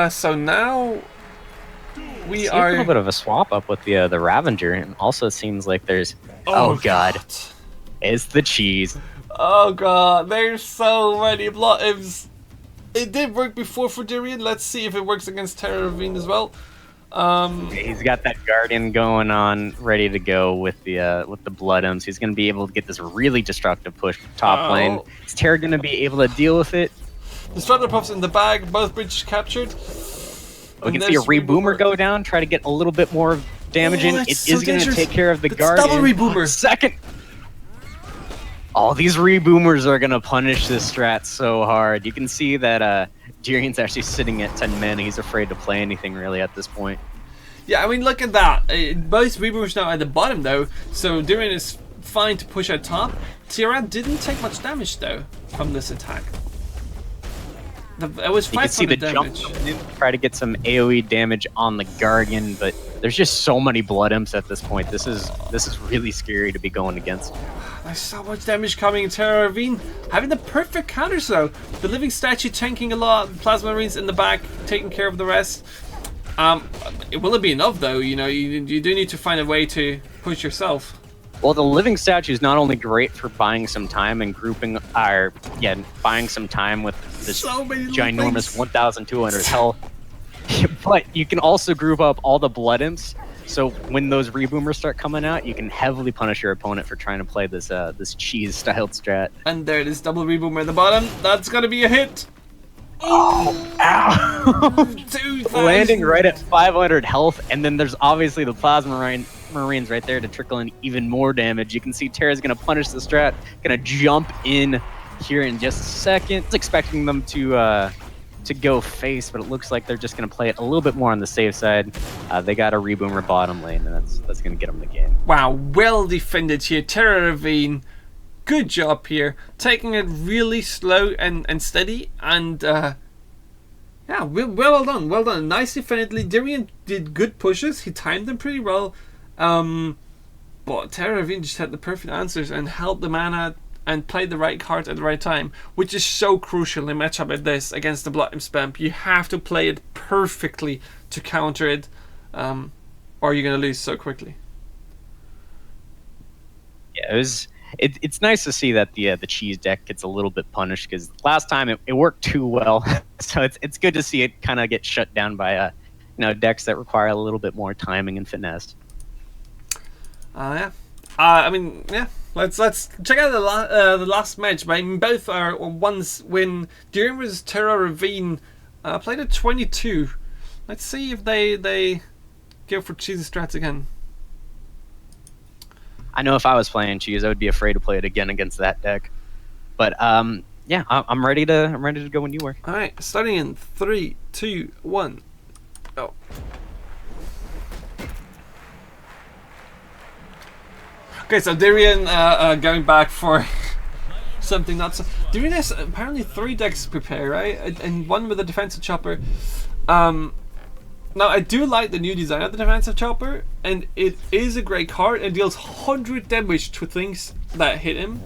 So now we are a little bit of a swap up with the Ravager, and also it seems like there's oh god, it's the cheese. Oh god, there's so many blottims. It did work before for Durian. Let's see if it works against Terra Ravine as well. He's got that Guardian going on, ready to go with the Blood Imps. He's going to be able to get this really destructive push top lane. Is Terra going to be able to deal with it? Disruptor Puff's in the bag, both bridges captured. We can see a Reboomer go down, try to get a little bit more damage in. It is going to take care of the Guardian. Double Reboomer. Second. All these Reboomers are going to punish this strat so hard. You can see that Durian's actually sitting at 10 men. He's afraid to play anything really at this point. Yeah, I mean, look at that. Both Reboomers now at the bottom though, so Durian is fine to push at top. Terra didn't take much damage though from this attack. It was 500 damage. Try to get some AoE damage on the Guardian, but there's just so many Blood Imps at this point. This is really scary to be going against. There's so much damage coming in Terra Ravine. Having the perfect counters though. The Living Statue tanking a lot, Plasma Marines in the back, taking care of the rest. Will it be enough though? You know, you do need to find a way to push yourself. Well, the Living Statue is not only great for buying some time and buying some time with this ginormous 1,200 health, but you can also group up all the Blood Imps. So when those Reboomers start coming out, you can heavily punish your opponent for trying to play this this cheese-styled strat. And there it is, double Reboomer at the bottom. That's gonna be a hit. Oh, ow! Landing right at 500 health, and then there's obviously the Plasma Marines right there to trickle in even more damage. You can see Terra's gonna punish the strat, gonna jump in here in just a second. It's expecting them to go face, but it looks like they're just gonna play it a little bit more on the safe side. They got a Reboomer bottom lane, and that's gonna get them the game. Wow, well defended here, Terra Ravine. Good job here, taking it really slow and steady, and yeah, well done, nice defendedly. Durian did good pushes, he timed them pretty well, but Terra Ravine just had the perfect answers and held the mana and played the right cards at the right time, which is so crucial in a matchup like this against the Blood Imp spam. You have to play it perfectly to counter it, or you're gonna lose so quickly. Yeah, it's nice to see that the cheese deck gets a little bit punished, because last time it worked too well. So it's good to see it kind of get shut down by decks that require a little bit more timing and finesse. Yeah. I mean, yeah. Let's check out the last match. I mean, both are ones when Durian vs Terra Ravine played at 22. Let's see if they go for cheesy strats again. I know if I was playing cheese, I would be afraid to play it again against that deck. But yeah, I'm ready to go when you are. All right, starting in 3, 2, 1. Oh. Okay, so Darian going back for something not so. Darian has apparently 3 decks prepared, right? And one with a defensive chopper. Now I do like the new design of the defensive chopper, and it is a great card. It deals 100 damage to things that hit him.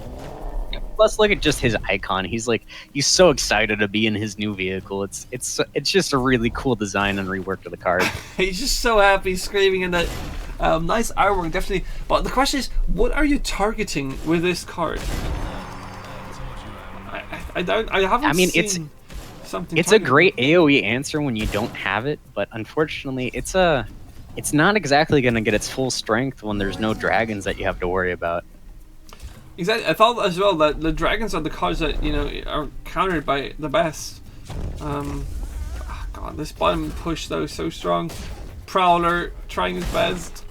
Let's look at just his icon. He's so excited to be in his new vehicle. It's just a really cool design and rework of the card. He's just so happy, screaming, and that nice artwork, definitely. But the question is, what are you targeting with this card? I haven't. Seen something. It's a great AOE answer when you don't have it, but unfortunately, it's not exactly going to get its full strength when there's no dragons that you have to worry about. Exactly. I thought as well that the dragons are the cards that are countered by the best. Oh God, this bottom push though is so strong. Prowler trying his best.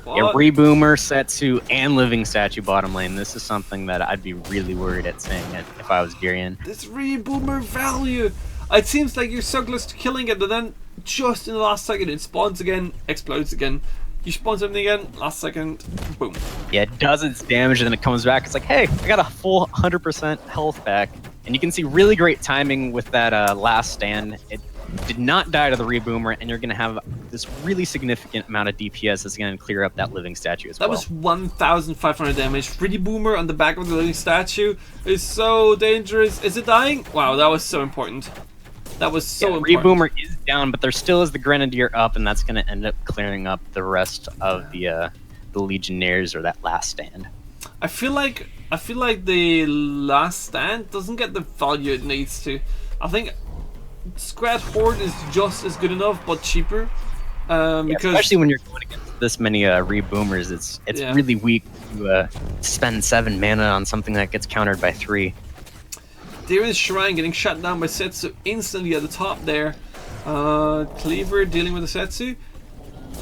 Yeah, Reboomer, Setsu, and Living Statue bottom lane. This is something that I'd be really worried at saying it if I was Darian. This Reboomer value. It seems like you're so close to killing it, but then just in the last second it spawns again, explodes again. You spawn something again, last second, boom. Yeah, it does its damage and then it comes back. It's like, hey, I got a full 100% health back. And you can see really great timing with that last stand. It did not die to the Reboomer, and you're going to have this really significant amount of DPS that's going to clear up that Living Statue as well. That was 1,500 damage. Reboomer on the back of the Living Statue is so dangerous. Is it dying? Wow, that was so important. That was so important. Reboomer is down, but there still is the Grenadier up, and that's going to end up clearing up the rest of the Legionnaires or that last stand. I feel like the last stand doesn't get the value it needs to. I think Squad Horde is just as good enough, but cheaper. Because especially when you're going against this many Reboomers, it's really weak to spend 7 mana on something that gets countered by 3. Darian's Shrine getting shut down by Setsu instantly at the top there. Cleaver dealing with the Setsu.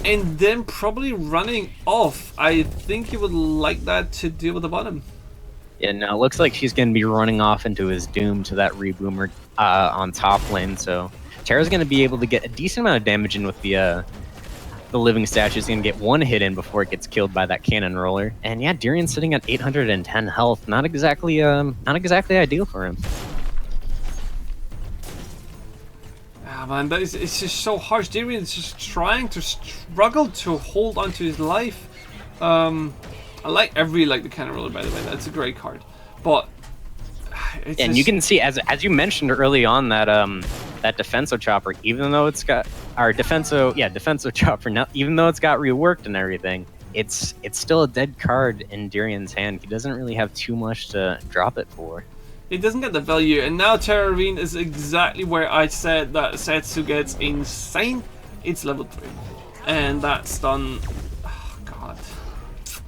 And then probably running off. I think he would like that to deal with the bottom. Yeah, no, it looks like he's going to be running off into his doom to that Reboomer on top lane. So Terra's going to be able to get a decent amount of damage in with the Living Statue. Is going to get 1 hit in before it gets killed by that Cannon Roller. And yeah, Darian's sitting at 810 health. Not exactly ideal for him. Ah man, it's just so harsh. Darian's just trying to struggle to hold onto his life. I really like the Cannon Roller, by the way. That's a great card. But and you can see, as you mentioned early on, that that Defenso Chopper, even though it's got Defenso Chopper, now even though it's got reworked and everything, it's still a dead card in Darian's hand. He doesn't really have too much to drop it for. It doesn't get the value, and now Terra Arena is exactly where I said that Setsu gets insane. It's level 3, and that stun. Oh God.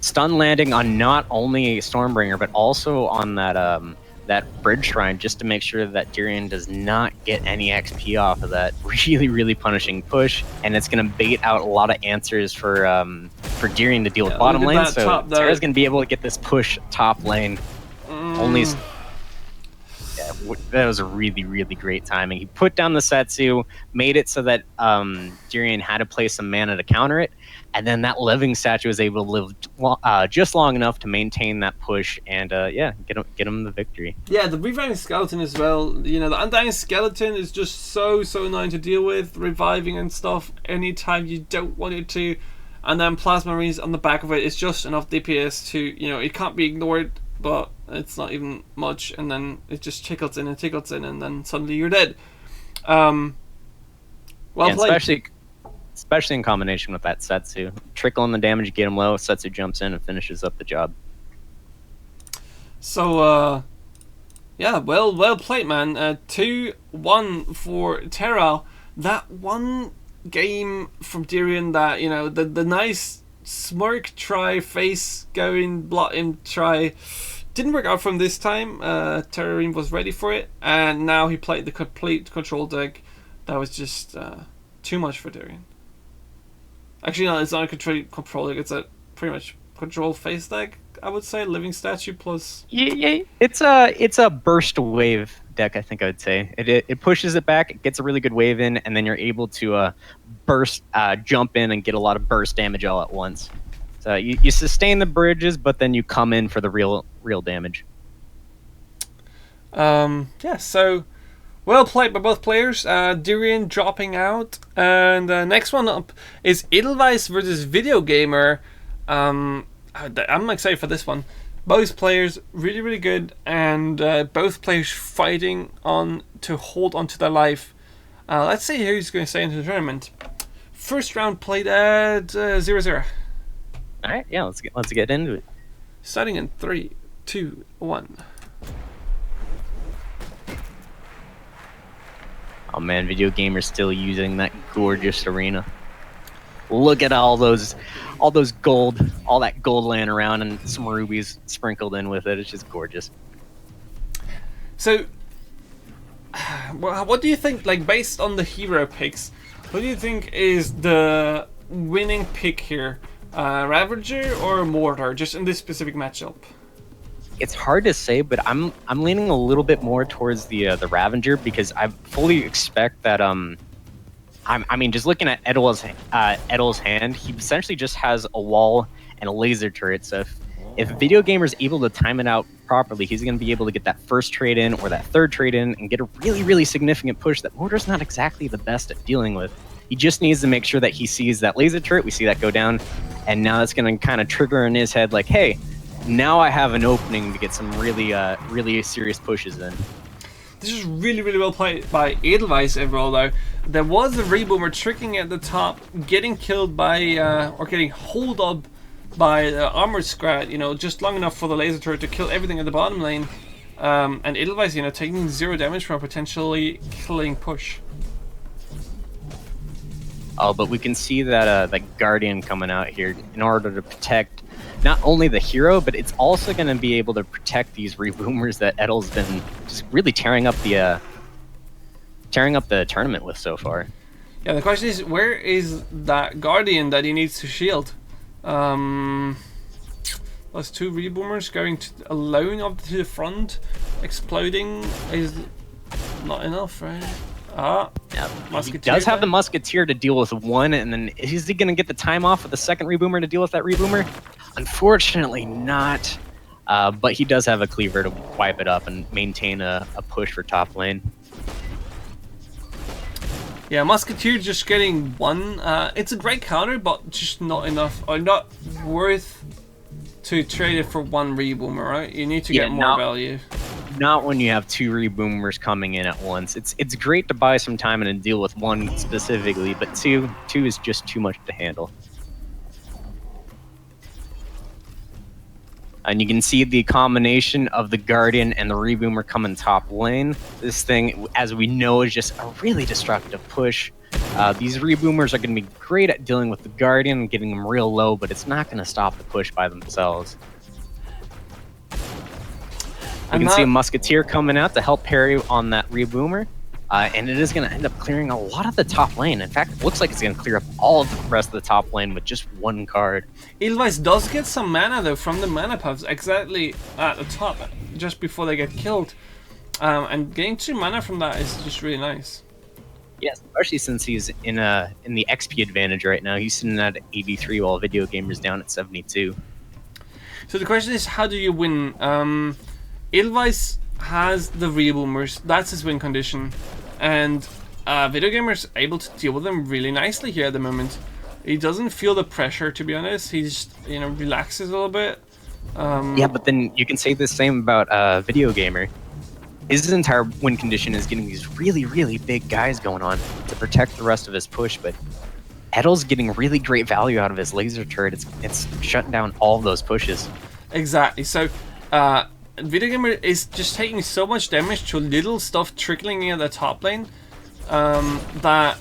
Stun landing on not only Stormbringer but also on that Bridge Shrine, just to make sure that Darian does not get any XP off of that really punishing push, and it's going to bait out a lot of answers for Darian to deal with bottom lane. So Terra's going to be able to get this push top lane. That was a really great timing. He put down the Setsu, made it so that Darian had to play some mana to counter it, and then that Living Statue was able to live just long enough to maintain that push and get him the victory. Yeah, the Reviving Skeleton as well. You know, the Undying Skeleton is just so annoying to deal with, reviving and stuff anytime you don't want it to. And then Plasma Marines on the back of it is just enough DPS to, it can't be ignored, but it's not even much, and then it just tickles in, and then suddenly you're dead. Well played. Especially in combination with that Setsu. Trickling the damage, get him low, Setsu jumps in and finishes up the job. So, well played, man. 2-1 for Terra. That one game from Darian that, the nice smirk try, face going, blot him try, didn't work out from this time. Terrarine was ready for it, and now he played the complete control deck. That was just too much for Darian. Actually, no, it's not a control deck. It's a pretty much control face deck. I would say living statue plus. Yeah, it's a burst wave deck. I think I would say it pushes it back. It gets a really good wave in, and then you're able to burst, jump in, and get a lot of burst damage all at once. So you sustain the bridges, but then you come in for the real damage. Yeah. So well played by both players. Durian dropping out, and next one up is Edelweiss versus Video Gamer. I'm excited for this one. Both players really good, and both players fighting on to hold on to their life. Let's see who's going to stay into the tournament. First round played at 0-0. All right, yeah, let's get into it. Starting in 3, 2, 1. Oh man, Video Gamer's still using that gorgeous arena. Look at all that gold laying around, and some rubies sprinkled in with it. It's just gorgeous. So, what do you think? Like, based on the hero picks, what do you think is the winning pick here? Ravager or Mortar, just in this specific matchup? It's hard to say, but I'm leaning a little bit more towards the Ravager, because I fully expect that I mean, just looking at Edel's hand, he essentially just has a wall and a laser turret. So if Video Gamer's able to time it out properly, he's going to be able to get that first trade in or that third trade in and get a really significant push that Mortar's not exactly the best at dealing with. He just needs to make sure that he sees that laser turret. We see that go down, and now that's going to kind of trigger in his head like, hey, now I have an opening to get some really serious pushes in. This is really well played by Edelweiss overall, though. There was a reboomer tricking at the top, getting killed by, or getting hold up by the armored scrat, just long enough for the laser turret to kill everything at the bottom lane. And Edelweiss, taking 0 damage from a potentially killing push. Oh, but we can see that that Guardian coming out here in order to protect not only the hero, but it's also going to be able to protect these reboomers that Edel's been just really tearing up the tournament with so far. Yeah, the question is, where is that Guardian that he needs to shield? Those 2 reboomers going alone up to the front, exploding is not enough, right? Yeah, he does have the Musketeer to deal with one, and then is he going to get the time off with the second reboomer to deal with that reboomer? Unfortunately not, but he does have a cleaver to wipe it up and maintain a push for top lane. Yeah, Musketeer just getting 1. It's a great counter, but just not enough, or not worth to trade it for 1 reboomer, right? You need to get more value. Not when you have 2 reboomers coming in at once. It's great to buy some time and deal with 1 specifically, but two is just too much to handle. And you can see the combination of the Guardian and the reboomer coming top lane. This thing, as we know, is just a really destructive push. These reboomers are going to be great at dealing with the Guardian and getting them real low, but it's not going to stop the push by themselves. You can see a Musketeer coming out to help parry on that reboomer, and it is going to end up clearing a lot of the top lane. In fact, it looks like it's going to clear up all of the rest of the top lane with just 1 card. Edelweiss does get some mana, though, from the mana puffs exactly at the top, just before they get killed. And getting 2 mana from that is just really nice. Yes, especially since he's in the XP advantage right now. He's sitting at 83 while Video Gamer's down at 72. So the question is, how do you win? Edelweiss has the reboomers, that's his win condition, and Video Gamer's able to deal with them really nicely here at the moment. He doesn't feel the pressure, to be honest. He just, relaxes a little bit. Yeah, but then you can say the same about Video Gamer. His entire win condition is getting these really big guys going on to protect the rest of his push, but Edel's getting really great value out of his laser turret. It's shutting down all of those pushes. Exactly. So, Video Gamer is just taking so much damage to little stuff trickling in the top lane that,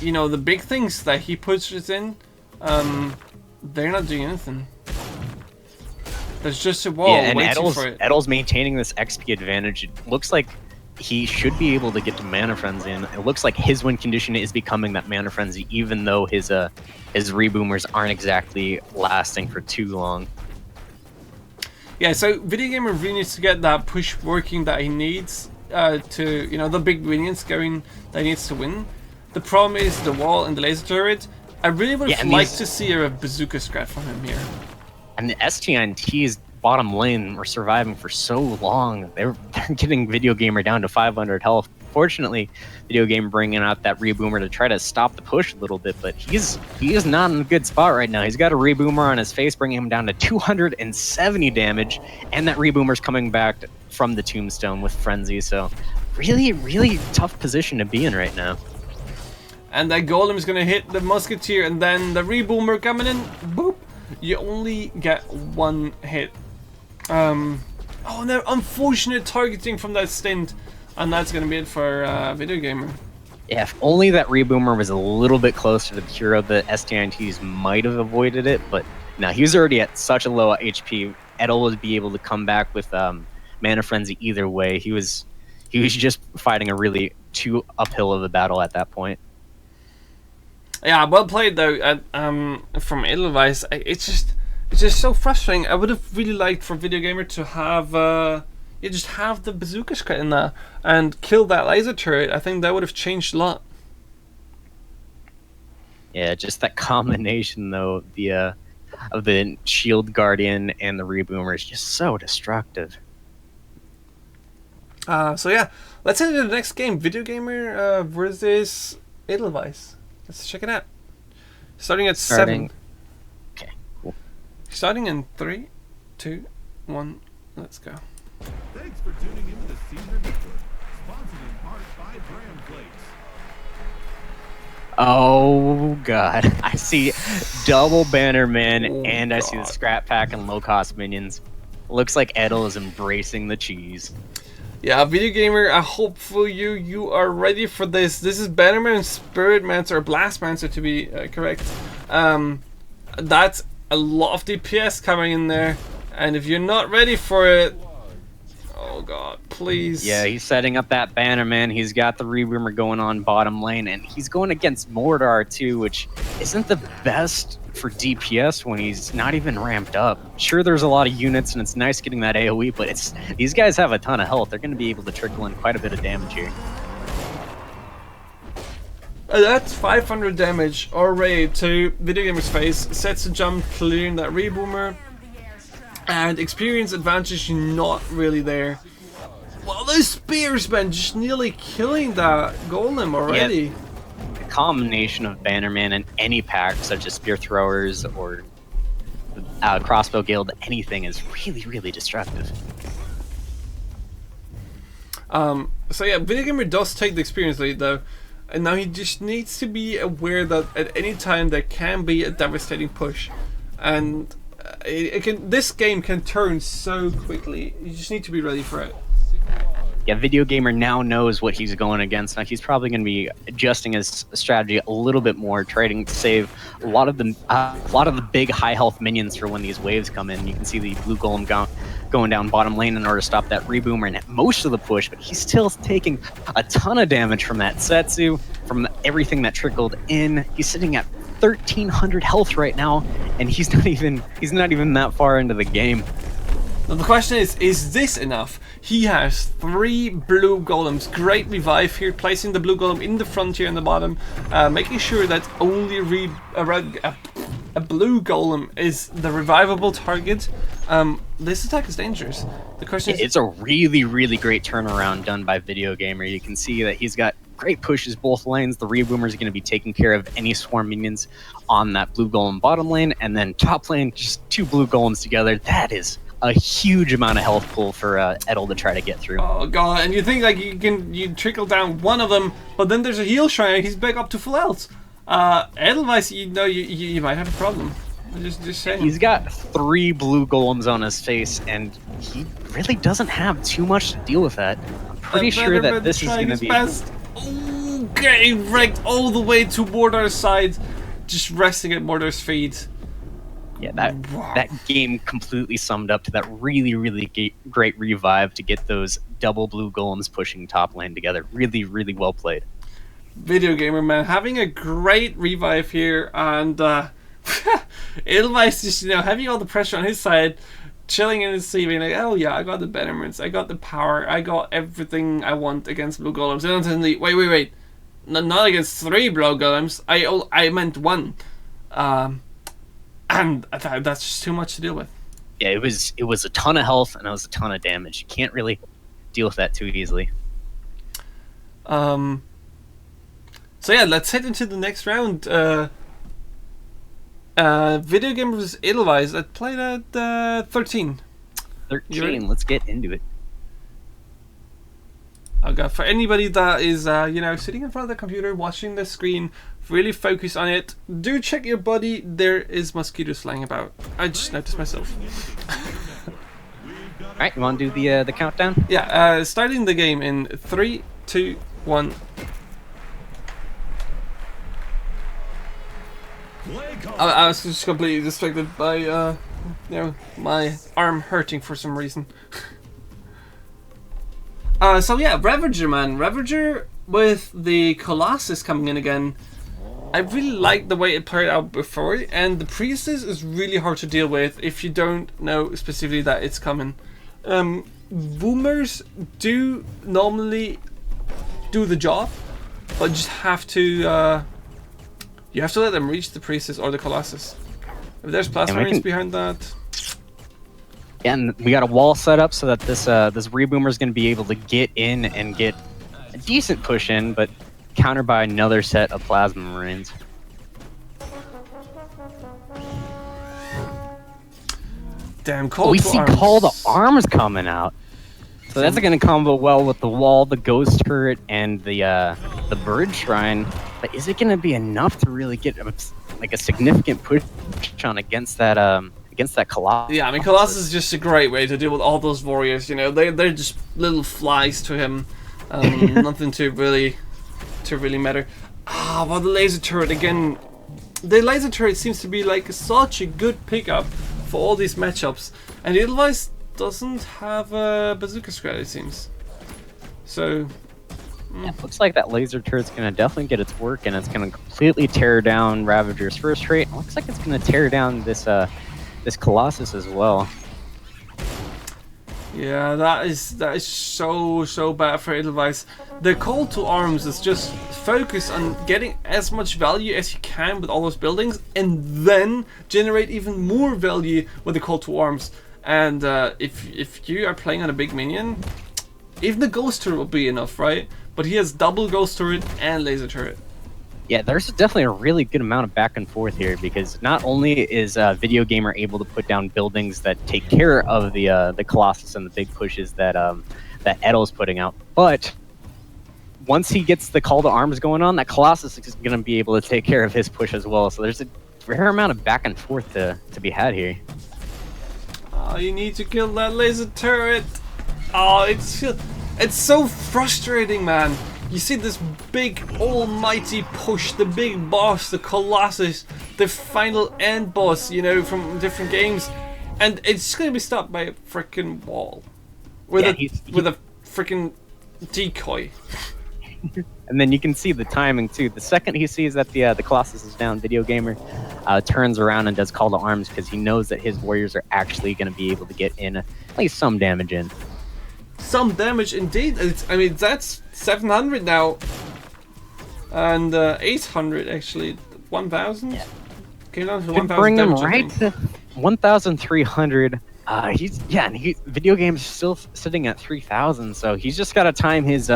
the big things that he pushes in, they're not doing anything. There's just a wall waiting for it. Edel's maintaining this XP advantage. It looks like he should be able to get to Mana Frenzy, and it looks like his win condition is becoming that Mana Frenzy, even though his reboomers aren't exactly lasting for too long. Yeah, so Video Gamer really needs to get that push working that he needs to, you know, the big minions going that he needs to win. The problem is the wall and the laser turret. I really would have liked to see a bazooka scrap from him here. And the STNT's bottom lane were surviving for so long. They're getting Video Gamer down to 500 health. Fortunately, Video Gamer bringing out that reboomer to try to stop the push a little bit, but he is not in a good spot right now. He's got a reboomer on his face, bringing him down to 270 damage, and that reboomer's coming back from the tombstone with Frenzy. So, really tough position to be in right now. And that golem is gonna hit the musketeer, and then the reboomer coming in. Boop! You only get one hit. Oh, no, unfortunate targeting from that stint, and that's gonna be it for Video Gamer. Yeah, if only that reboomer was a little bit closer to the hero, the STNTs might have avoided it, but no, he was already at such a low HP. Edel would be able to come back with Mana Frenzy either way. He was just fighting a really too uphill of a battle at that point. Yeah, well played though. From Edelweiss, it's just so frustrating. I would have really liked for Video Gamer to have just have the bazooka squad in there and kill that laser turret. I think that would have changed a lot. Yeah, just that combination though, of the Shield Guardian and the reboomer is just so destructive. So yeah, let's head into the next game. Video Gamer versus Edelweiss. Let's check it out. Starting at 7. Okay, cool. Starting in 3, 2, 1. Let's go. Thanks for tuning into the Caesar Network, sponsored in part by Bram Flakes. Oh god, I see double Bannerman and I see the scrap pack and low cost minions. Looks like Edel is embracing the cheese. Yeah, Video Gamer, I hope for you are ready for this. This is Bannerman, Spiritmancer, or Blastmancer to be correct. That's a lot of DPS coming in there, and if you're not ready for it, oh god, please. Yeah, he's setting up that Bannerman. He's got the reboomer going on bottom lane, and he's going against Mordar too, which isn't the best for DPS when he's not even ramped up. Sure, there's a lot of units, and it's nice getting that AoE, but these guys have a ton of health. They're going to be able to trickle in quite a bit of damage here. That's 500 damage already to Video Gamer's face. Sets a jump, clearing that reboomer, and experience advantage not really there. Well, those spearsmen just nearly killing that golem already. Yeah. The combination of Bannerman and any pack, such as Spear Throwers or Crossbow Guild, anything is really destructive. So yeah, Video Gamer does take the experience lead though, and now he just needs to be aware that at any time there can be a devastating push, and this game can turn so quickly. You just need to be ready for it. Yeah, Video Gamer now knows what he's going against. Now he's probably going to be adjusting his strategy a little bit more, trying to save a lot of the big high health minions for when these waves come in. You can see the blue golem going down bottom lane in order to stop that reboomer and most of the push, but he's still taking a ton of damage from that Setsu, from everything that trickled in. He's sitting at 1,300 health right now, and he's not even that far into the game. Now the question is this enough? He has 3 blue golems. Great revive here, placing the blue golem in the front here in the bottom, making sure that only a blue golem is the revivable target. This attack is dangerous. The question is... It's a really great turnaround done by Video Gamer. You can see that he's got great pushes both lanes. The reboomer is going to be taking care of any swarm minions on that blue golem bottom lane, and then top lane, just 2 blue golems together. That is a huge amount of health pool for Edel to try to get through. Oh god, and you think like you trickle down one of them, but then there's a heal shrine, he's back up to full health. Edelweiss, you might have a problem. Just saying. He's got 3 blue golems on his face, and he really doesn't have too much to deal with that. I'm pretty sure that this is going to be... Okay, wrecked all the way to Mordar's side, just resting at Mordar's feet. Yeah, that game completely summed up to that really great revive to get those double blue golems pushing top lane together. Really well played. Video gamer, man, having a great revive here, and Edelweiss just, having all the pressure on his side, chilling in his sleep, being like, oh yeah, I got the betterments, I got the power, I got everything I want against blue golems. And then suddenly, wait, not against 3 blue golems, I meant 1. And that's just too much to deal with. Yeah, it was a ton of health and it was a ton of damage. You can't really deal with that too easily. So yeah, let's head into the next round. Video game versus Edelweiss. I played at 13. 13. Let's get into it. Okay, for anybody that is sitting in front of the computer watching the screen, really focus on it. Do check your body. There is mosquitoes flying about. I just noticed myself. All right, you want to do the countdown? Yeah. Starting the game in 3, 2, 1. I was just completely distracted by my arm hurting for some reason. So yeah, Ravager, man. Ravager with the Colossus coming in again. I really like the way it played out before, and the Priestess is really hard to deal with if you don't know specifically that it's coming. Boomers do normally do the job, but you just have to you have to let them reach the Priestess or the Colossus. If there's plasma rings behind that. Yeah, and we got a wall set up so that this Reboomer is going to be able to get in and get a decent push in, but countered by another set of Plasma Marines. Damn, Call we to see Arms. Call to Arms coming out. So that's going to combo well with the wall, the Ghost Turret, and the Bird Shrine. But is it going to be enough to really get a significant push on against that Colossus? Yeah, I mean, Colossus is just a great way to deal with all those warriors. They're just little flies to him. Nothing to really matter. Well, the laser turret again. The laser turret seems to be like such a good pickup for all these matchups, and Edelweiss doesn't have a bazooka squad, it seems. So. Yeah, it looks like that laser turret's going to definitely get its work, and it's going to completely tear down Ravager's first rate. It looks like it's going to tear down this Colossus as well. Yeah, that is so bad for Edelweiss. The call to arms is just focus on getting as much value as you can with all those buildings, and then generate even more value with the call to arms. And if you are playing on a big minion, even the ghost turret will be enough, right? But he has double ghost turret and laser turret. Yeah, there's definitely a really good amount of back and forth here, because not only is Video Gamer able to put down buildings that take care of the Colossus and the big pushes that Edel's putting out, but once he gets the call to arms going on, that Colossus is going to be able to take care of his push as well. So there's a fair amount of back and forth to be had here. Oh, you need to kill that laser turret. Oh, it's so frustrating, man. You see this big almighty push, the big boss, the Colossus, the final end boss, from different games, and it's just gonna be stopped by a freaking wall with a freaking decoy. And then you can see the timing too. The second he sees that the Colossus is down, Video Gamer turns around and does call to arms, because he knows that his warriors are actually going to be able to get in at least some damage in. Some damage indeed. That's 700 now, and 800 actually. 1,000. Yeah. Came down to 1,000. Bring him right to 1,300. Video Game's still sitting at 3,000, so he's just got to time his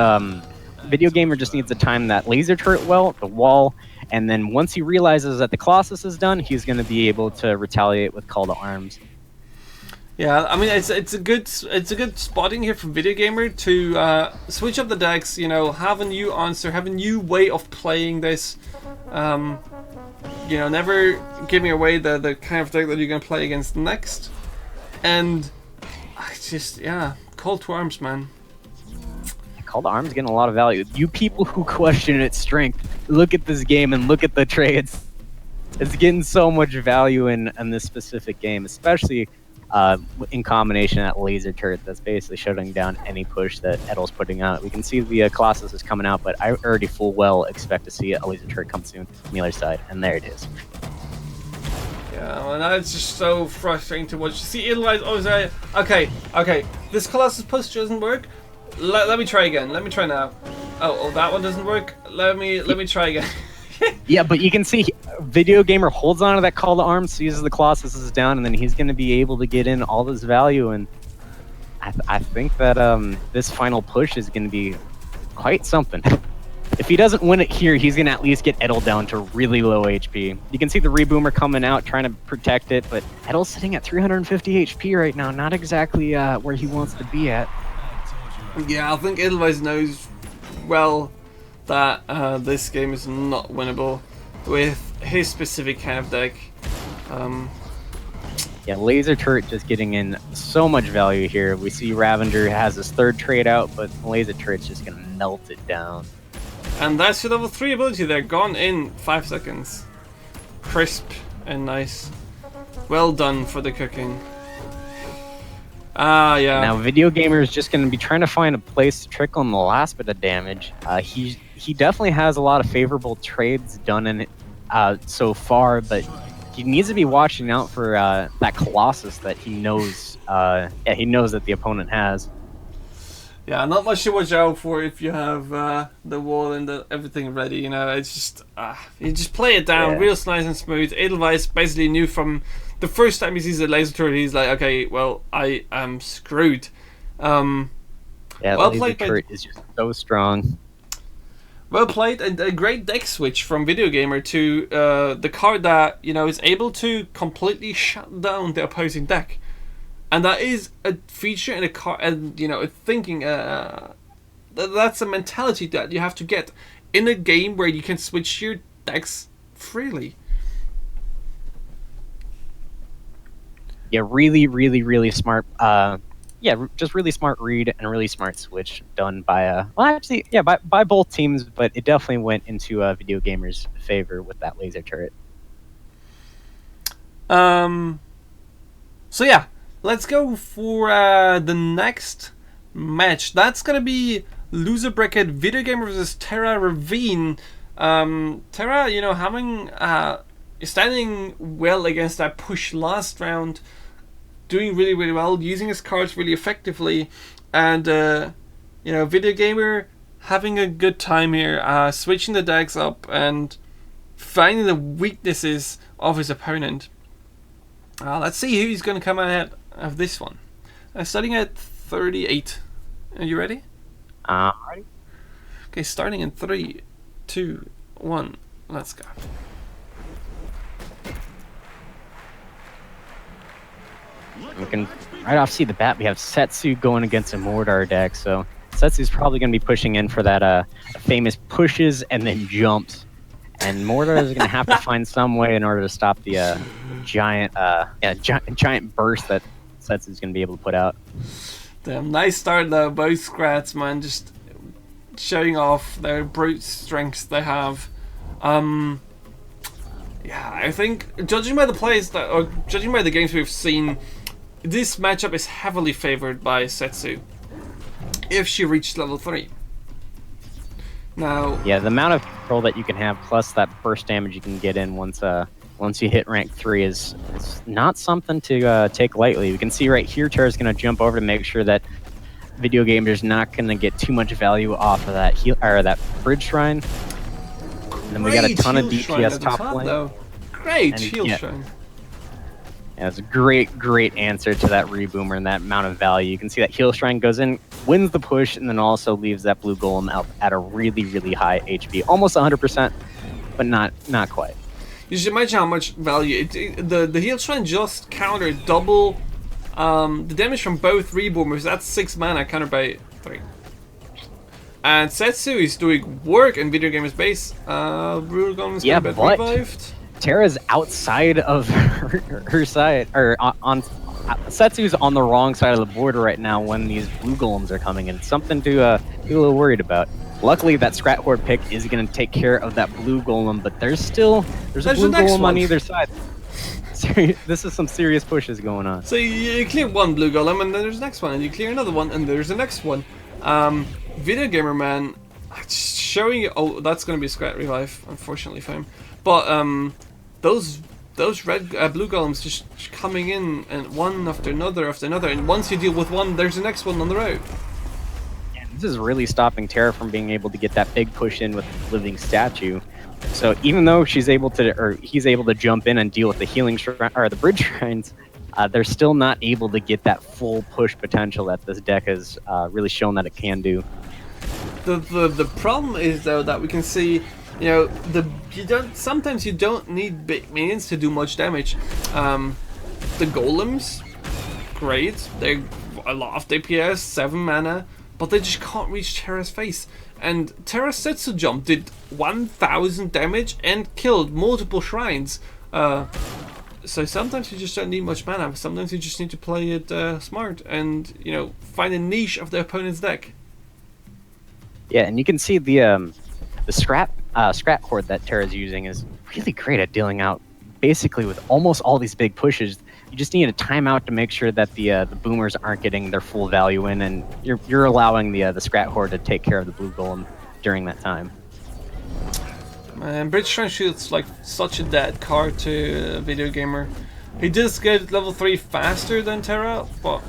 Video Gamer just needs to time that laser turret well, the wall, and then once he realizes that the Colossus is done, he's going to be able to retaliate with call to arms. Yeah, I mean it's a good spotting here from Video Gamer to switch up the decks. Have a new answer, have a new way of playing this. Never giving away the kind of deck that you're gonna play against next. And call to arms, man. Call to arms getting a lot of value. You people who question its strength, look at this game and look at the trades. It's getting so much value in this specific game, especially in combination that laser turret that's basically shutting down any push that Edel's putting out. We can see the Colossus is coming out, but I already full well expect to see a laser turret come soon from the other side, and there it is. Yeah, well, that's just so frustrating to watch. See, Edelweiss always say, okay, this Colossus push doesn't work. Let me try again. Let me try now. Oh, that one doesn't work. Let me try again. Yeah, but you can see Video Gamer holds on to that call to arms, sees the Colossus is down, and then he's going to be able to get in all this value. And I think that this final push is going to be quite something. If he doesn't win it here, he's going to at least get Edel down to really low HP. You can see the Reboomer coming out, trying to protect it, but Edel's sitting at 350 HP right now. Not exactly where he wants to be at. Yeah, I think Edelweiss knows well that this game is not winnable with his specific kind of deck. Yeah, laser turret just getting in so much value here. We see Ravager has his third trade out, but laser turret's just gonna melt it down. And that's your level 3 ability there, gone in 5 seconds. Crisp and nice. Well done for the cooking. Yeah. Now, Video Gamer is just going to be trying to find a place to trickle in the last bit of damage. He definitely has a lot of favorable trades done in it so far, but he needs to be watching out for that Colossus that he knows. He knows that the opponent has. Yeah, not much to watch out for if you have the wall and everything ready. You know, it's just you just play it down, real nice and smooth. Edelweiss basically knew from the first time he sees a laser turret, he's like, okay, well, I am screwed. Yeah, well laser played, turret is just so strong. Well played, and a great deck switch from Video Gamer to the card that is able to completely shut down the opposing deck, and that is a feature in a card, and a thinking. That's a mentality that you have to get in a game where you can switch your decks freely. Yeah, really smart. Just really smart read and a really smart switch done by by both teams, but it definitely went into Video Gamer's favor with that laser turret. So yeah, let's go for the next match. That's gonna be loser bracket Video Gamer versus Terra Ravine. Terra, having standing well against that push last round, doing really well, using his cards really effectively, and Video Gamer having a good time here, switching the decks up and finding the weaknesses of his opponent. Let's see who's going to come ahead of this one. Starting at 38. Are you ready? Ready. Okay, starting in 3, 2, 1. Let's go. We can right off see the bat. We have Setsu going against a Mordar deck, so Setsu's probably going to be pushing in for that famous pushes and then jumps. And Mordar is going to have to find some way in order to stop the giant burst that Setsu's going to be able to put out. Damn, nice start though. Both Scrats, man, just showing off their brute strengths they have. Yeah, I think judging by the plays or judging by the games we've seen, this matchup is heavily favored by Setsu if she reached level 3. Now, yeah, the amount of control that you can have, plus that burst damage you can get in once you hit rank 3 is not something to take lightly. We can see right here, Terra's going to jump over to make sure that Video Gamer's not going to get too much value off of that that bridge shrine. And then we got a ton of DPS top lane. Though. Great heal shrine. Yeah, it's a great answer to that Reboomer and that amount of value. You can see that heal shrine goes in, wins the push, and then also leaves that blue golem out at a really high HP, almost 100%, but not quite. You should imagine how much value the heal shrine just countered double the damage from both Reboomers. That's 6 mana countered by 3. And Setsu is doing work in Video Gamer's base. Blue golem's gonna get revived. Terra's outside of her side, or on Setsu's on the wrong side of the border right now when these blue golems are coming in. Something to be a little worried about. Luckily, that Scrat Horde pick is going to take care of that blue golem, but there's a blue the next golem one. on either side. This is some serious pushes going on. So you clear one blue golem, and then there's the next one, and you clear another one, and there's the next one. Video Gamer Man showing you. Oh, that's going to be a Scrat revive, unfortunately for him. But those red blue golems just coming in, and one after another, and once you deal with one, there's the next one on the road. This is really stopping Terra from being able to get that big push in with the living statue. So even though he's able to jump in and deal with the healing shrine or the bridge shrines, they're still not able to get that full push potential that this deck has really shown that it can do. The problem is though that we can see, you know, sometimes you don't need big minions to do much damage. The golems, great, they're a lot of DPS, 7 mana. But they just can't reach Terra's face. And Terra's Setsu jump did 1000 damage and killed multiple shrines. So sometimes you just don't need much mana. Sometimes you just need to play it smart and, you know, find a niche of the opponent's deck. Yeah, and you can see the Scrat Horde that Terra's using is really great at dealing out basically with almost all these big pushes. You just need a timeout to make sure that the boomers aren't getting their full value in, and you're allowing the Scrat Horde to take care of the blue golem during that time. Man, Bridge Shrine shoots like such a dead card to a Video Gamer. He does get level 3 faster than Terra, but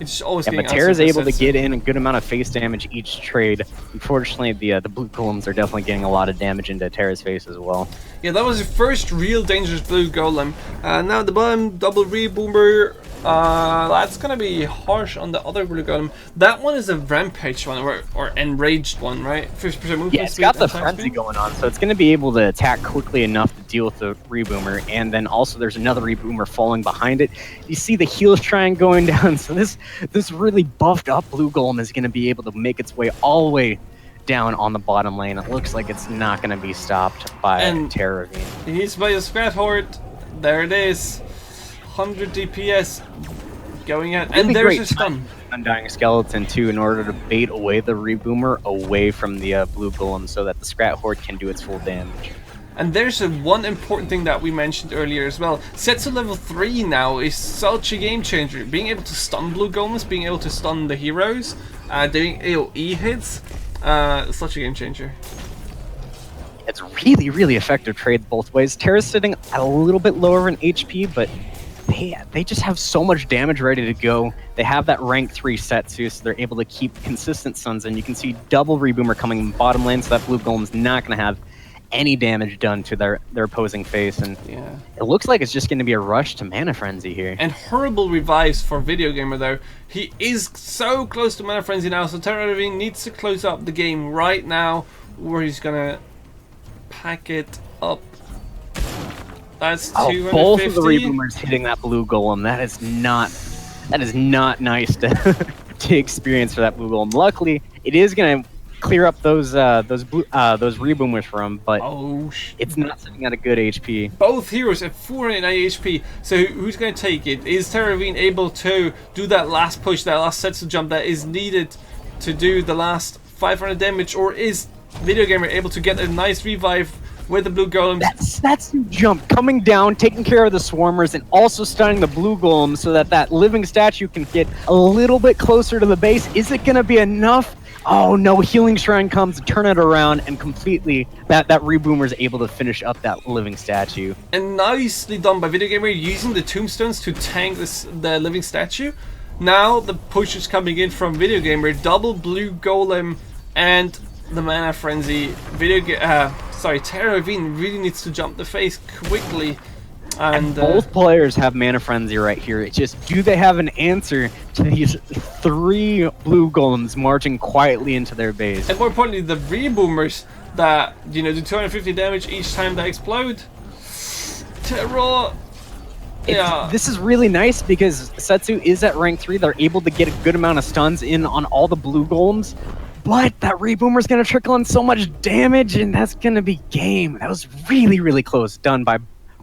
it's just always getting. But Terra's able to get in a good amount of face damage each trade. Unfortunately, the blue golems are definitely getting a lot of damage into Terra's face as well. Yeah, that was the first real dangerous blue golem. Now the bottom double reboomer. That's gonna be harsh on the other blue golem. That one is a rampage one or enraged one, right? 50% movement Yeah, it's speed got the and attack frenzy speed. going on, so it's going to be able to attack quickly enough to deal with the reboomer, and then also there's another reboomer falling behind it. You see the heal shrine going down, so this really buffed up blue golem is going to be able to make its way all the way down on the bottom lane. It looks like it's not going to be stopped by Terra Ravine. He's by a Scrat Horde. There it is. 100 DPS going out, and there's a stun. Undying Skeleton too, in order to bait away the reboomer away from the blue golem, so that the Scrat Horde can do its full damage. And there's one important thing that we mentioned earlier as well. Setsu level 3 now is such a game changer. Being able to stun blue golems, being able to stun the heroes, doing AoE hits, such a game changer. It's really effective trade both ways. Terra's sitting at a little bit lower in HP, but they just have so much damage ready to go. They have that rank 3 Setsu, so they're able to keep consistent stuns, and you can see double reboomer coming in bottom lane, so that blue golem's not going to have any damage done to their opposing face, and yeah, it looks like it's just going to be a rush to Mana Frenzy here. And horrible revives for Video Gamer though. He is so close to Mana Frenzy now, so Terra Ravine needs to close up the game right now, or he's gonna pack it up. That's 250. Both of the reboomers hitting that blue golem. That is not nice to to experience for that blue golem. Luckily, it is going to clear up those reboomers for him, but it's not sitting at a good HP. Both heroes at 490 HP. So who's going to take it? Is Terra Ravine able to do that last push, that last Setsu jump that is needed to do the last 500 damage, or is Video Gamer able to get a nice revive with the blue golem? That's jump coming down, taking care of the swarmers, and also stunning the blue golem so that living statue can get a little bit closer to the base. Is it going to be enough? Oh no, healing shrine comes, turn it around, and completely that reboomer is able to finish up that living statue. And nicely done by Video Gamer, using the tombstones to tank the living statue. Now the push is coming in from Video Gamer, double blue golem and the Mana Frenzy. Terra Ravine really needs to jump the face quickly. And both players have Mana Frenzy right here. It's just, do they have an answer to these 3 blue golems marching quietly into their base? And more importantly, the reboomers that, you know, do 250 damage each time they explode. Terra. Yeah. This is really nice because Setsu is at rank 3. They're able to get a good amount of stuns in on all the blue golems. But that reboomer's going to trickle in so much damage, and that's going to be game. That was really close, done by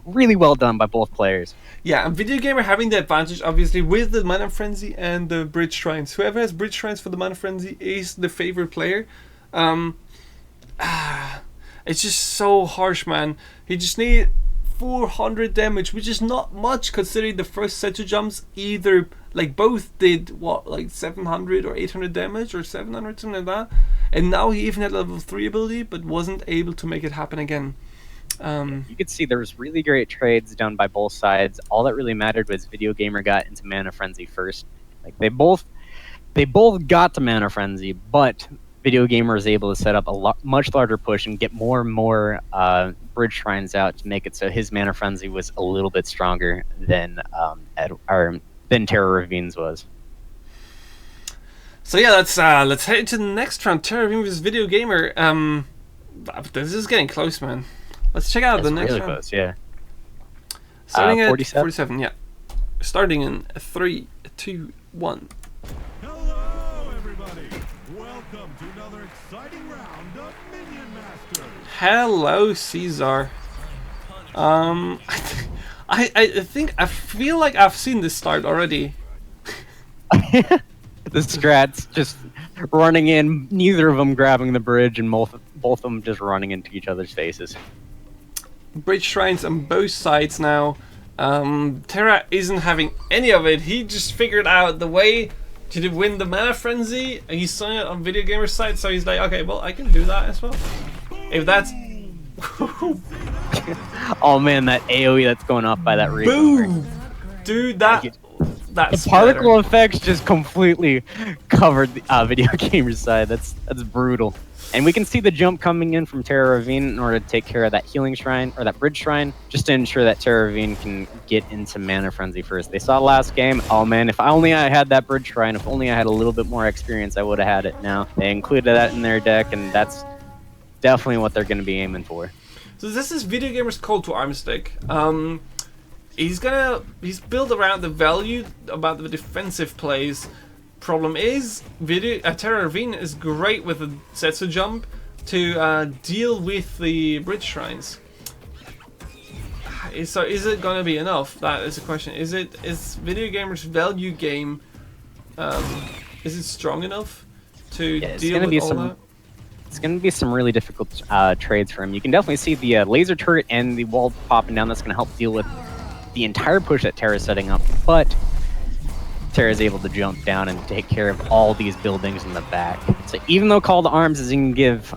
really well done by both players. Yeah, and Video Gamer having the advantage, obviously, with the Mana Frenzy and the Bridge Shrines. Whoever has Bridge Shrines for the Mana Frenzy is the favorite player. It's just so harsh, man. He just needed 400 damage, which is not much considering the first set of jumps either, like, both did, what, like 700 or 800 damage, or 700, something like that. And now he even had level 3 ability, but wasn't able to make it happen again. You could see there was really great trades done by both sides. All that really mattered was Video Gamer got into Mana Frenzy first. Like they both got to Mana Frenzy, but Video Gamer was able to set up a much larger push and get more and more Bridge Shrines out to make it so his Mana Frenzy was a little bit stronger than Terra Ravines was. So yeah, let's head to the next round. Terra Ravine vs Video Gamer. This is getting close, man. Let's check out the next really round. Close, yeah. Starting at 47? 47, yeah. Starting in 3, 2, 1. Hello, everybody. Welcome to another exciting round of Minion Masters. Hello, Caesar. I feel like I've seen this start already. The strats just running in, neither of them grabbing the bridge, and both of them just running into each other's faces. Bridge Shrines on both sides now. Terra isn't having any of it. He just figured out the way to win the Mana Frenzy. He saw it on Video Gamer's side, so he's like, okay, well, I can do that as well. If that's... Oh man, that AoE that's going off by that Reaper. Boom! Dude, that's The particle effects just completely covered the Video Gamer's side. That's brutal. And we can see the jump coming in from Terra Ravine in order to take care of that healing shrine, or that bridge shrine, just to ensure that Terra Ravine can get into Mana Frenzy first. They saw last game, oh man, if only I had that bridge shrine, if only I had a little bit more experience, I would have had it now. They included that in their deck, and that's definitely what they're going to be aiming for. So this is Video Gamer's call to arms deck. He's built around the value about the defensive plays. Problem is, Terra Ravine is great with the Setsu jump to deal with the bridge shrines. So is it gonna be enough? That is the question. Is Video Gamer's value game? Is it strong enough to deal with all that? It's going to be some really difficult trades for him. You can definitely see the laser turret and the wall popping down. That's going to help deal with the entire push that Terra's setting up. But Terra's able to jump down and take care of all these buildings in the back. So even though Call to Arms is going to give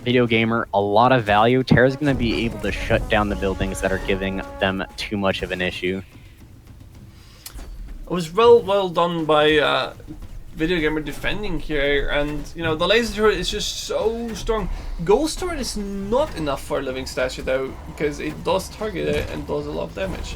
Video Gamer a lot of value, Terra's going to be able to shut down the buildings that are giving them too much of an issue. It was well done by Video Gamer defending here, and you know the laser turret is just so strong. Ghost turret is not enough for a living statue though, because it does target it and does a lot of damage.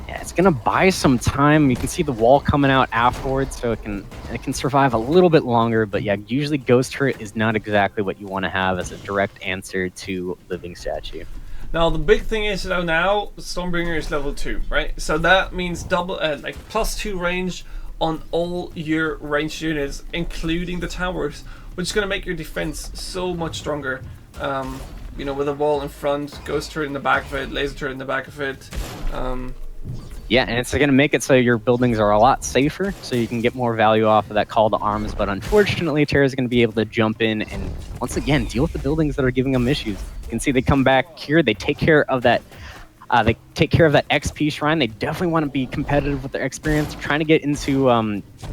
Yeah, it's gonna buy some time. You can see the wall coming out afterwards, so it can survive a little bit longer. But yeah, usually Ghost turret is not exactly what you want to have as a direct answer to living statue. Now the big thing is though now Stormbringer is level 2, right? So that means double like +2 range on all your ranged units, including the towers, which is going to make your defense so much stronger. You know, with a wall in front, ghost turret in the back of it, laser turret in the back of it. Yeah, and it's going to make it so your buildings are a lot safer, so you can get more value off of that call to arms. But unfortunately, Terra's going to be able to jump in and once again deal with the buildings that are giving them issues. You can see they come back here, they take care of that. They take care of that XP shrine. They definitely want to be competitive with their experience, trying to get into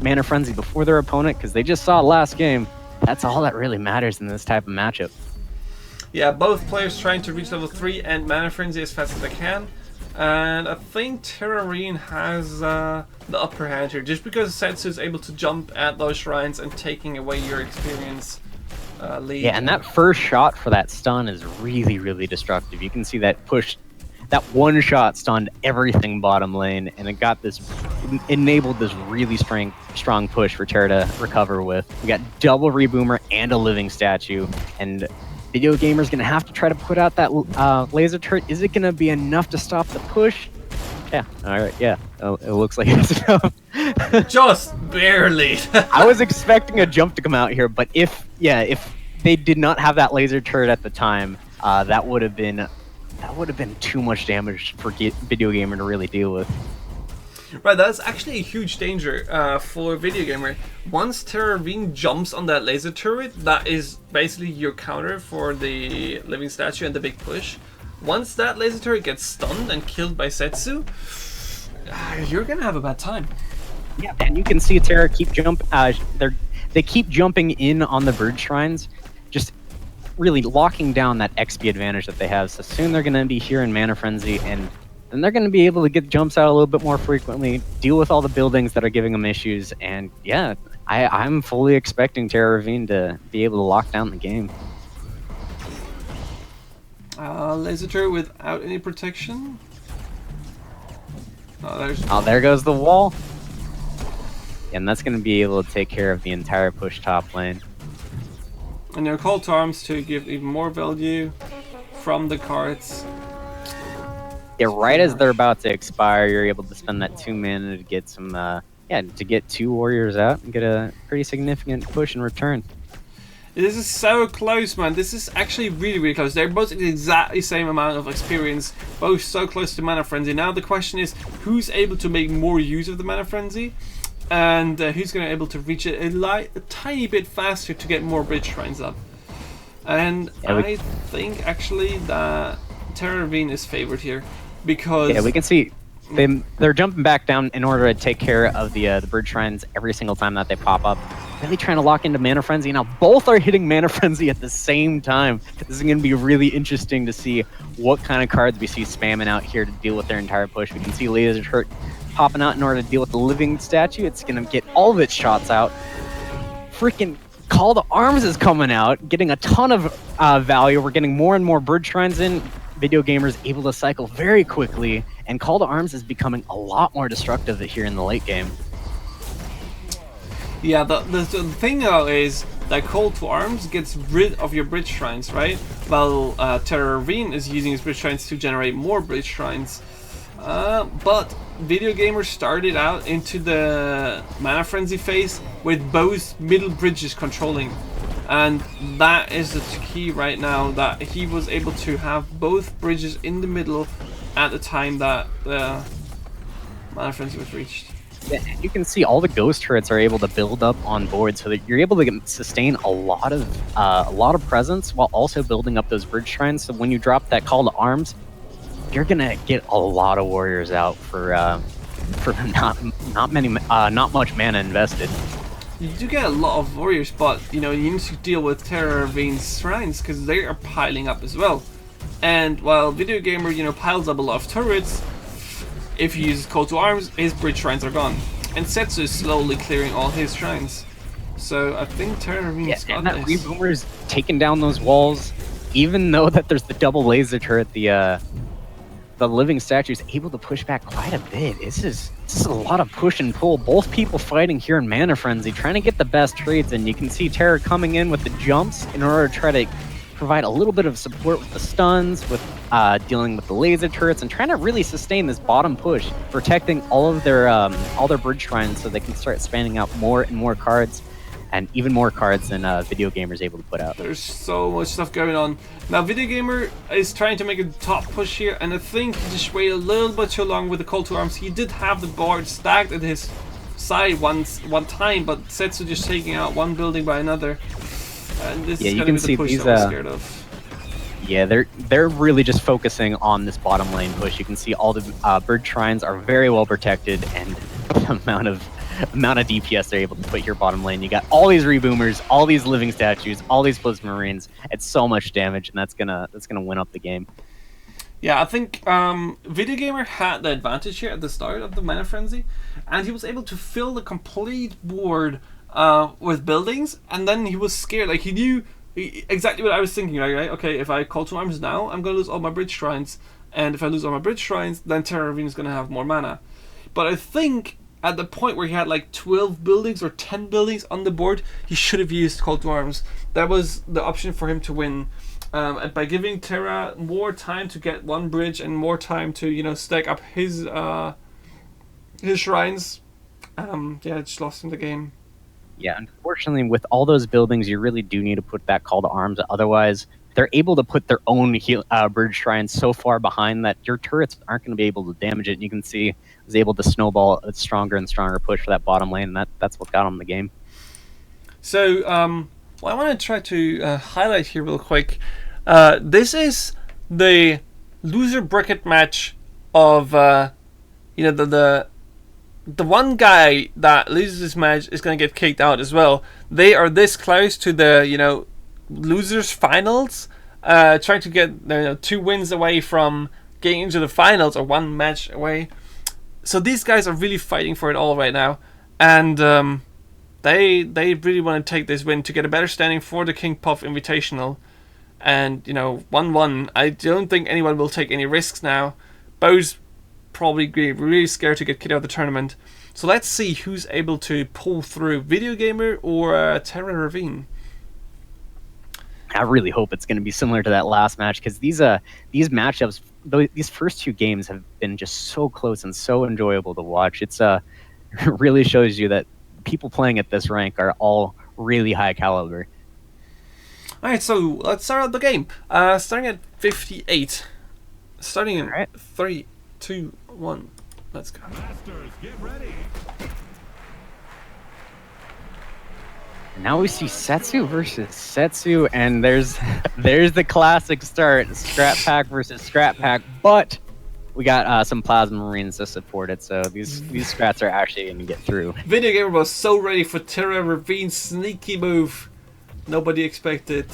Mana Frenzy before their opponent, because they just saw last game. That's all that really matters in this type of matchup. Yeah, both players trying to reach level 3 and Mana Frenzy as fast as they can. And I think Terra Ravine has the upper hand here, just because Setsu is able to jump at those shrines and taking away your experience lead. Yeah, and that first shot for that stun is really, really destructive. You can see that push. That one shot stunned everything bottom lane, and it enabled this really strong push for Terra to recover with. We got double reboomer and a living statue, and Video Gamer's gonna have to try to put out that laser turret. Is it gonna be enough to stop the push? Yeah, alright, yeah. Oh, it looks like it's enough. Just barely. I was expecting a jump to come out here, but if they did not have that laser turret at the time, that would have been that would have been too much damage for Video Gamer to really deal with. Right, that's actually a huge danger for Video Gamer. Once Terravine jumps on that laser turret, that is basically your counter for the living statue and the big push. Once that laser turret gets stunned and killed by Setsu, you're gonna have a bad time. Yeah, and you can see Terra keep they keep jumping in on the bird shrines, just really locking down that XP advantage that they have. So soon they're gonna be here in Mana Frenzy, and then they're gonna be able to get jumps out a little bit more frequently, deal with all the buildings that are giving them issues, and yeah, I'm fully expecting Terra Ravine to be able to lock down the game. Laser turret without any protection. Oh, there goes the wall. And that's going to be able to take care of the entire push top lane. And their call to arms to give even more value from the cards. Yeah, right as they're about to expire, you're able to spend that 2 mana to get some, to get 2 warriors out and get a pretty significant push in return. This is so close, man. This is actually really, really close. They're both the exactly same amount of experience, both so close to Mana Frenzy. Now the question is, who's able to make more use of the Mana Frenzy? And who's going to be able to reach it a tiny bit faster to get more bridge shrines up? And I think actually that Terravine is favored here because we can see they're jumping back down in order to take care of the bridge shrines every single time that they pop up. Really trying to lock into Mana Frenzy. Now both are hitting Mana Frenzy at the same time. This is going to be really interesting to see what kind of cards we see spamming out here to deal with their entire push. We can see Laser Turret popping out in order to deal with the living statue. It's going to get all of its shots out. Freaking Call to Arms is coming out, getting a ton of value. We're getting more and more bridge shrines in. Video Gamers able to cycle very quickly, and Call to Arms is becoming a lot more destructive here in the late game. Yeah, the thing though is that Call to Arms gets rid of your bridge shrines, right? While Terravine is using his bridge shrines to generate more bridge shrines. But Video Gamer started out into the Mana Frenzy phase with both middle bridges controlling. And that is the key right now, that he was able to have both bridges in the middle at the time that the Mana Frenzy was reached. Yeah, you can see all the ghost turrets are able to build up on board, so that you're able to sustain a lot of presence while also building up those bridge shrines. So when you drop that Call to Arms, you're gonna get a lot of warriors out for not much mana invested. You do get a lot of warriors, but you need to deal with Terravane's shrines because they are piling up as well. And while Video Gamer piles up a lot of turrets, if he uses Call to Arms, his bridge shrines are gone. And Setsu is slowly clearing all his shrines. So I think Terravane's got and that this. Reboomer is taking down those walls, even though that there's the double laser turret. The living statue is able to push back quite a bit. This is a lot of push and pull. Both people fighting here in Mana Frenzy, trying to get the best trades, and you can see Terra coming in with the jumps in order to try to provide a little bit of support with the stuns, with dealing with the laser turrets, and trying to really sustain this bottom push, protecting all their bridge shrines so they can start spanning out more and more cards, and even more cards than Video Gamer is able to put out. There's so much stuff going on. Now Video Gamer is trying to make a top push here, and I think he just waited a little bit too long with the Call to Arms. He did have the board stacked at his side one time, but Setsu just taking out one building by another. And this is going to be the push that I'm scared of. Yeah, they're really just focusing on this bottom lane push. You can see all the bird shrines are very well protected, and the amount of DPS they're able to put here bottom lane. You got all these reboomers, all these living statues, all these plasma marines. It's so much damage, and that's gonna win up the game. Yeah, I think Video Gamer had the advantage here at the start of the Mana Frenzy, and he was able to fill the complete board with buildings, and then he was scared. Like, he knew exactly what I was thinking. Right? Okay, if I Call to Arms now, I'm gonna lose all my bridge shrines, and if I lose all my bridge shrines, then Terravine is gonna have more mana. But I think at the point where he had like 12 buildings or 10 buildings on the board, he should have used Call to Arms. That was the option for him to win. And by giving Terra more time to get one bridge and more time to stack up his shrines, it just lost him the game. Yeah, unfortunately, with all those buildings, you really do need to put that Call to Arms. Otherwise, they're able to put their own bridge shrine so far behind that your turrets aren't going to be able to damage it. And you can see was able to snowball a stronger and stronger push for that bottom lane. And that's what got him the game. So, what I want to try to highlight here real quick, this is the loser bracket match of, the one guy that loses this match is going to get kicked out as well. They are this close to the, losers finals, trying to get 2 wins away from getting into the finals, or 1 match away. So these guys are really fighting for it all right now, and they really want to take this win to get a better standing for the KingPuff Invitational. And 1-1, I don't think anyone will take any risks now. Bo's probably really scared to get kicked out of the tournament. So let's see who's able to pull through, Video Gamer or Terra Ravine. I really hope it's going to be similar to that last match, because these matchups, these first 2 games have been just so close and so enjoyable to watch. It's it really shows you that people playing at this rank are all really high caliber. All right, so let's start out the game. Starting at 58. Starting in 3, 2, 1. Let's go. Masters, get ready. Now we see Setsu versus Setsu, and there's the classic start, Scrap Pack versus Scrap Pack, but we got some Plasma Marines to support it, so these Scrats are actually going to get through. Video Gamer was so ready for Terra Ravine's sneaky move. Nobody expected.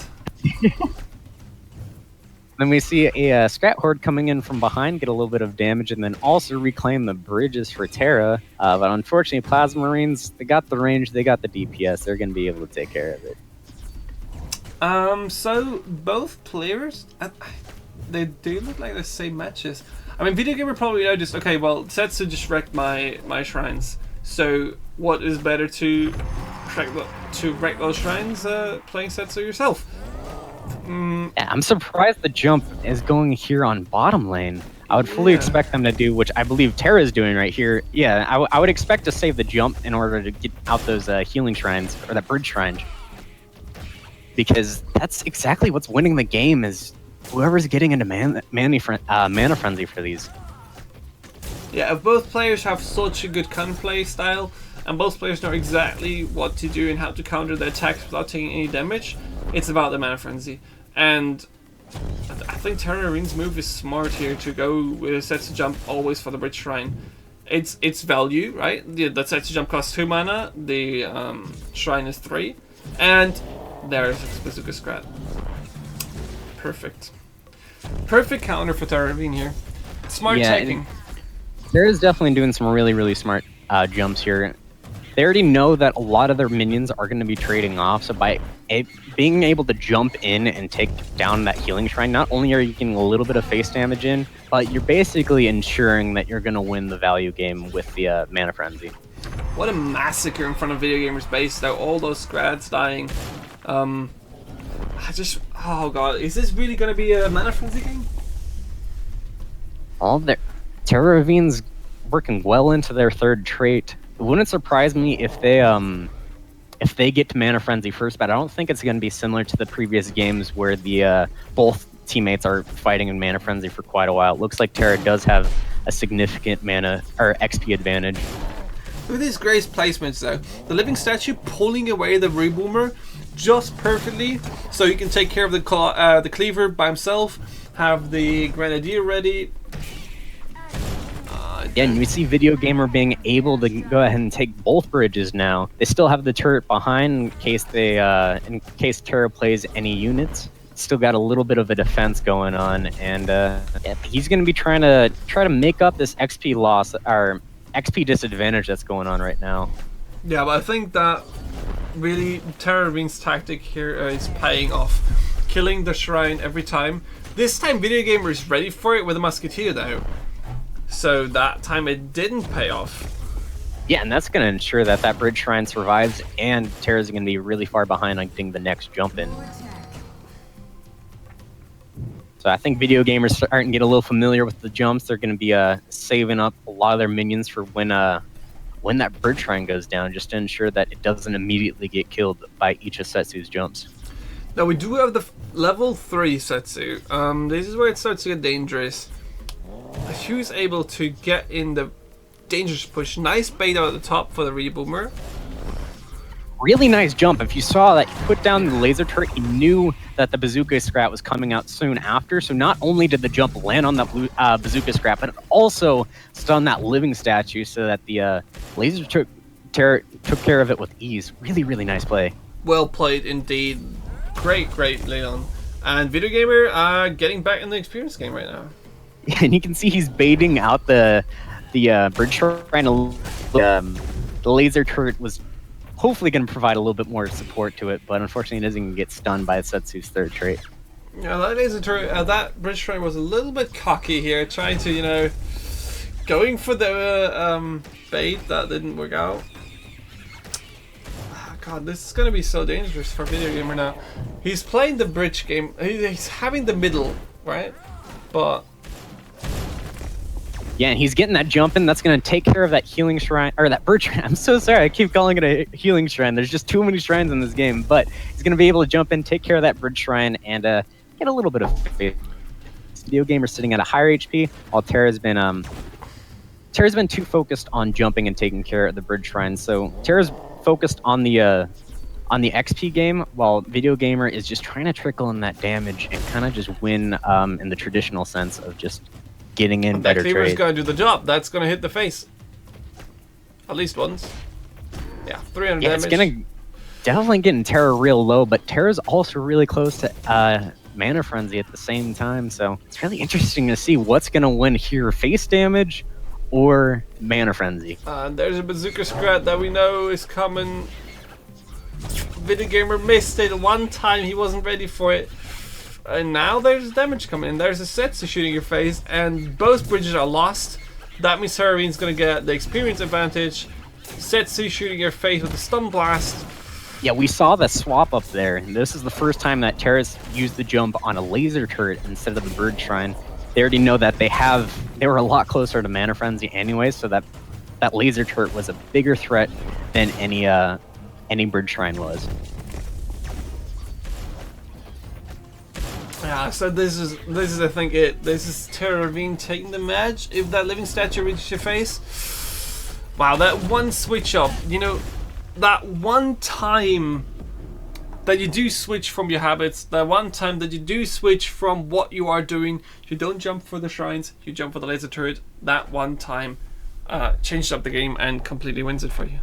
Then we see a Scrap Horde coming in from behind, get a little bit of damage, and then also reclaim the bridges for Terra. But unfortunately, Plasma Marines, they got the range, they got the DPS. They're going to be able to take care of it. So both players, they do look like the same matches. I mean, Video Gamer probably noticed, okay, well, Setsu just wrecked my shrines. So what is better to wreck those shrines, playing Setsu yourself? Yeah, I'm surprised the jump is going here on bottom lane. I would fully expect them to do, which I believe Terra is doing right here. Yeah, I would expect to save the jump in order to get out those healing shrines, or that bridge shrine. Because that's exactly what's winning the game, is whoever's getting into mana frenzy for these. Yeah, if both players have such a good counterplay style, and both players know exactly what to do and how to counter their attacks without taking any damage, it's about the mana frenzy. And I think Terra Ravine's move is smart here, to go with a Setsu jump always for the bridge shrine. It's value, right? The Setsu jump costs 2 mana, the shrine is 3, and there's a Bazooka Scrat. Perfect. Perfect counter for Terra Ravine here. Smart taking. Terra's definitely doing some really, really smart jumps here. They already know that a lot of their minions are going to be trading off, so by being able to jump in and take down that healing shrine, not only are you getting a little bit of face damage in, but you're basically ensuring that you're going to win the value game with the mana frenzy. What a massacre in front of Video Gamer's base, though. All those Scrads dying. Oh god, is this really going to be a mana frenzy game? Terra Ravine's working well into their 3rd trait. It wouldn't surprise me if they get to mana frenzy first, but I don't think it's going to be similar to the previous games where the both teammates are fighting in mana frenzy for quite a while. It looks like Terra does have a significant mana or XP advantage. Look at these Grace placements, though. The living statue pulling away the reboomer just perfectly, so he can take care of the cleaver by himself. Have the grenadier ready. Yeah, and we see Video Gamer being able to go ahead and take both bridges now. They still have the turret behind in case Terra plays any units. Still got a little bit of a defense going on, and he's going to be trying to make up this XP loss or XP disadvantage that's going on right now. Yeah, but I think that really Terra Ravine's tactic here is paying off, killing the shrine every time. This time, Video Gamer is ready for it with a musketeer, though. So that time it didn't pay off. Yeah, and that's going to ensure that that bridge shrine survives, and Terra's going to be really far behind on getting the next jump in. So I think Video Gamers are starting to get a little familiar with the jumps. They're going to be saving up a lot of their minions for when that bridge shrine goes down, just to ensure that it doesn't immediately get killed by each of Setsu's jumps. Now we do have the level 3 Setsu. This is where it starts to get dangerous. Hugh's able to get in the dangerous push. Nice bait out at the top for the reboomer. Really nice jump. If you saw that he put down the laser turret, he knew that the bazooka scrap was coming out soon after. So not only did the jump land on that bazooka scrap, but it also stunned that living statue so that the laser took care of it with ease. Really, really nice play. Well played indeed. Great, Leon. And Video Gamer getting back in the experience game right now. And you can see he's baiting out the bridge shrine. The laser turret was hopefully going to provide a little bit more support to it, but unfortunately it doesn't get stunned by Setsu's third trait. Yeah, that laser turret, that bridge shrine was a little bit cocky here, trying to, you know, going for the bait. That didn't work out. Oh, God, this is going to be so dangerous for Video Gamer now. He's playing the bridge game, he's having the middle, right? But yeah, and he's getting that jump in. That's going to take care of that healing shrine, or that bird shrine. I'm so sorry, I keep calling it a healing shrine. There's just too many shrines in this game. But he's going to be able to jump in, take care of that bridge shrine, and get a little bit of faith. Video Gamer sitting at a higher HP, while Terra's been too focused on jumping and taking care of the bridge shrine. So Terra's focused on the XP game, while Video Gamer is just trying to trickle in that damage and kind of just win in the traditional sense of just getting in better trades. That cleaver's going to do the job. That's going to hit the face. At least once. Yeah, 300 damage. It's going to definitely getting Terra real low, but Terra's also really close to Mana Frenzy at the same time, so it's really interesting to see what's going to win here, face damage or Mana Frenzy. There's a bazooka scrat that we know is coming. Video Gamer missed it one time, he wasn't ready for it. And now there's damage coming in. There's a Setsu shooting your face, and both bridges are lost. That means Hurricane's gonna get the experience advantage. Setsu shooting your face with a stun blast. Yeah, we saw the swap up there. This is the first time that Terra's used the jump on a laser turret instead of the bird shrine. They already know that they were a lot closer to Mana Frenzy anyway, so that laser turret was a bigger threat than any bird shrine was. Yeah, so this is I think it. This is Terra Ravine taking the match. If that living statue reaches your face, wow, that one switch up, you know, that one time that you do switch from your habits, that one time that you do switch from what you are doing, you don't jump for the shrines, you jump for the laser turret. That one time changed up the game and completely wins it for you.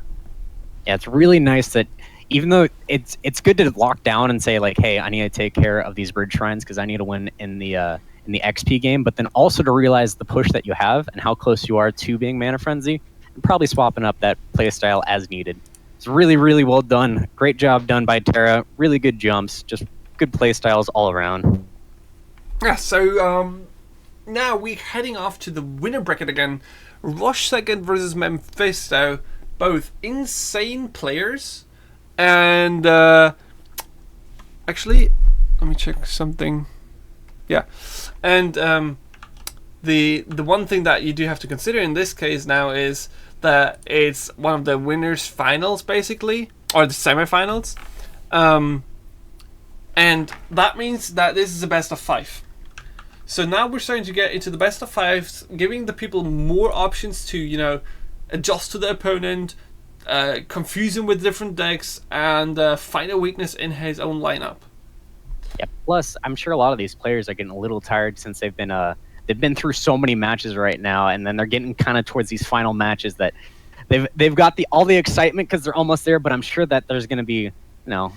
Yeah, it's really nice that even though it's good to lock down and say like, hey, I need to take care of these bridge shrines because I need to win in the XP game, but then also to realize the push that you have and how close you are to being Mana Frenzy, and probably swapping up that playstyle as needed. It's really, really well done. Great job done by Terra. Really good jumps. Just good playstyles all around. Yeah, so now we're heading off to the winner bracket again. Rush second versus Mephisto. Both insane players. And actually, let me check something. Yeah, and the one thing that you do have to consider in this case now is that it's one of the winners' finals, basically, or the semifinals, and that means that this is a best of 5. So now we're starting to get into the best of 5s, giving the people more options to, you know, adjust to the opponent. Confuse him with different decks and find a weakness in his own lineup. Yeah. Plus, I'm sure a lot of these players are getting a little tired since they've been through so many matches right now, and then they're getting kind of towards these final matches that they've got all the excitement because they're almost there. But I'm sure that there's going to be, you know,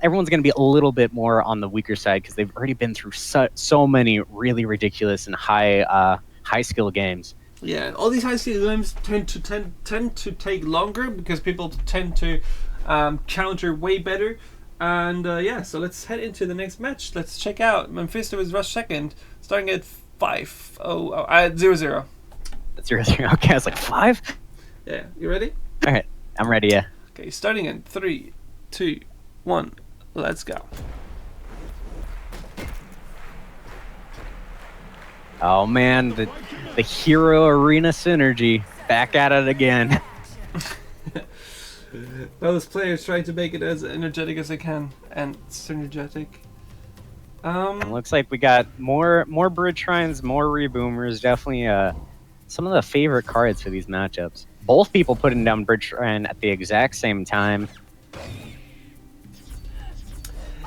everyone's going to be a little bit more on the weaker side because they've already been through so many really ridiculous and high skill games. Yeah, all these high skill games tend to take longer because people tend to counter way better. And yeah, so let's head into the next match. Let's check out Mephisto is Rush second, starting at 5-0 at 0-0. That's 0-0. Okay, I was like 5. Yeah, you ready? All right, I'm ready. Yeah. Okay, starting in 3, 2, 1. Let's go. Oh man, the Hero Arena synergy back at it again. Those players try to make it as energetic as they can. and synergetic. It looks like we got more bridge shrines, more reboomers. Definitely some of the favorite cards for these matchups. Both people putting down bridge shrine at the exact same time.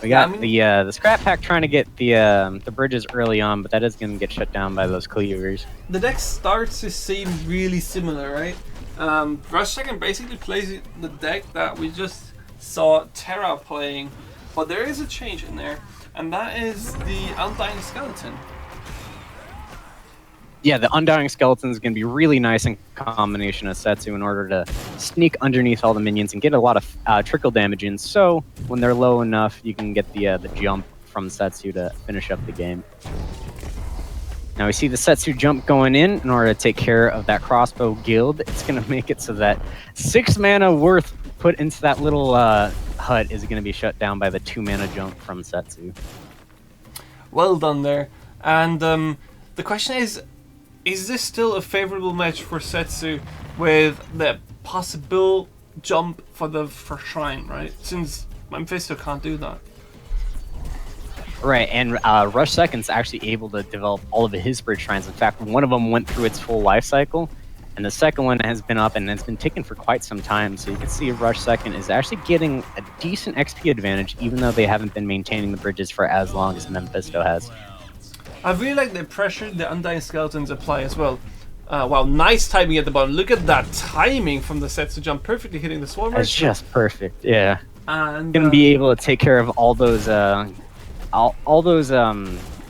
We got the scrap pack trying to get the bridges early on, but that is going to get shut down by those cleavers. The deck starts to seem really similar, right? Rush Second basically plays the deck that we just saw Terra playing, but there is a change in there, and that is the Undying Skeleton. Yeah, the Undying Skeleton is going to be really nice in combination of Setsu in order to sneak underneath all the minions and get a lot of trickle damage in. So when they're low enough, you can get the jump from Setsu to finish up the game. Now we see the Setsu jump going in order to take care of that crossbow guild. It's going to make it so that 6 mana worth put into that little hut is going to be shut down by the 2 mana jump from Setsu. Well done there. And the question is this still a favorable match for Setsu with the possible jump for Shrine, right? Since Mephisto can't do that. Right, and Rush Second's actually able to develop all of his bridge shrines. In fact, one of them went through its full life cycle, and the second one has been up and it's been ticking for quite some time. So you can see Rush Second is actually getting a decent XP advantage, even though they haven't been maintaining the bridges for as long as Mephisto has. I really like the pressure the Undying Skeletons apply as well. Wow, nice timing at the bottom. Look at that timing from the Setsu jump, perfectly hitting the Swarmers. It's just perfect, yeah. And Gonna be able to take care of all those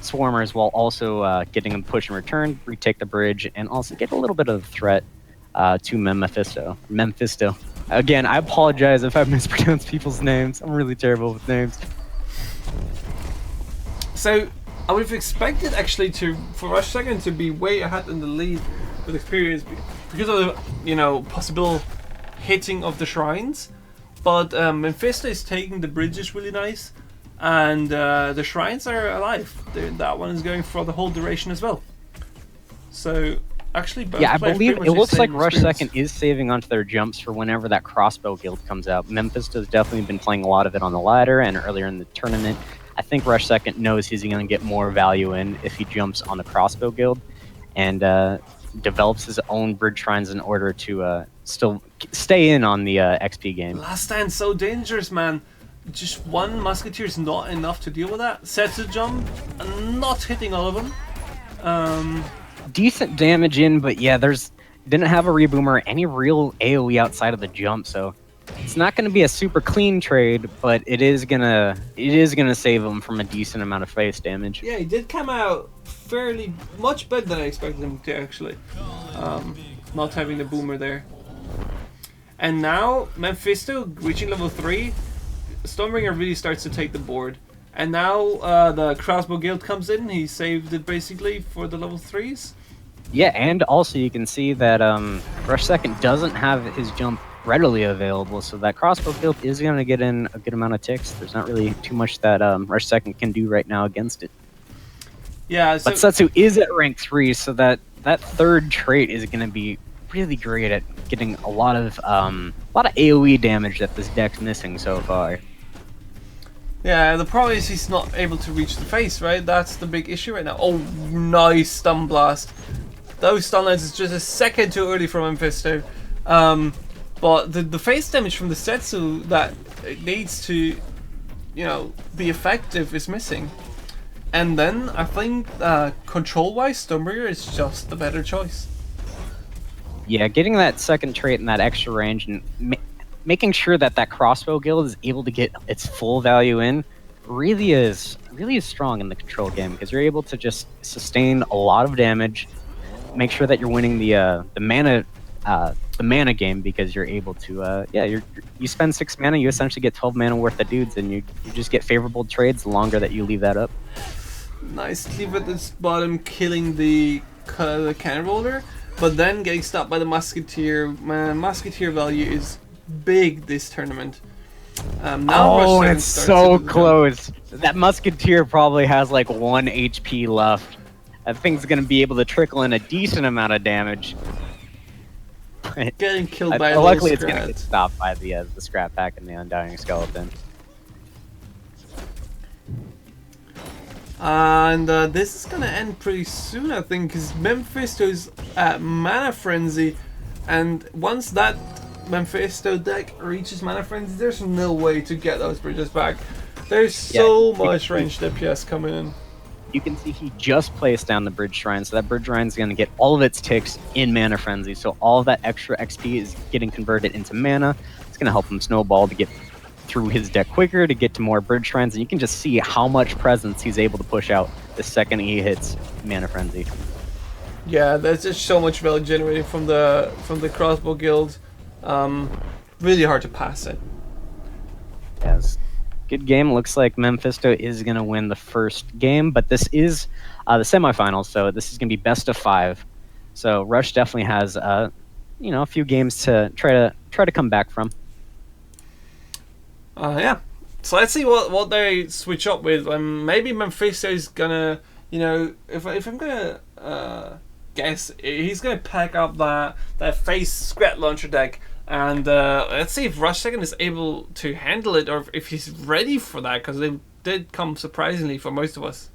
swarmers while also getting a push in return, retake the bridge, and also get a little bit of threat to Mephisto. Again, I apologize if I mispronounce people's names. I'm really terrible with names. So I would have expected actually for Rush Second to be way ahead in the lead with experience because of the possible hitting of the shrines, but Mephisto is taking the bridges really nice, and the shrines are alive. That one is going for the whole duration as well. So actually, both I players believe pretty it much looks the like same Rush experience. Second is saving onto their jumps for whenever that crossbow guild comes out. Mephisto's definitely been playing a lot of it on the ladder and earlier in the tournament. I think Rush Second knows he's going to get more value in if he jumps on the crossbow guild and develops his own bridge shrines in order to still stay in on the XP game. Last Stand so dangerous, man. Just one musketeer is not enough to deal with that. Setsu jump, not hitting all of them. Decent damage in, but yeah, didn't have a reboomer, any real AoE outside of the jump, so it's not going to be a super clean trade, but it is gonna save him from a decent amount of face damage. Yeah, he did come out fairly much better than I expected him to actually. Not having the boomer there. And now Mephisto reaching level 3, Stormbringer really starts to take the board. And now the crossbow guild comes in. He saved it basically for the level 3s. Yeah, and also you can see that Rush Second doesn't have his jump readily available, so that crossbow guild is going to get in a good amount of ticks. There's not really too much that Rush Second can do right now against it. Yeah, so But Setsu is at rank 3, so that third trait is going to be really great at getting a lot of AoE damage that this deck's missing so far. yeah, the problem is he's not able to reach the face, right? That's the big issue right now. Oh, nice stun blast. Those stun lines is just a second too early from Mephisto. But the face damage from the Setsu that it needs to, be effective is missing. And then I think control-wise, Stormbringer is just the better choice. Yeah, getting that second trait and that extra range and making sure that crossbow guild is able to get its full value in really is strong in the control game, because you're able to just sustain a lot of damage, make sure that you're winning the mana game, because you're able to you spend 6 mana, you essentially get 12 mana worth of dudes, and you just get favorable trades the longer that you leave that up. Nice cleave at this bottom, killing the cannon roller, but then getting stopped by the musketeer. Man, musketeer value is big this tournament. Now Oh, Rush it's starts so to do close. That musketeer probably has like 1 HP left. That thing's gonna be able to trickle in a decent amount of damage. getting killed by a Luckily, little it's gonna scrat. get stopped by the scrap pack and the Undying Skeleton. And this is gonna end pretty soon, I think, because Mephisto's at Mana Frenzy, and once that Mephisto deck reaches Mana Frenzy, there's no way to get those bridges back. There's so much ranged DPS coming in. You can see he just placed down the Bridge Shrine, so that Bridge Shrine is going to get all of its ticks in Mana Frenzy, so all of that extra XP is getting converted into mana. It's going to help him snowball to get through his deck quicker, to get to more Bridge Shrines, and you can just see how much presence he's able to push out the second he hits Mana Frenzy. Yeah, there's just so much value generated from the Crossbow Guild. Really hard to pass it. Yes. Good game. Looks like Mephisto is going to win the first game, but this is the semifinals, so this is going to be best of 5. So Rush definitely has, you know, a few games to try to come back from. Yeah. So let's see what they switch up with. Maybe Mephisto's gonna, you know, if I'm gonna guess, he's gonna pack up that face Scrat Launcher deck. And let's see if Rush Second is able to handle it, or if he's ready for that, because they did come surprisingly for most of us.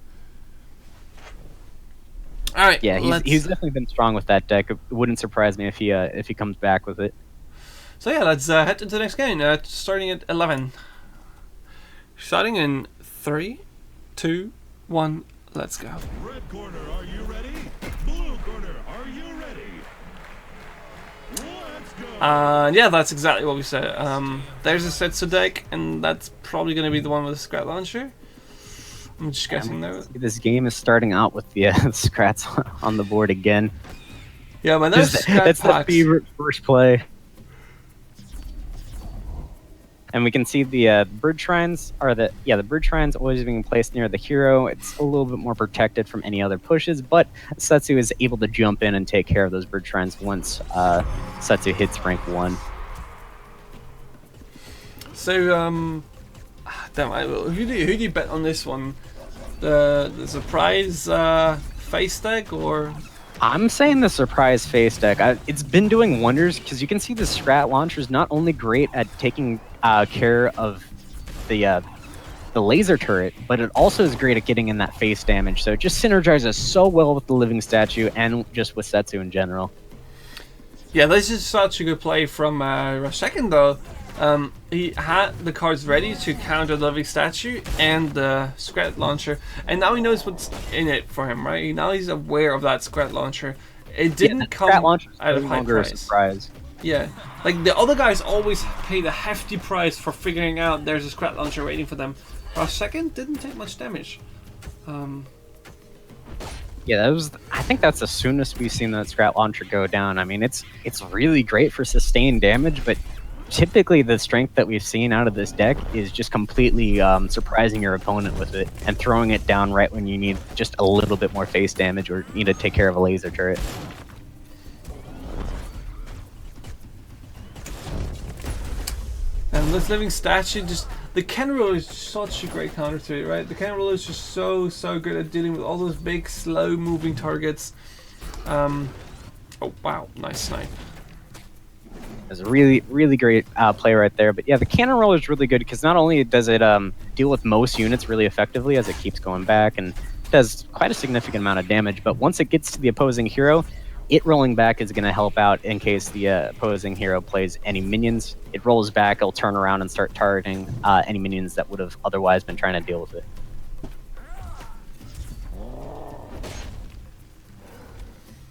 All right. Yeah, he's definitely been strong with that deck. It wouldn't surprise me if he comes back with it. So yeah, let's head into the next game. Starting at 11. Starting in 3, 2, 1. Let's go. Red corner, are you ready? Blue corner, are you ready? Let's go. Yeah, that's exactly what we said. There's a Setsu deck, and that's probably going to be the one with the Scrat Launcher. I'm just guessing though. This game is starting out with the Scrats on the board again. Yeah, man, that's the favorite first play. And we can see the Bird Shrines are the Bird Shrines always being placed near the hero. It's a little bit more protected from any other pushes, but Setsu is able to jump in and take care of those Bird Shrines once Setsu hits rank 1. So who do you bet on this one? The surprise face deck, or? I'm saying the surprise face deck. It's been doing wonders, because you can see the Scrat Launcher is not only great at taking care of the laser turret, but it also is great at getting in that face damage. So it just synergizes so well with the living statue and just with Setsu in general. Yeah, this is such a good play from Rashekin though. He had the cards ready to counter the living statue and the Scrat Launcher, and now he knows what's in it for him, right? Now he's aware of that Scrat Launcher. It didn't come out of high price. Surprise. Yeah, like the other guys always paid a hefty price for figuring out there's a Scrat Launcher waiting for them. Rashekin didn't take much damage. Yeah, I think that's the soonest we've seen that Scrat Launcher go down. I mean, it's really great for sustained damage, but typically the strength that we've seen out of this deck is just completely surprising your opponent with it and throwing it down right when you need just a little bit more face damage or need to take care of a laser turret. And this living statue, just the cannon roller is such a great counter to it, right? The cannon roller is just so good at dealing with all those big, slow-moving targets. Oh wow, nice snipe. It's a really great play right there. But yeah, the cannon roller is really good because not only does it deal with most units really effectively as it keeps going back and does quite a significant amount of damage, but once it gets to the opposing hero, it rolling back is going to help out in case the opposing hero plays any minions. It rolls back, it'll turn around and start targeting any minions that would have otherwise been trying to deal with it.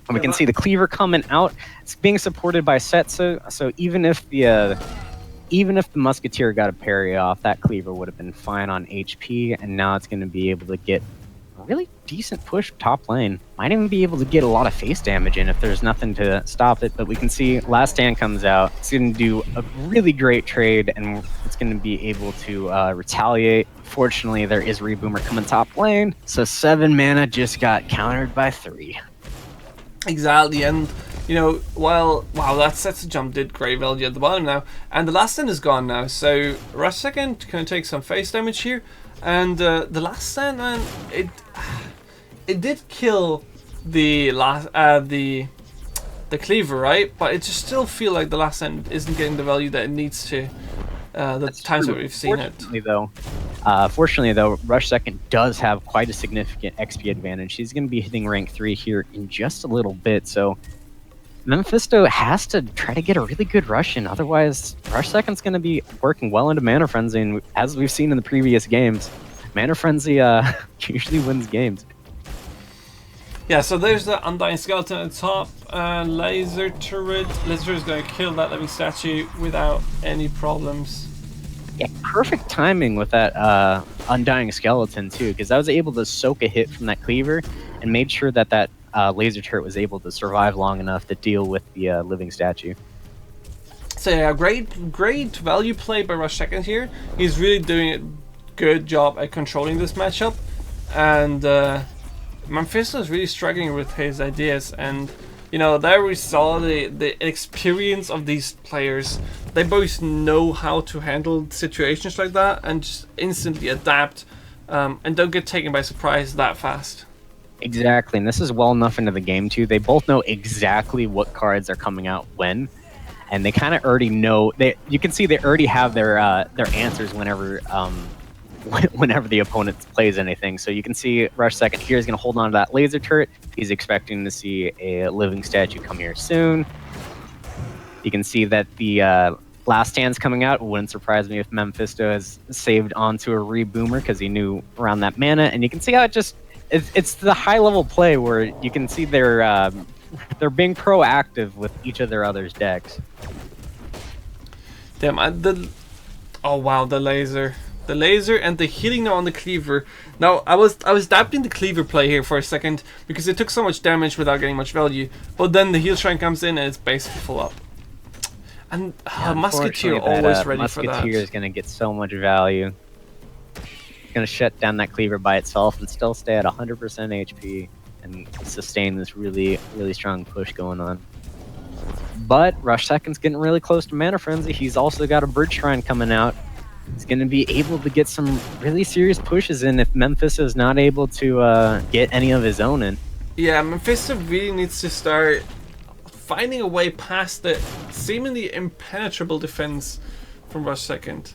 And we can see the cleaver coming out. It's being supported by Setsu, so even if the musketeer got a parry off, that cleaver would have been fine on HP, and now it's going to be able to get a really decent push top lane. Might even be able to get a lot of face damage in if there's nothing to stop it, but we can see Last Stand comes out. It's going to do a really great trade, and it's going to be able to retaliate. Fortunately, there is Reboomer coming top lane, so 7 mana just got countered by 3. Exactly, and you know, wow, that Setsu jump did great value at the bottom now, and the Last Stand is gone now, so Rush Second can take some face damage here, and the Last Stand, man, it did kill the cleaver, right? But it just still feel like the Last Stand isn't getting the value that it needs to. The times that we've seen it. Though, Fortunately, though, Rush Second does have quite a significant XP advantage. He's going to be hitting rank 3 here in just a little bit, so Mephisto has to try to get a really good rush in. Otherwise, Rush Second's going to be working well into Mana Frenzy, and as we've seen in the previous games, Mana Frenzy usually wins games. Yeah, so there's the Undying Skeleton at the top. Laser Turret. Laser Turret is going to kill that living statue without any problems. Yeah, perfect timing with that Undying Skeleton, too, because I was able to soak a hit from that Cleaver and made sure that that Laser Turret was able to survive long enough to deal with the living statue. So yeah, great value play by Rush Second here. He's really doing a good job at controlling this matchup, and Mephisto is really struggling with his ideas. And you know, there we saw the experience of these players. They both know how to handle situations like that and just instantly adapt, and don't get taken by surprise that fast. Exactly, and this is well enough into the game too. They both know exactly what cards are coming out when, and they kind of already know. You can see they already have their answers whenever whenever the opponent plays anything. So you can see Rush Second here is going to hold on to that laser turret. He's expecting to see a living statue come here soon. You can see that the last stand's coming out. It wouldn't surprise me if Mephisto has saved onto a reboomer because he knew around that mana, and you can see how it's the high level play where you can see they're being proactive with each of their others' decks. Damn, oh wow, the laser and the hitting now on the Cleaver. Now I was dabbing the Cleaver play here for a second because it took so much damage without getting much value, but then the heal shrine comes in and it's basically full up. And Musketeer always ready for that. Musketeer is going to get so much value. Going to shut down that Cleaver by itself and still stay at 100% HP and sustain this really, really strong push going on. But Rush Second's getting really close to Mana Frenzy. He's also got a Bridge Shrine coming out. He's going to be able to get some really serious pushes in if Mephisto is not able to get any of his own in. Yeah, Mephisto really needs to start finding a way past the seemingly impenetrable defense from Rush Second.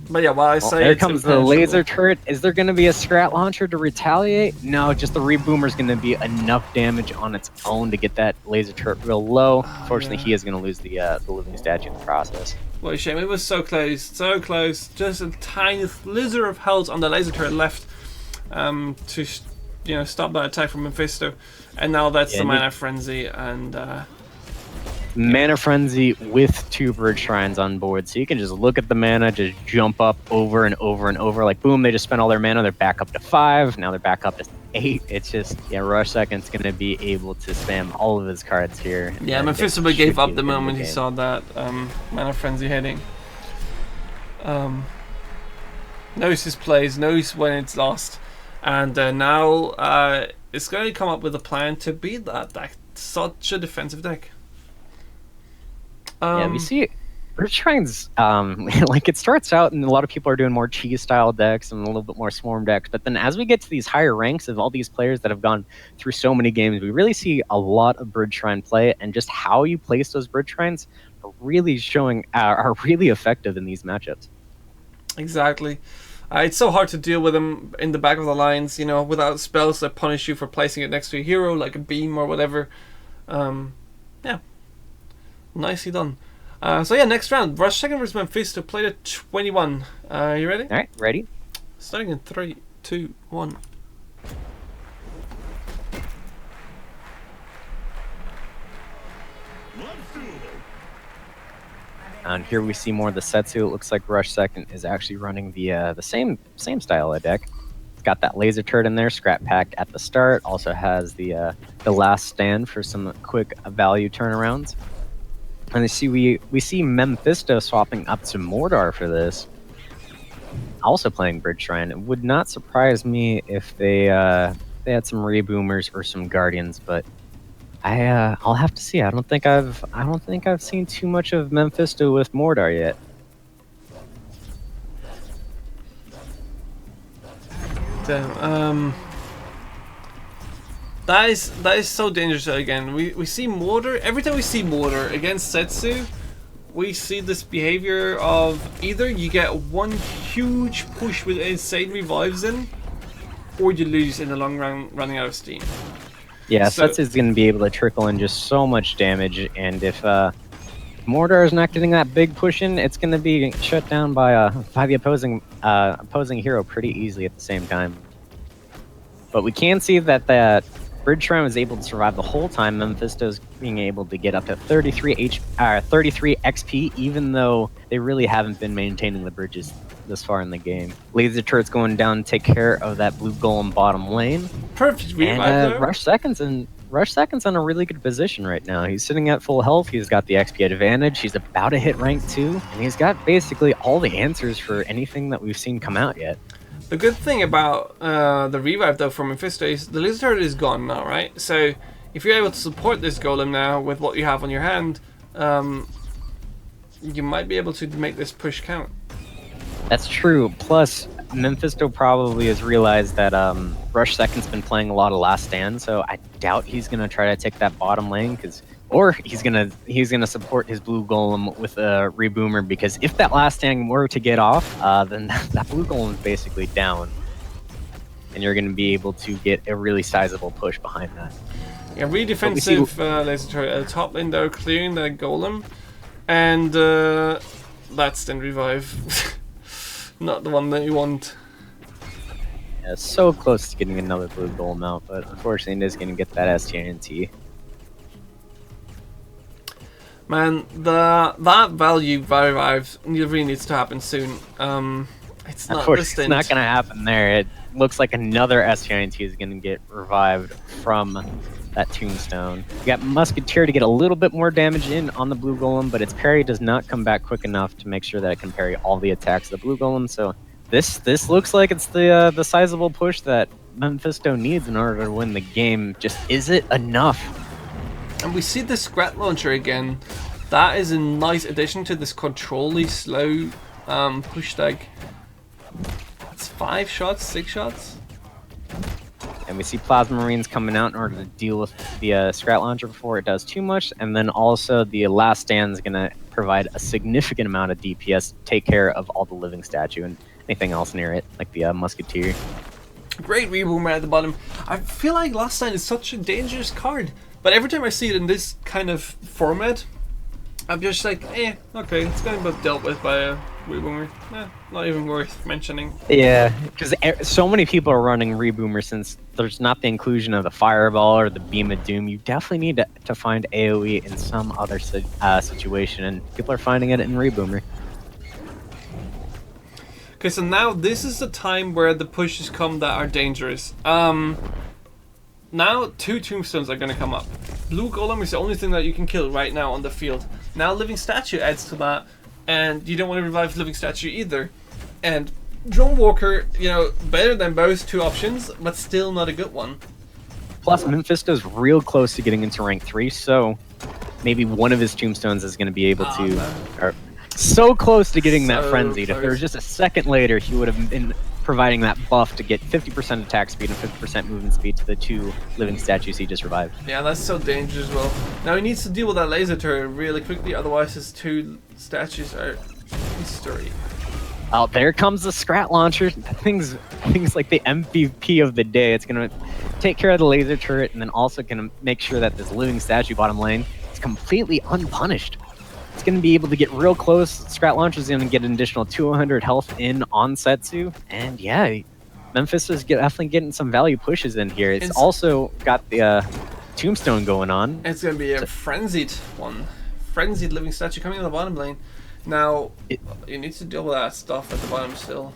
But yeah, while I say there comes the laser turret. Is there going to be a Scrat Launcher to retaliate? No, just the Reboomer is going to be enough damage on its own to get that laser turret real low. Fortunately, he is going to lose the living statue in the process. What a shame. It was so close, so close. Just a tiny slither of health on the laser turret left to stop that attack from Mephisto. And now that's the Mana Frenzy and... Mana Frenzy with 2 Bridge Shrines on board, so you can just look at the mana, just jump up over and over and over. Like, boom, they just spent all their mana, they're back up to 5, now they're back up to 8. It's just, yeah, Rush Second's going to be able to spam all of his cards here. Yeah, Mephisto gave up the moment he saw that Mana Frenzy hitting. Knows his plays, knows when it's lost, and now it's going to come up with a plan to beat that deck. Such a defensive deck. Yeah, we see Bridge Shrines, like it starts out and a lot of people are doing more cheese style decks and a little bit more swarm decks, but then as we get to these higher ranks of all these players that have gone through so many games, we really see a lot of Bridge Shrine play, and just how you place those Bridge Shrines are really are really effective in these matchups. Exactly. It's so hard to deal with them in the back of the lines, without spells that punish you for placing it next to a hero, like a beam or whatever. Yeah. Nicely done. So yeah, next round. Rush Second versus Mephisto, played at 21. You ready? Alright, ready. Starting in 3, 2, 1. And here we see more of the Setsu. It looks like Rush Second is actually running the same style of deck. It's got that laser turret in there, scrap pack at the start. Also has the last stand for some quick value turnarounds. And we see Mephisto swapping up to Mordar for this. Also playing Bridge Shrine. It would not surprise me if they had some Reboomers or some Guardians, but I'll have to see. I don't think I've seen too much of Mephisto with Mordar yet. Damn. That is so dangerous again. We see Mortar. Every time we see Mortar against Setsu, we see this behavior of either you get one huge push with insane revives in, or you lose in the long run running out of steam. Yeah, So- Sets is going to be able to trickle in just so much damage, and if Mordor is not getting that big push in, it's going to be shut down by the opposing hero pretty easily at the same time. But we can see that that Bridge Shrine was able to survive the whole time. Mephisto's being able to get up to 33 XP, even though they really haven't been maintaining the bridges this far in the game. Laser turret's going down to take care of that blue golem bottom lane. Perfect revive And though. Rush Second's in a really good position right now. He's sitting at full health. He's got the XP advantage. He's about to hit rank 2, and he's got basically all the answers for anything that we've seen come out yet. The good thing about the revive though from Mephisto is the laser turret is gone now, right? So if you're able to support this golem now with what you have on your hand, you might be able to make this push count. That's true. Plus, Mephisto probably has realized that Rush Second's been playing a lot of Last Stand, so I doubt he's gonna try to take that bottom lane, or he's gonna support his blue golem with a reboomer, because if that Last Stand were to get off, then that blue golem is basically down, and you're gonna be able to get a really sizable push behind that. Yeah, really defensive laser turret at the top lane though, clearing the golem, and that's then revive. Not the one that you want. Yeah, so close to getting another blue golem out, but unfortunately, it is gonna get that STNT. Man, that value revive really needs to happen soon. It's not Of course, distant. it's not going to happen there. It looks like another SGINT is going to get revived from that tombstone. You got Musketeer to get a little bit more damage in on the blue golem, but its parry does not come back quick enough to make sure that it can parry all the attacks of the blue golem. So this looks like it's the sizable push that Mephisto needs in order to win the game. Just is it enough? And we see the Scrat Launcher again. That is a nice addition to this controlly slow push tag. It's 5 shots, 6 shots. And we see Plasma Marines coming out in order to deal with the Scrat Launcher before it does too much. And then also the Last Stand is going to provide a significant amount of DPS to take care of all the living statue and anything else near it, like the Musketeer. Great reboomer at the bottom. I feel like Last Stand is such a dangerous card. But every time I see it in this kind of format, I'm just like, okay, it's going to be dealt with by a reboomer. Not even worth mentioning. Yeah, because so many people are running Reboomer since there's not the inclusion of the Fireball or the Beam of Doom. You definitely need to find AoE in some other situation, and people are finding it in Reboomer. Okay, so now this is the time where the pushes come that are dangerous. Now 2 tombstones are going to come up. Blue Golem is the only thing that you can kill right now on the field. Now Living Statue adds to that, and you don't want to revive Living Statue either. And Drone Walker, better than both 2 options, but still not a good one. Plus, Mephisto's real close to getting into rank 3, so maybe one of his tombstones is going to be able or so close to getting that So frenzied. If there was close. just a second later, he would have been providing that buff to get 50% attack speed and 50% movement speed to the 2 living statues he just revived. Yeah, that's so dangerous as well. Now he needs to deal with that laser turret really quickly, otherwise his 2 statues are history. Oh, there comes the Scrat Launcher. Things like the MVP of the day. It's going to take care of the laser turret and then also going to make sure that this living statue bottom lane is completely unpunished. It's going to be able to get real close. Scrat Launcher is going to get an additional 200 health in on Setsu. And yeah, Memphis is definitely getting some value pushes in here. It's also got the Tombstone going on. It's going to be a frenzied one. Frenzied living statue coming on the bottom lane. Now, you need to deal with that stuff at the bottom still.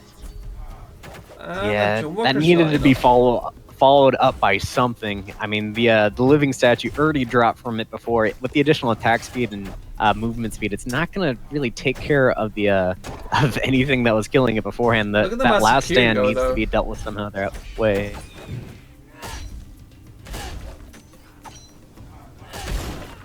Yeah, that needed to be followed up by something. I mean, the living statue already dropped from it before. With the additional attack speed and movement speed, it's not going to really take care of the of anything that was killing it beforehand. That Last Stand needs to be dealt with somehow that way.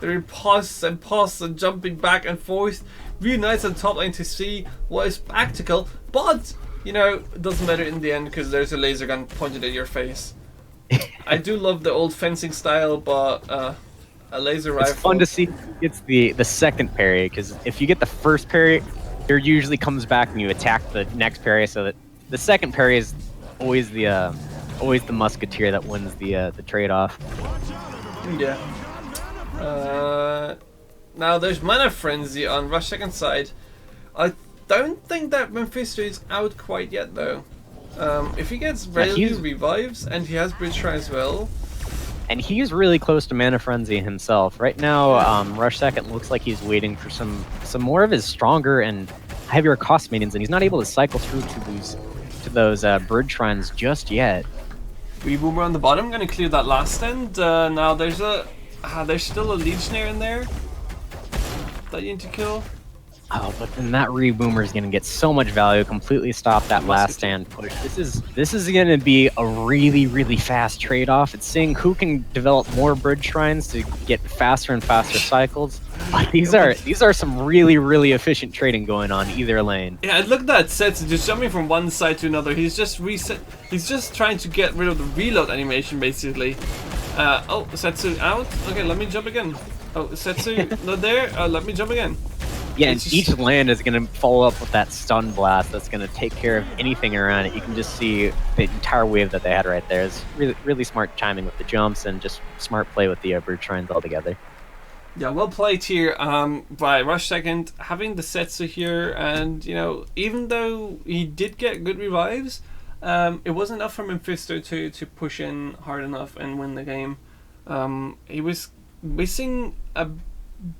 They're pause and jumping back and forth. Really nice on top lane to see what is practical, but it doesn't matter in the end because there's a laser gun pointed at your face. I do love the old fencing style, but A laser rifle. It's fun to see who gets the second parry, because if you get the first parry, it usually comes back and you attack the next parry. So that the second parry is always the musketeer that wins the trade-off. Yeah. Now there's Mana Frenzy on Rush Second side. I don't think that Mephisto is out quite yet though. If he gets regular revives and he has Bridge Try as well. And he's really close to Mana Frenzy himself. Right now, Rush Second looks like he's waiting for some more of his stronger and heavier cost minions, and he's not able to cycle through to those Bridge Shrines just yet. Reboomer on the bottom, gonna clear that last end. Now there's still a Legionnaire in there that you need to kill. Oh, but then that Reboomer is gonna get so much value, completely stop that last stand push. This is gonna be a really fast trade-off. It's seeing who can develop more Bridge Shrines to get faster and faster cycles. These are some really efficient trading going on either lane. Yeah, look at that Setsu just jumping from one side to another. He's just trying to get rid of the reload animation basically. Oh, Setsu out. Okay, let me jump again. Oh, Setsu not there. Let me jump again. Yeah, and each land is going to follow up with that stun blast that's going to take care of anything around it. You can just see the entire wave that they had right there. It's really smart timing with the jumps and just smart play with the Bridge Shrines altogether. Yeah, well played here by Rush Second, having the Setsu here, and you know, even though he did get good revives, it wasn't enough for Mephisto to push in hard enough and win the game. He was missing a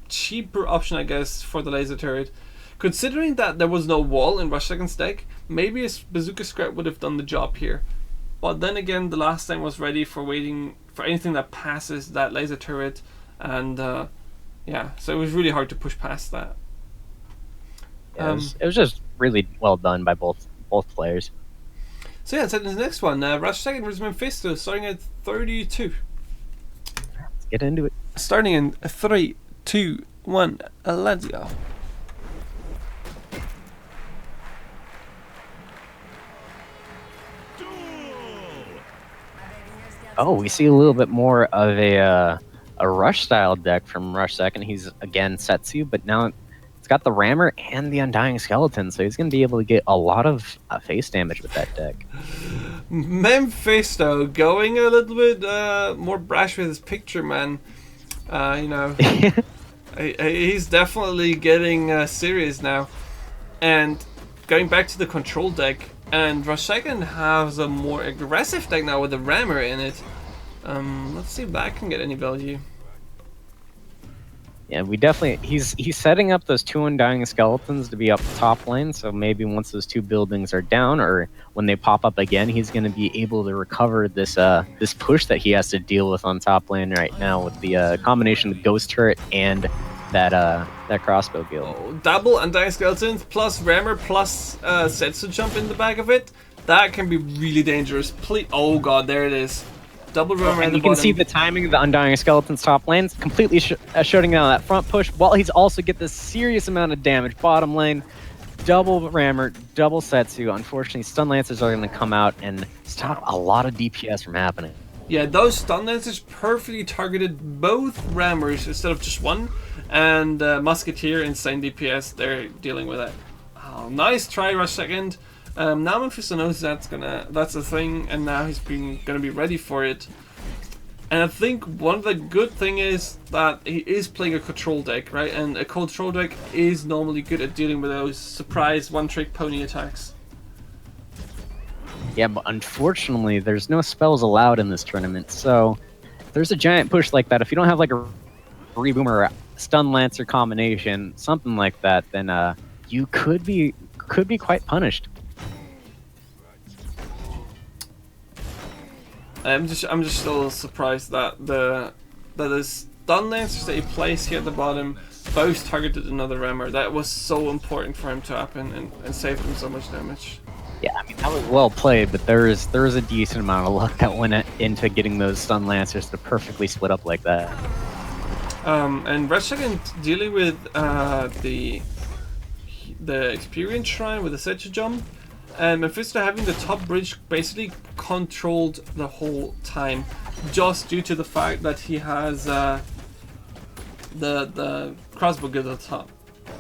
cheaper option, I guess, for the laser turret. Considering that there was no wall in Rush Second's deck, maybe a Bazooka Scrap would have done the job here. But then again, the last time was ready for waiting for anything that passes that laser turret, and yeah, so it was really hard to push past that. Yeah, it was just really well done by both players. So yeah, let's head into the next one. Rush Second versus Mephisto, starting at 32. Let's get into it. Starting in 3, 2, 1, let's go. Oh, we see a little bit more of a Rush style deck from Rush Second. He's again Setsu, but now it's got the Rammer and the Undying Skeleton, so he's going to be able to get a lot of face damage with that deck. Mephisto going a little bit more brash with his picture, man. You know, he's definitely getting serious now. And going back to the control deck, and Rush Second has a more aggressive deck now with a Rammer in it. Let's see if that can get any value. Yeah, we definitely he's setting up those 2 Undying Skeletons to be up top lane, so maybe once those 2 buildings are down or when they pop up again, he's going to be able to recover this this push that he has to deal with on top lane right now with the combination of the Ghost Turret and that crossbow guild. Oh, double Undying Skeletons plus Rammer plus Setsu jump in the back of it. That can be really dangerous. Please, oh god, there it is. Double Rammer and you can see the timing of the Undying Skeleton's top lanes completely shutting down that front push, while he's also get this serious amount of damage bottom lane. Double Rammer, double Setsu. Unfortunately, Stun Lancers are going to come out and stop a lot of DPS from happening. Yeah, those Stun Lancers perfectly targeted both Rammers instead of just one, and Musketeer, insane DPS, they're dealing with it. Oh, nice try, Rush Second. Now Mephisto knows that's a thing, and now he's gonna be ready for it. And I think one of the good thing is that he is playing a control deck, right? And a control deck is normally good at dealing with those surprise one-trick pony attacks. Yeah, but unfortunately, there's no spells allowed in this tournament. So if there's a giant push like that, if you don't have like a Reboomer or Stun Lancer combination, something like that, then you could be quite punished. I'm just still surprised that the Stun Lancers that he placed here at the bottom both targeted another Rammer. That was so important for him to happen and save him so much damage. Yeah, I mean, that was well played, but there is a decent amount of luck that went into getting those Stun Lancers to perfectly split up like that. And Rush Second dealing with the Experience Shrine with the Setsu jump, and Mephisto having the top bridge basically controlled the whole time, just due to the fact that he has the crossbow guild at the top.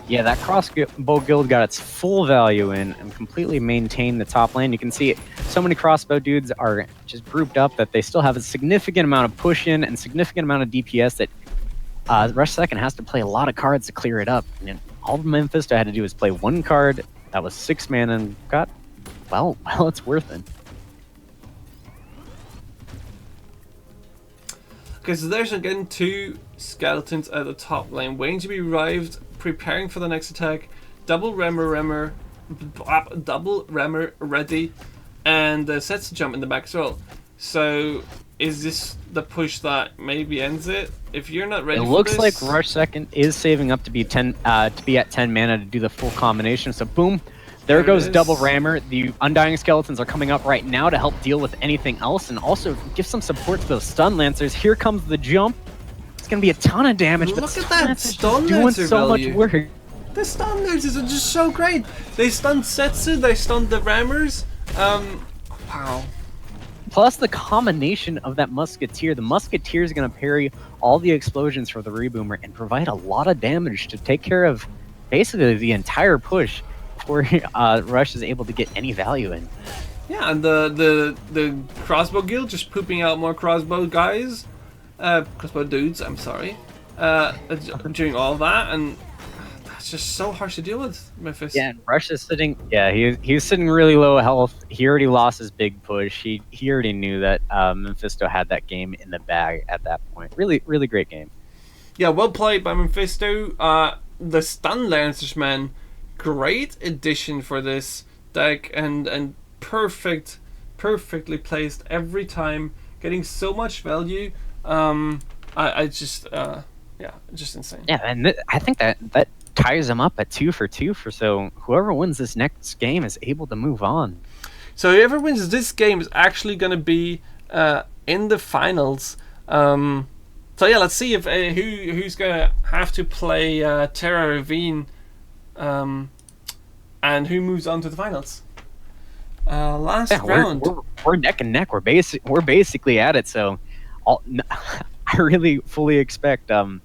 Yeah, that crossbow guild got its full value in and completely maintained the top lane. You can see so many crossbow dudes are just grouped up that they still have a significant amount of push in and significant amount of DPS that Rush Second has to play a lot of cards to clear it up. And all Mephisto had to do was play one card that was 6 mana and got, well, it's worth it. Okay, so there's again 2 skeletons at the top lane, waiting to be revived, preparing for the next attack. Double Remmer ready, and sets to jump in the back as well. So, is this the push that maybe ends it? If you're not ready, it for looks this, like Rush Second is saving up to be at 10 mana to do the full combination. So boom. There goes Double Rammer. The Undying Skeletons are coming up right now to help deal with anything else and also give some support to those Stun Lancers. Here comes the jump. It's going to be a ton of damage, Look but at that Stun doing Lancer so value. much work. The Stun Lancers are just so great. They stunned Setsu, they stunned the Rammers. Wow. Plus the combination of that Musketeer. The Musketeer is going to parry all the explosions for the Reboomer and provide a lot of damage to take care of basically the entire push before Rush is able to get any value in. Yeah, and the crossbow guild just pooping out more crossbow guys, crossbow dudes. I'm sorry, doing all that, and that's just so harsh to deal with, Memphis. Yeah, and Rush is sitting. Yeah, he's sitting really low health. He already lost his big push. He already knew that Mephisto had that game in the bag at that point. Really, really great game. Yeah, well played by Mephisto. The Stun Lancers, man, great addition for this deck, and perfectly placed every time, getting so much value. I just just insane. Yeah, and I think that ties him up at 2 for 2 so whoever wins this next game is able to move on. So whoever wins this game is actually going to be in the finals. So yeah, let's see if who's going to have to play Terra Ravine, and who moves on to the finals. Last round. We're neck and neck. We're basically at it. So, I really fully expect some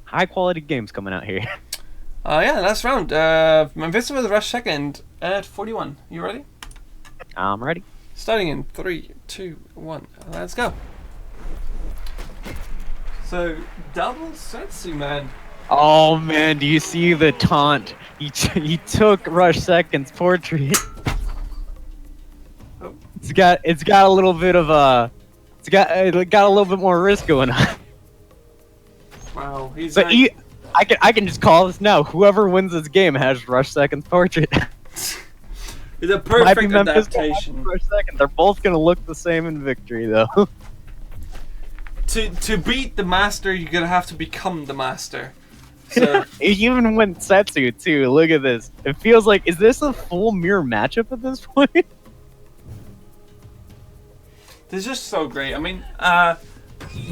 high quality games coming out here. Yeah, last round. Mephisto with Rush Second at 41. You ready? I'm ready. Starting in 3, 2, 1. Let's go. So double Setsu, man. Oh man, do you see the taunt? He took Rush Second's portrait. Oh. It's got a little bit of it got a little bit more risk going on. Wow, he's But like, I can just call this now. Whoever wins this game has Rush Second's portrait. it's a Might be perfect Memphis adaptation. Rush Second. They're both gonna look the same in victory, though. To beat the master, you're gonna have to become the master. So He even went Setsu too. Look at this. It feels like, is this a full mirror matchup at this point? this is just so great. I mean,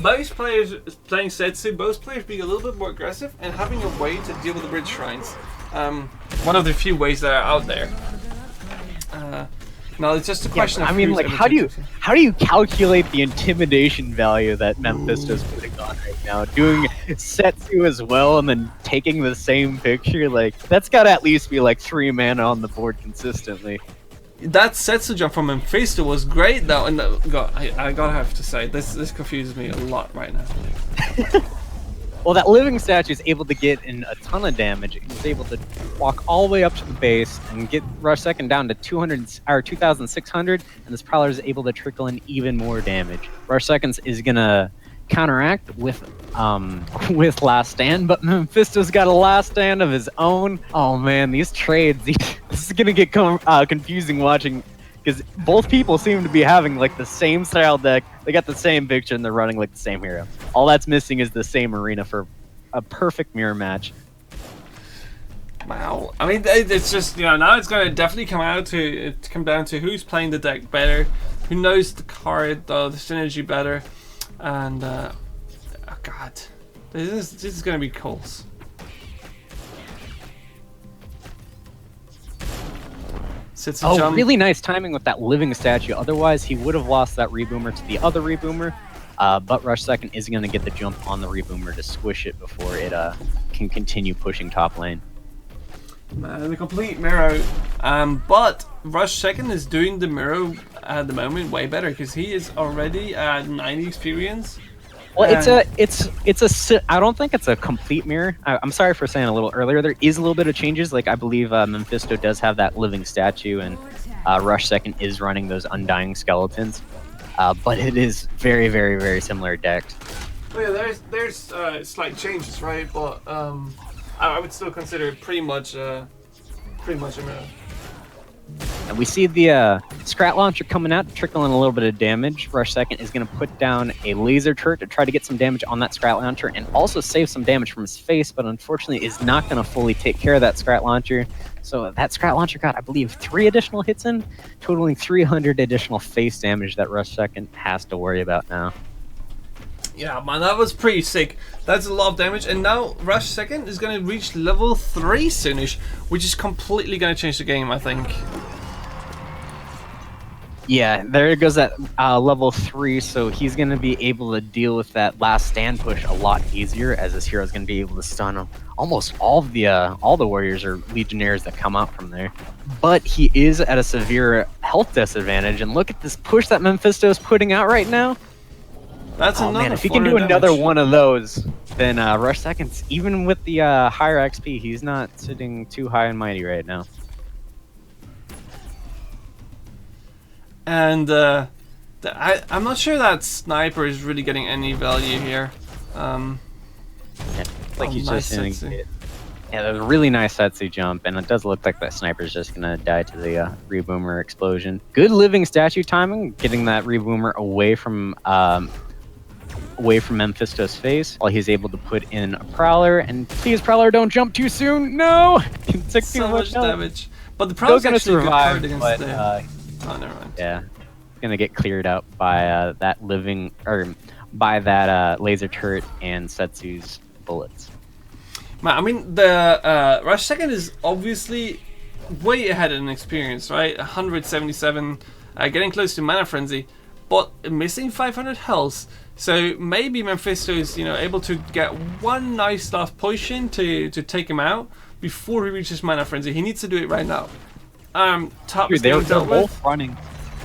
most players playing Setsu, both players being a little bit more aggressive and having a way to deal with the bridge shrines. One of the few ways that are out there. Now it's just a question. I of mean, who's like, able how to do you calculate the intimidation value that Mephisto's putting on right now? Doing Setsu as well, and then taking the same picture, like that's got to at least be like 3 mana on the board consistently. That Setsu jump from Mephisto was great though, and I gotta have to say this confuses me a lot right now. Well, that living statue is able to get in a ton of damage. It was able to walk all the way up to the base and get Rush Second down to 2,600, and this Prowler is able to trickle in even more damage. Rush Seconds is gonna counteract with Last Stand, but Mephisto's got a Last Stand of his own. Oh man, these trades, this is gonna get confusing watching, because both people seem to be having like the same style deck. They got the same picture and they're running like the same hero. All that's missing is the same arena for a perfect mirror match. Wow. I mean, it's just, now it's going to definitely come down to who's playing the deck better, who knows the card, the synergy better, and oh god, this is going to be close. Really nice timing with that living statue. Otherwise, he would have lost that Reboomer to the other Reboomer. but Rush Second is going to get the jump on the Reboomer to squish it before it can continue pushing top lane. Man, the complete mirror. But Rush Second is doing the mirror at the moment way better because he is already at 90 experience. Well, I don't think it's a complete mirror. I'm sorry for saying a little earlier. There is a little bit of changes. Like I believe Mephisto does have that living statue, and Rush Second is running those undying skeletons. But it is very, very, very similar decked. Oh yeah, there's slight changes, right? But I would still consider it pretty much a mirror. And we see the Scrat Launcher coming out, trickling a little bit of damage. Rush Second is going to put down a laser turret to try to get some damage on that Scrat Launcher and also save some damage from his face, but unfortunately is not going to fully take care of that Scrat Launcher. So that Scrat Launcher got, I believe, 3 additional hits in, totaling 300 additional face damage that Rush Second has to worry about now. Yeah, man, that was pretty sick. That's a lot of damage, and now Rush Second is going to reach level 3 soonish, which is completely going to change the game, I think. Yeah, there goes that level 3, so he's going to be able to deal with that last stand push a lot easier, as this hero is going to be able to stun almost all the warriors or legionnaires that come out from there. But he is at a severe health disadvantage, and look at this push that Mephisto is putting out right now. That's another. Man, if he can do another one of those, then Rush Seconds, even with the higher XP, he's not sitting too high and mighty right now. And I'm not sure that sniper is really getting any value here. Yeah, like he's nice just Setsu. yeah, that was a really nice Setsu jump, and it does look like that sniper's just gonna die to the Reboomer explosion. Good living statue timing, getting that Reboomer away from Mephisto's face while he's able to put in a Prowler. And please, Prowler, don't jump too soon. No, he took too So much health. damage. But the Prowler's Still gonna actually a good card survive, against but the... Oh, never mind. yeah, gonna get cleared out by that living or by that laser turret and Setsu's bullets. Man, I mean, the Rush Second is obviously way ahead in experience, right? 177, getting close to Mana Frenzy, but missing 500 health. So maybe Mephisto is, able to get one nice stuff push in to take him out before he reaches Mana Frenzy. He needs to do it right now. Top is Dude, they're dealt with. both running.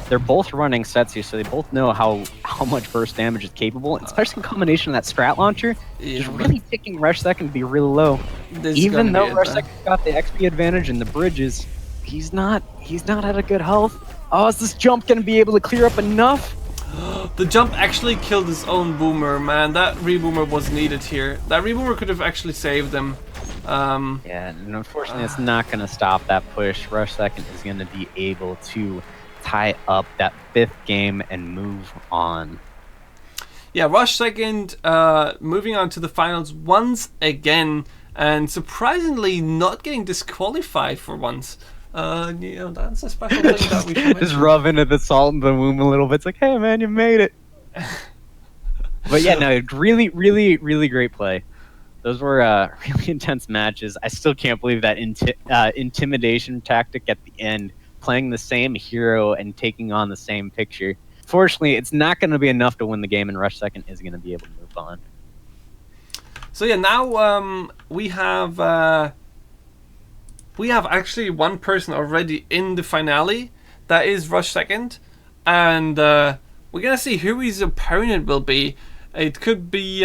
They're both running Setsu, so they both know how much burst damage is capable, especially in combination with that Scrat Launcher. Just really ticking Rush Second to be really low. Even though Rush Second got the XP advantage in the bridges, he's not at a good health. Oh, is this jump gonna be able to clear up enough? The jump actually killed his own boomer, man. That reboomer was needed here. That reboomer could have actually saved them. Yeah, and unfortunately, it's not going to stop that push. Rush Second is going to be able to tie up that 5th game and move on. Yeah, Rush Second moving on to the finals once again, and surprisingly not getting disqualified for once. That's a special thing that we should Just rubbing at the salt in the womb a little bit. It's like, hey man, you made it. But yeah, no, really, really, really great play. Those were really intense matches. I still can't believe that intimidation tactic at the end, playing the same hero and taking on the same picture. Fortunately, it's not going to be enough to win the game, and Rush Second is going to be able to move on. So yeah, now we have actually one person already in the finale. That is Rush Second, and we're gonna see who his opponent will be. It could be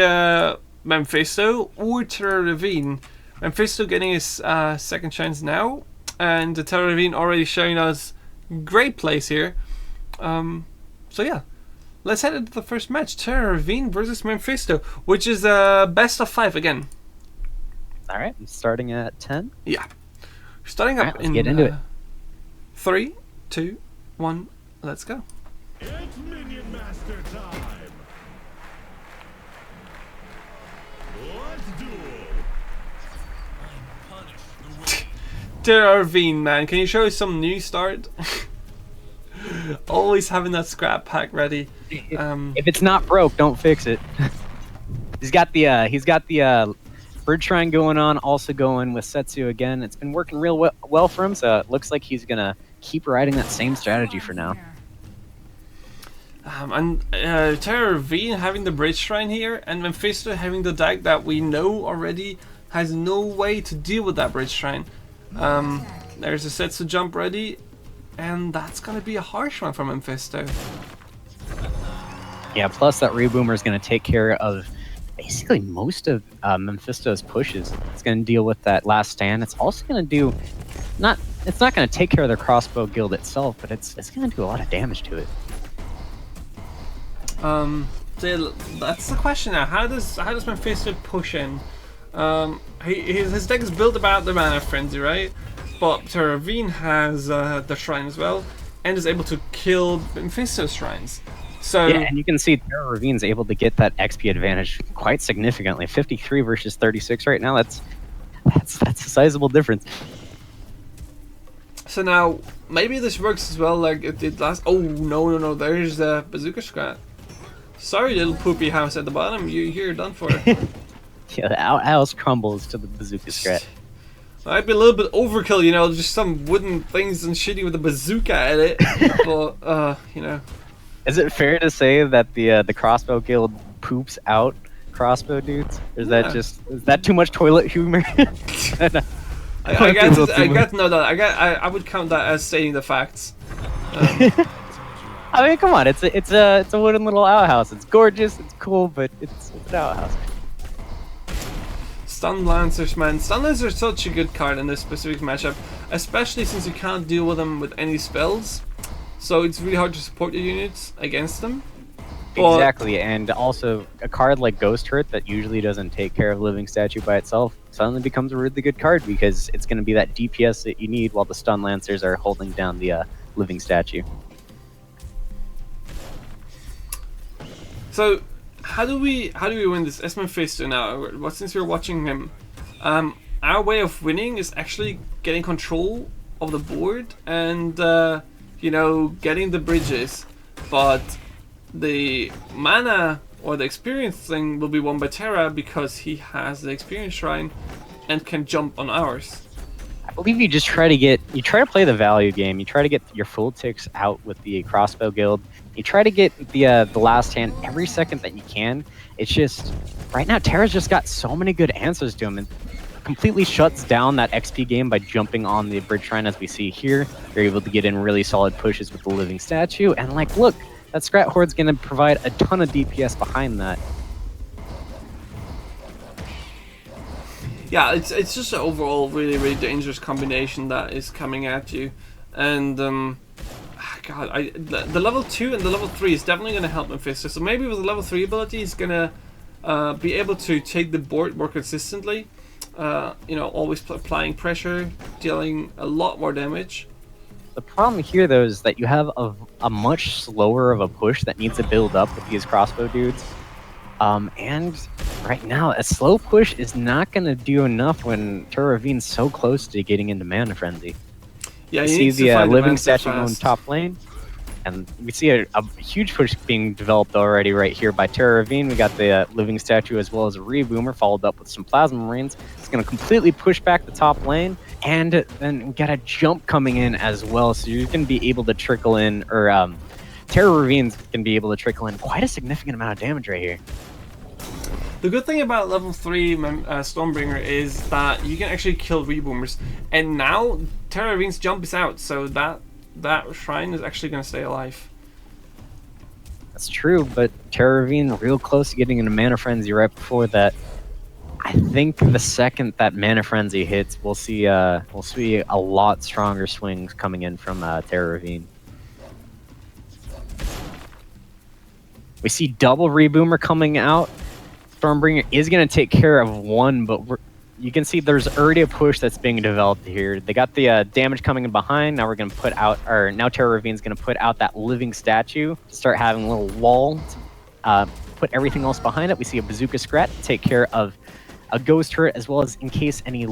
Mephisto or Terra Ravine. Mephisto getting his second chance now, and the Terra Ravine already showing us great plays here. So yeah, let's head into the first match: Terra Ravine versus Mephisto, which is best of 5 again. All right, I'm starting at 10. Yeah. Starting up let's get into it. 3, 2, 1, let's go. It's Minion Master time. Let's duel. Terra Ravine, man, can you show us some new start? Always having that scrap pack ready. If it's not broke, don't fix it. he's got the Bird Shrine going on, also going with Setsu again. It's been working real well for him, so it looks like he's gonna keep riding that same strategy for now. And Terra Ravine having the Bridge Shrine here, and Mephisto having the deck that we know already has no way to deal with that Bridge Shrine. There's a Setsu jump ready, and that's gonna be a harsh one for Mephisto. Yeah, plus that Reboomer is going to take care of basically most of Mephisto's pushes. It's going to deal with that last stand. It's also going to do it's not going to take care of their crossbow guild itself, but it's going to do a lot of damage to it. So that's the question now. How does Mephisto push in? His deck is built about the mana frenzy, right? But Terra Ravine has the shrine as well, and is able to kill Mephisto's shrines. So yeah, and you can see Terra Ravine's able to get that XP advantage quite significantly. 53 versus 36 right now. That's a sizable difference. So now maybe this works as well like it did last. Oh no! There's the bazooka scrat. Sorry, little poopy house at the bottom. You're done for. Yeah, the house crumbles to the bazooka scrat. Might be a little bit overkill, you know, just some wooden things and shooting with a bazooka at it. But you know. Is it fair to say that the crossbow guild poops out crossbow dudes? Or is that too much toilet humor? I would count that as stating the facts. I mean, come on, it's a wooden little outhouse. It's gorgeous, it's cool, but it's an outhouse. Stun Lancers, man. Stun Lancers are such a good card in this specific matchup, especially since you can't deal with them with any spells. So it's really hard to support your units against them. But exactly, and also a card like Ghost Hurt that usually doesn't take care of Living Statue by itself suddenly becomes a really good card because it's going to be that DPS that you need while the Stun Lancers are holding down the Living Statue. So how do we win this? As Mephisto now, since we're watching him, our way of winning is actually getting control of the board and you know, getting the bridges, but the mana or the experience thing will be won by Terra because he has the experience shrine and can jump on ours. I believe you just try to play the value game. You try to get your full ticks out with the crossbow guild. You try to get the last hand every second that you can. It's just right now Terra's just got so many good answers to him and completely shuts down that XP game by jumping on the bridge shrine as we see here. You're able to get in really solid pushes with the Living Statue, and like, look, that Scrat Horde's going to provide a ton of DPS behind that. Yeah, it's just an overall really dangerous combination that is coming at you, and God, the level 2 and the level 3 is definitely going to help Mephisto. So maybe with the level 3 ability, he's going to be able to take the board more consistently. You know, always applying pressure, dealing a lot more damage. The problem here, though, is that you have a much slower of a push that needs to build up with these crossbow dudes. And right now, a slow push is not going to do enough when Terra Ravine's so close to getting into Mana Frenzy. Yeah, you see the Living Statue going top lane. And we see a huge push being developed already right here by Terra Ravine. We got the Living Statue as well as a Reboomer, followed up with some Plasma Marines. It's going to completely push back the top lane. And then we got a jump coming in as well. So you're going to be able to trickle in, or Terra Ravine's going to be able to trickle in quite a significant amount of damage right here. The good thing about level 3 Stormbringer is that you can actually kill Reboomers. And now Terra Ravine's jump is out, so that shrine is actually going to stay alive. That's true, but Terra Ravine real close to getting into Mana Frenzy right before that. I think the second that Mana Frenzy hits, we'll see a lot stronger swings coming in from Terra Ravine. We see double Reboomer coming out. Stormbringer is going to take care of one, but you can see there's already a push that's being developed here. They got the damage coming in behind. Now we're going to put out, or now Terra Ravine's going to put out that Living Statue to start having a little wall to put everything else behind it. We see a Bazooka Scrat take care of a Ghost Turret, as well as in case any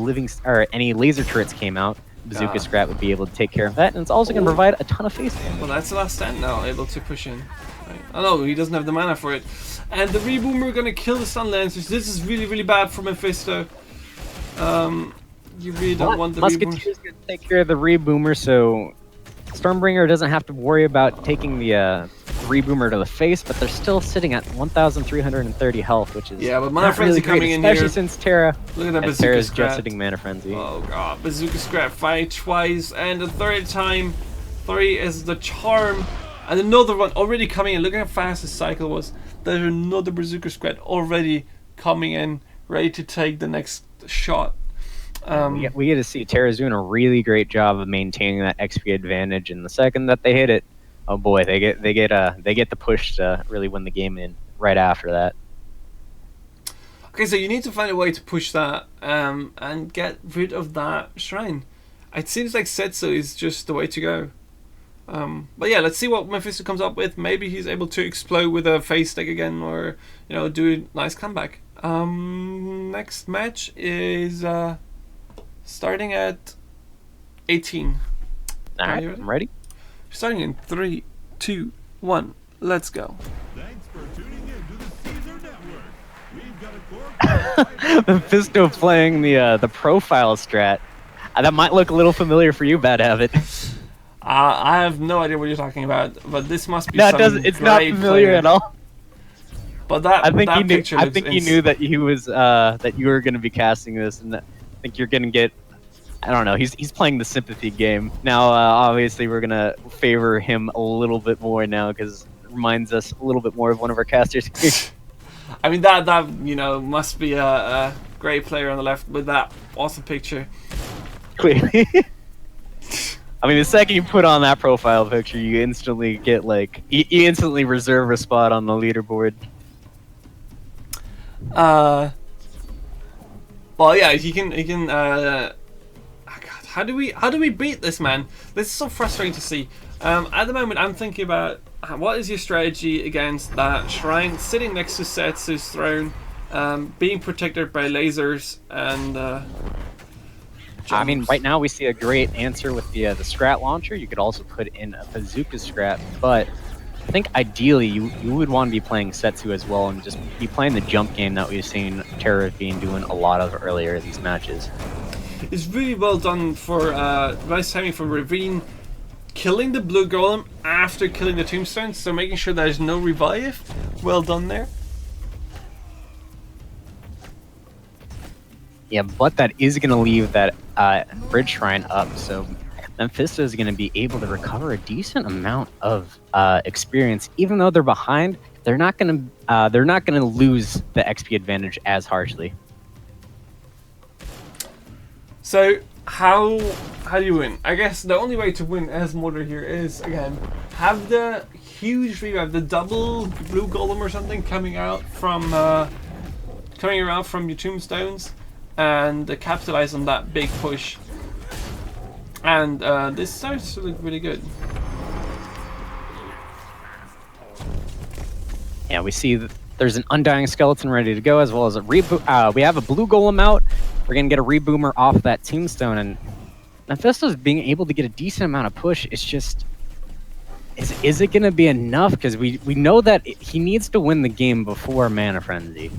any laser turrets came out, Bazooka Scrat would be able to take care of that, and it's also going to provide a ton of face damage. Well, that's the last stand now, able to push in. Right. Oh no, he doesn't have the mana for it. And the Reboomer going to kill the Stun Lancers. This is really bad for Mephisto. You really don't want the Musketeer's going to take care of the Reboomer, so Stormbringer doesn't have to worry about taking the reboomer to the face, but they're still sitting at 1,330 health, which is Yeah, but Mana not Frenzy really coming great, in especially here. since Terra. Look at that And Bazooka Terra's Scrat. just hitting Mana Frenzy. Oh god, Bazooka Scrat fight twice, and the third time. 3 is the charm. And another one already coming in. Look at how fast the cycle was. There's another Bazooka Scrat already coming in, ready to take the next shot. We get to see Terra's doing a really great job of maintaining that XP advantage, and the second that they hit it, oh boy, they get the push to really win the game in right after that. Okay, so you need to find a way to push that and get rid of that shrine. It seems like Setsu is just the way to go. But yeah, let's see what Mephisto comes up with. Maybe he's able to explode with a face stick again, or do a nice comeback. Next match is starting at 18. All right, I'm ready. Starting in 3, 2, 1. Let's go. Thanks for tuning in to the Caesar Network. We've got a core Mephisto playing the profile strat. That might look a little familiar for you, Bad Habit. I have no idea what you're talking about, but this must be No, some it's not great familiar player. at all. But that I think that he knew. picture I looks think he knew that he was that you were going to be casting this, and that I think you're going to get. I don't know. He's playing the sympathy game now. Obviously, we're gonna favor him a little bit more now because it reminds us a little bit more of one of our casters. I mean that must be a great player on the left with that awesome picture. Clearly. I mean, the second you put on that profile picture, you instantly get you instantly reserve a spot on the leaderboard. Well, yeah, he can. God, how do we beat this man? This is so frustrating to see. At the moment, I'm thinking about what is your strategy against that shrine sitting next to Setsu's throne, being protected by lasers and. I mean, right now we see a great answer with the Scrat launcher. You could also put in a Bazooka Scrat, but I think ideally you would want to be playing Setsu as well and just be playing the jump game that we've seen Terra being doing a lot of earlier in these matches. It's really well done for nice timing from Ravine, killing the blue golem after killing the tombstone, so making sure there's no revive. Well done there. Yeah, but that is going to leave that bridge shrine up, so Mephisto is going to be able to recover a decent amount of experience, even though they're behind. They're not going to lose the XP advantage as harshly. So how do you win? I guess the only way to win as Mother here is again have the huge revive, the double blue golem or something coming around from your tombstones, and capitalize on that big push. And this starts to look really good. Yeah, we see that there's an Undying Skeleton ready to go, as well as a reboot. We have a blue golem out. We're gonna get a reboomer off that tombstone, and Mephisto's being able to get a decent amount of push. It's just, is it gonna be enough? Because we know that he needs to win the game before Mana Frenzy,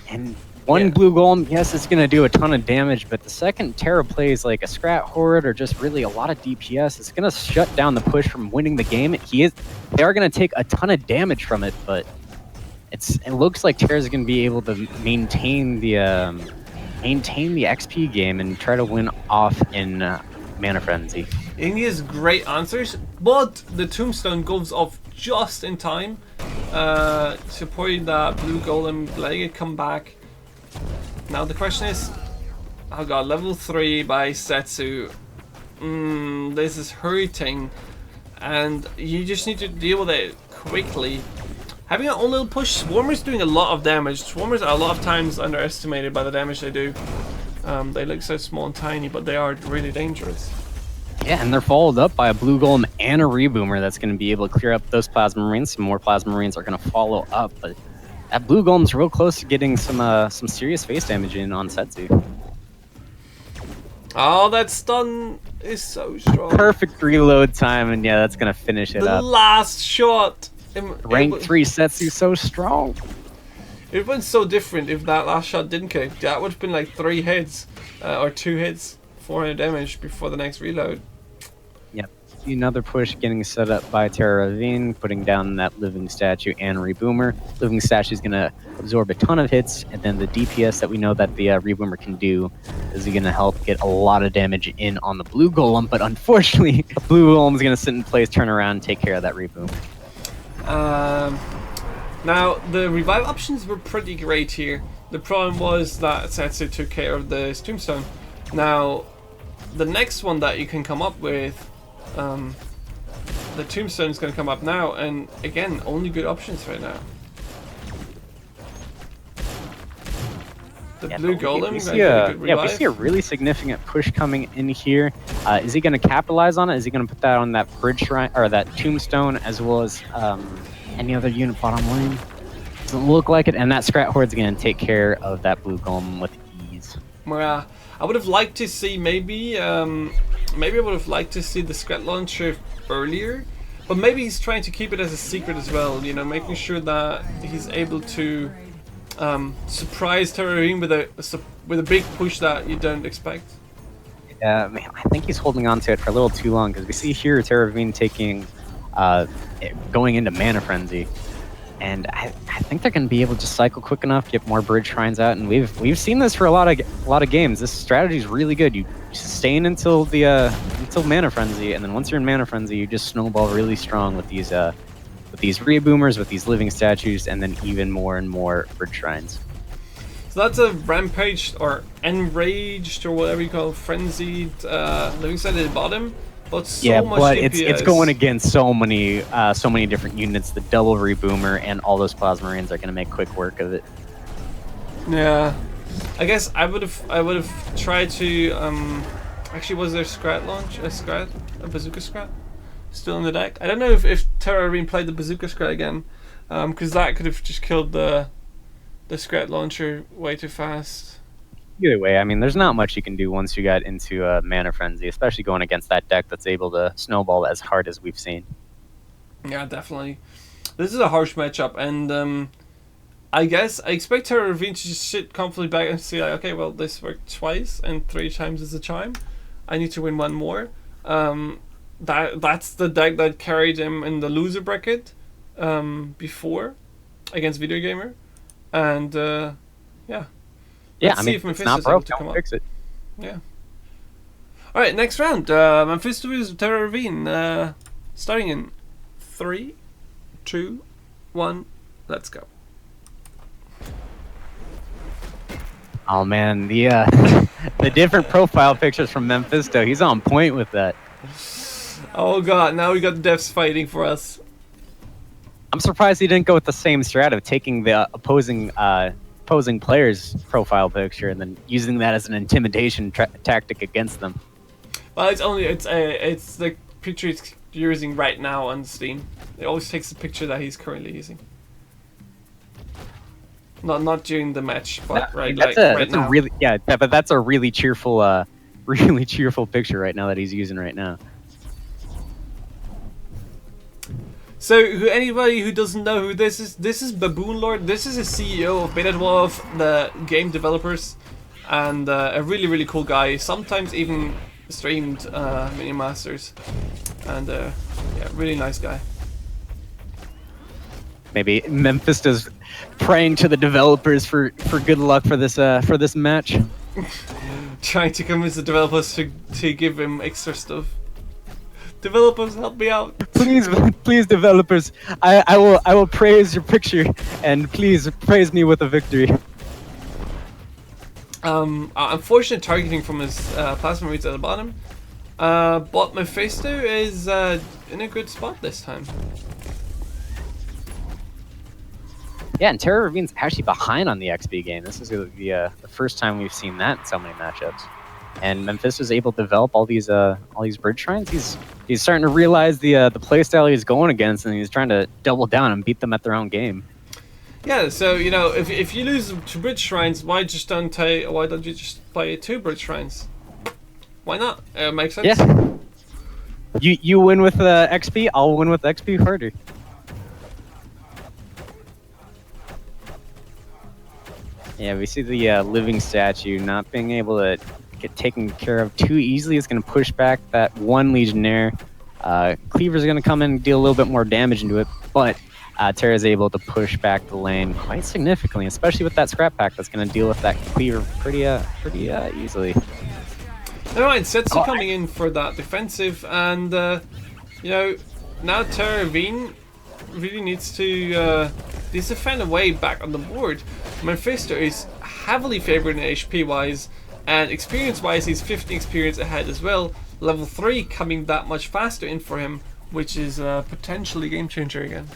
and one blue golem, yes, it's gonna do a ton of damage, but the second Terra plays like a Scrat Horde or just really a lot of DPS, it's gonna shut down the push from winning the game. They are gonna take a ton of damage from it, but it looks like Terra's gonna be able to maintain the XP game and try to win off in Mana Frenzy. And he has great answers, but the tombstone goes off just in time, supporting that blue golem, letting it come back. Now the question is, oh god, level 3 by Setsu. This is hurting, and you just need to deal with it quickly. Having your own little push, Swarmer's doing a lot of damage. Swarmers are a lot of times underestimated by the damage they do. They look so small and tiny, but they are really dangerous. Yeah, and they're followed up by a blue golem and a reboomer that's going to be able to clear up those plasma marines. Some more plasma marines are going to follow up, but that blue golem's real close to getting some serious face damage in on Setsu. Oh, that stun is so strong. Perfect reload time, and yeah, that's going to finish it the up. last shot. Rank 3 Setsu so strong. It went so different if that last shot didn't kick. That would have been like 3 hits or 2 hits, 400 damage before the next reload. Yep. See another push getting set up by Terra Ravine, putting down that Living Statue and Reboomer. Living Statue is going to absorb a ton of hits, and then the DPS that we know that the Reboomer can do is going to help get a lot of damage in on the Blue Golem, but unfortunately, the Blue Golem is going to sit in place, turn around, and take care of that Reboomer. Now, the revive options were pretty great here. The problem was that Setsu took care of the Tombstone. Now, the next one that you can come up with, the Tombstone is going to come up now, and again, only good options right now. The Blue Golem, we see a really significant push coming in here. Is he going to capitalize on it? Is he going to put that on that bridge shrine or that Tombstone as well as any other unit bottom lane? Doesn't look like it, and that Scrat Horde's going to take care of that Blue Golem with ease. Yeah, I would have liked to see maybe I would have liked to see the Scrat Launcher earlier, but maybe he's trying to keep it as a secret as well. You know, making sure that he's able to surprise Terrorine with a big push that you don't expect. Yeah, man, I think he's holding on to it for a little too long because we see here Terravine taking, going into Mana Frenzy, and I think they're going to be able to cycle quick enough, get more bridge shrines out, and we've seen this for a lot of games. This strategy is really good. You sustain until Mana Frenzy, and then once you're in Mana Frenzy, you just snowball really strong with these Reboomers, with these Living Statues, and then even more and more bridge shrines. So that's a rampaged or enraged or whatever you call it, frenzied Living Statue at the bottom. But so much but DPS. it's going against so many different units. The double Reboomer and all those Plasmarines are going to make quick work of it. Yeah, I guess I would have tried to actually, was there Scrat launch a Bazooka Scrat still in the deck? I don't know if Terrarine played the Bazooka Scrat again, because that could have just killed the Scrat launcher way too fast. Either way, I mean, there's not much you can do once you got into Mana Frenzy, especially going against that deck that's able to snowball as hard as we've seen. Yeah, definitely. This is a harsh matchup, and I guess I expect Terrarine to just sit comfortably back and say, like, okay, well, this worked twice, and 3 times is a charm. I need to win one more. That's the deck that carried him in the loser bracket before against Video Gamer, and yeah. Yeah, I mean, it's not broke, don't fix it. Yeah. Alright, next round. Mephisto vs Terrarine. Starting in 3, 2, 1, let's go. Oh man, the the different profile pictures from Mephisto, he's on point with that. Oh god, now we got the devs fighting for us. I'm surprised he didn't go with the same strat of taking the opposing player's profile picture and then using that as an intimidation tactic against them. Well, it's the picture he's using right now on Steam. It always takes the picture that he's currently using. Not during the match, but right now. But that's a really cheerful picture right now that he's using right now. So, anybody who doesn't know who this is Baboon Lord. This is a CEO of Beta 12, the game developers, and a really, really cool guy. Sometimes even streamed Minion Masters, and yeah, really nice guy. Maybe Mephisto's praying to the developers for good luck for this match. Trying to convince the developers to give him extra stuff. Developers, help me out. Please, developers. I will praise your picture, and please praise me with a victory. Unfortunate targeting from his plasma reads at the bottom. But Mephisto is in a good spot this time. Yeah, and Terra Ravine's actually behind on the XP game. This is the first time we've seen that in so many matchups. And Mephisto's able to develop all these bridge shrines. He's starting to realize the playstyle he's going against, and he's trying to double down and beat them at their own game. Yeah, so you know, if you lose to bridge shrines, why don't you just play 2 bridge shrines? Why not? It makes sense. Yeah. You win with XP, I'll win with XP harder. Yeah, we see the living statue not being able to get taken care of too easily. It's going to push back that one Legionnaire. Cleaver's going to come in and deal a little bit more damage into it, but Terra's able to push back the lane quite significantly, especially with that scrap pack that's going to deal with that Cleaver pretty easily. Never mind, Setsu coming in for that defensive, and you know, now Terra really needs to find a way back on the board. Mephisto is heavily favored in HP wise, and experience wise he's 15 experience ahead as well. Level 3 coming that much faster in for him, which is potentially game changer again.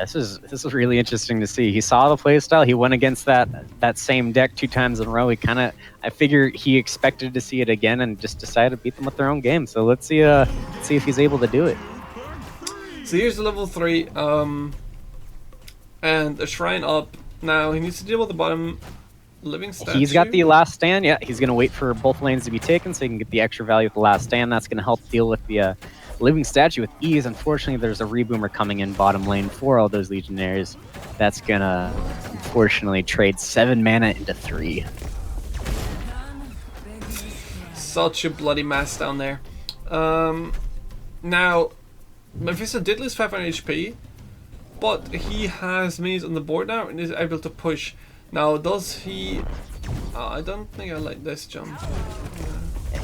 This is really interesting to see. He saw the playstyle. He went against that same deck 2 times in a row. I figure he expected to see it again and just decided to beat them with their own game. So let's see if he's able to do it. So here's the level 3, and a shrine up. Now he needs to deal with the bottom living statue. He's got the last stand. Yeah, he's gonna wait for both lanes to be taken so he can get the extra value with the last stand. That's gonna help deal with the living statue with ease. Unfortunately, there's a reboomer coming in bottom lane for all those legionnaires. That's gonna unfortunately trade 7 mana into 3. Such a bloody mess down there. Now Mephisto did lose 500 HP, but he has minions on the board now and is able to push. Now does he... I don't think I like this jump.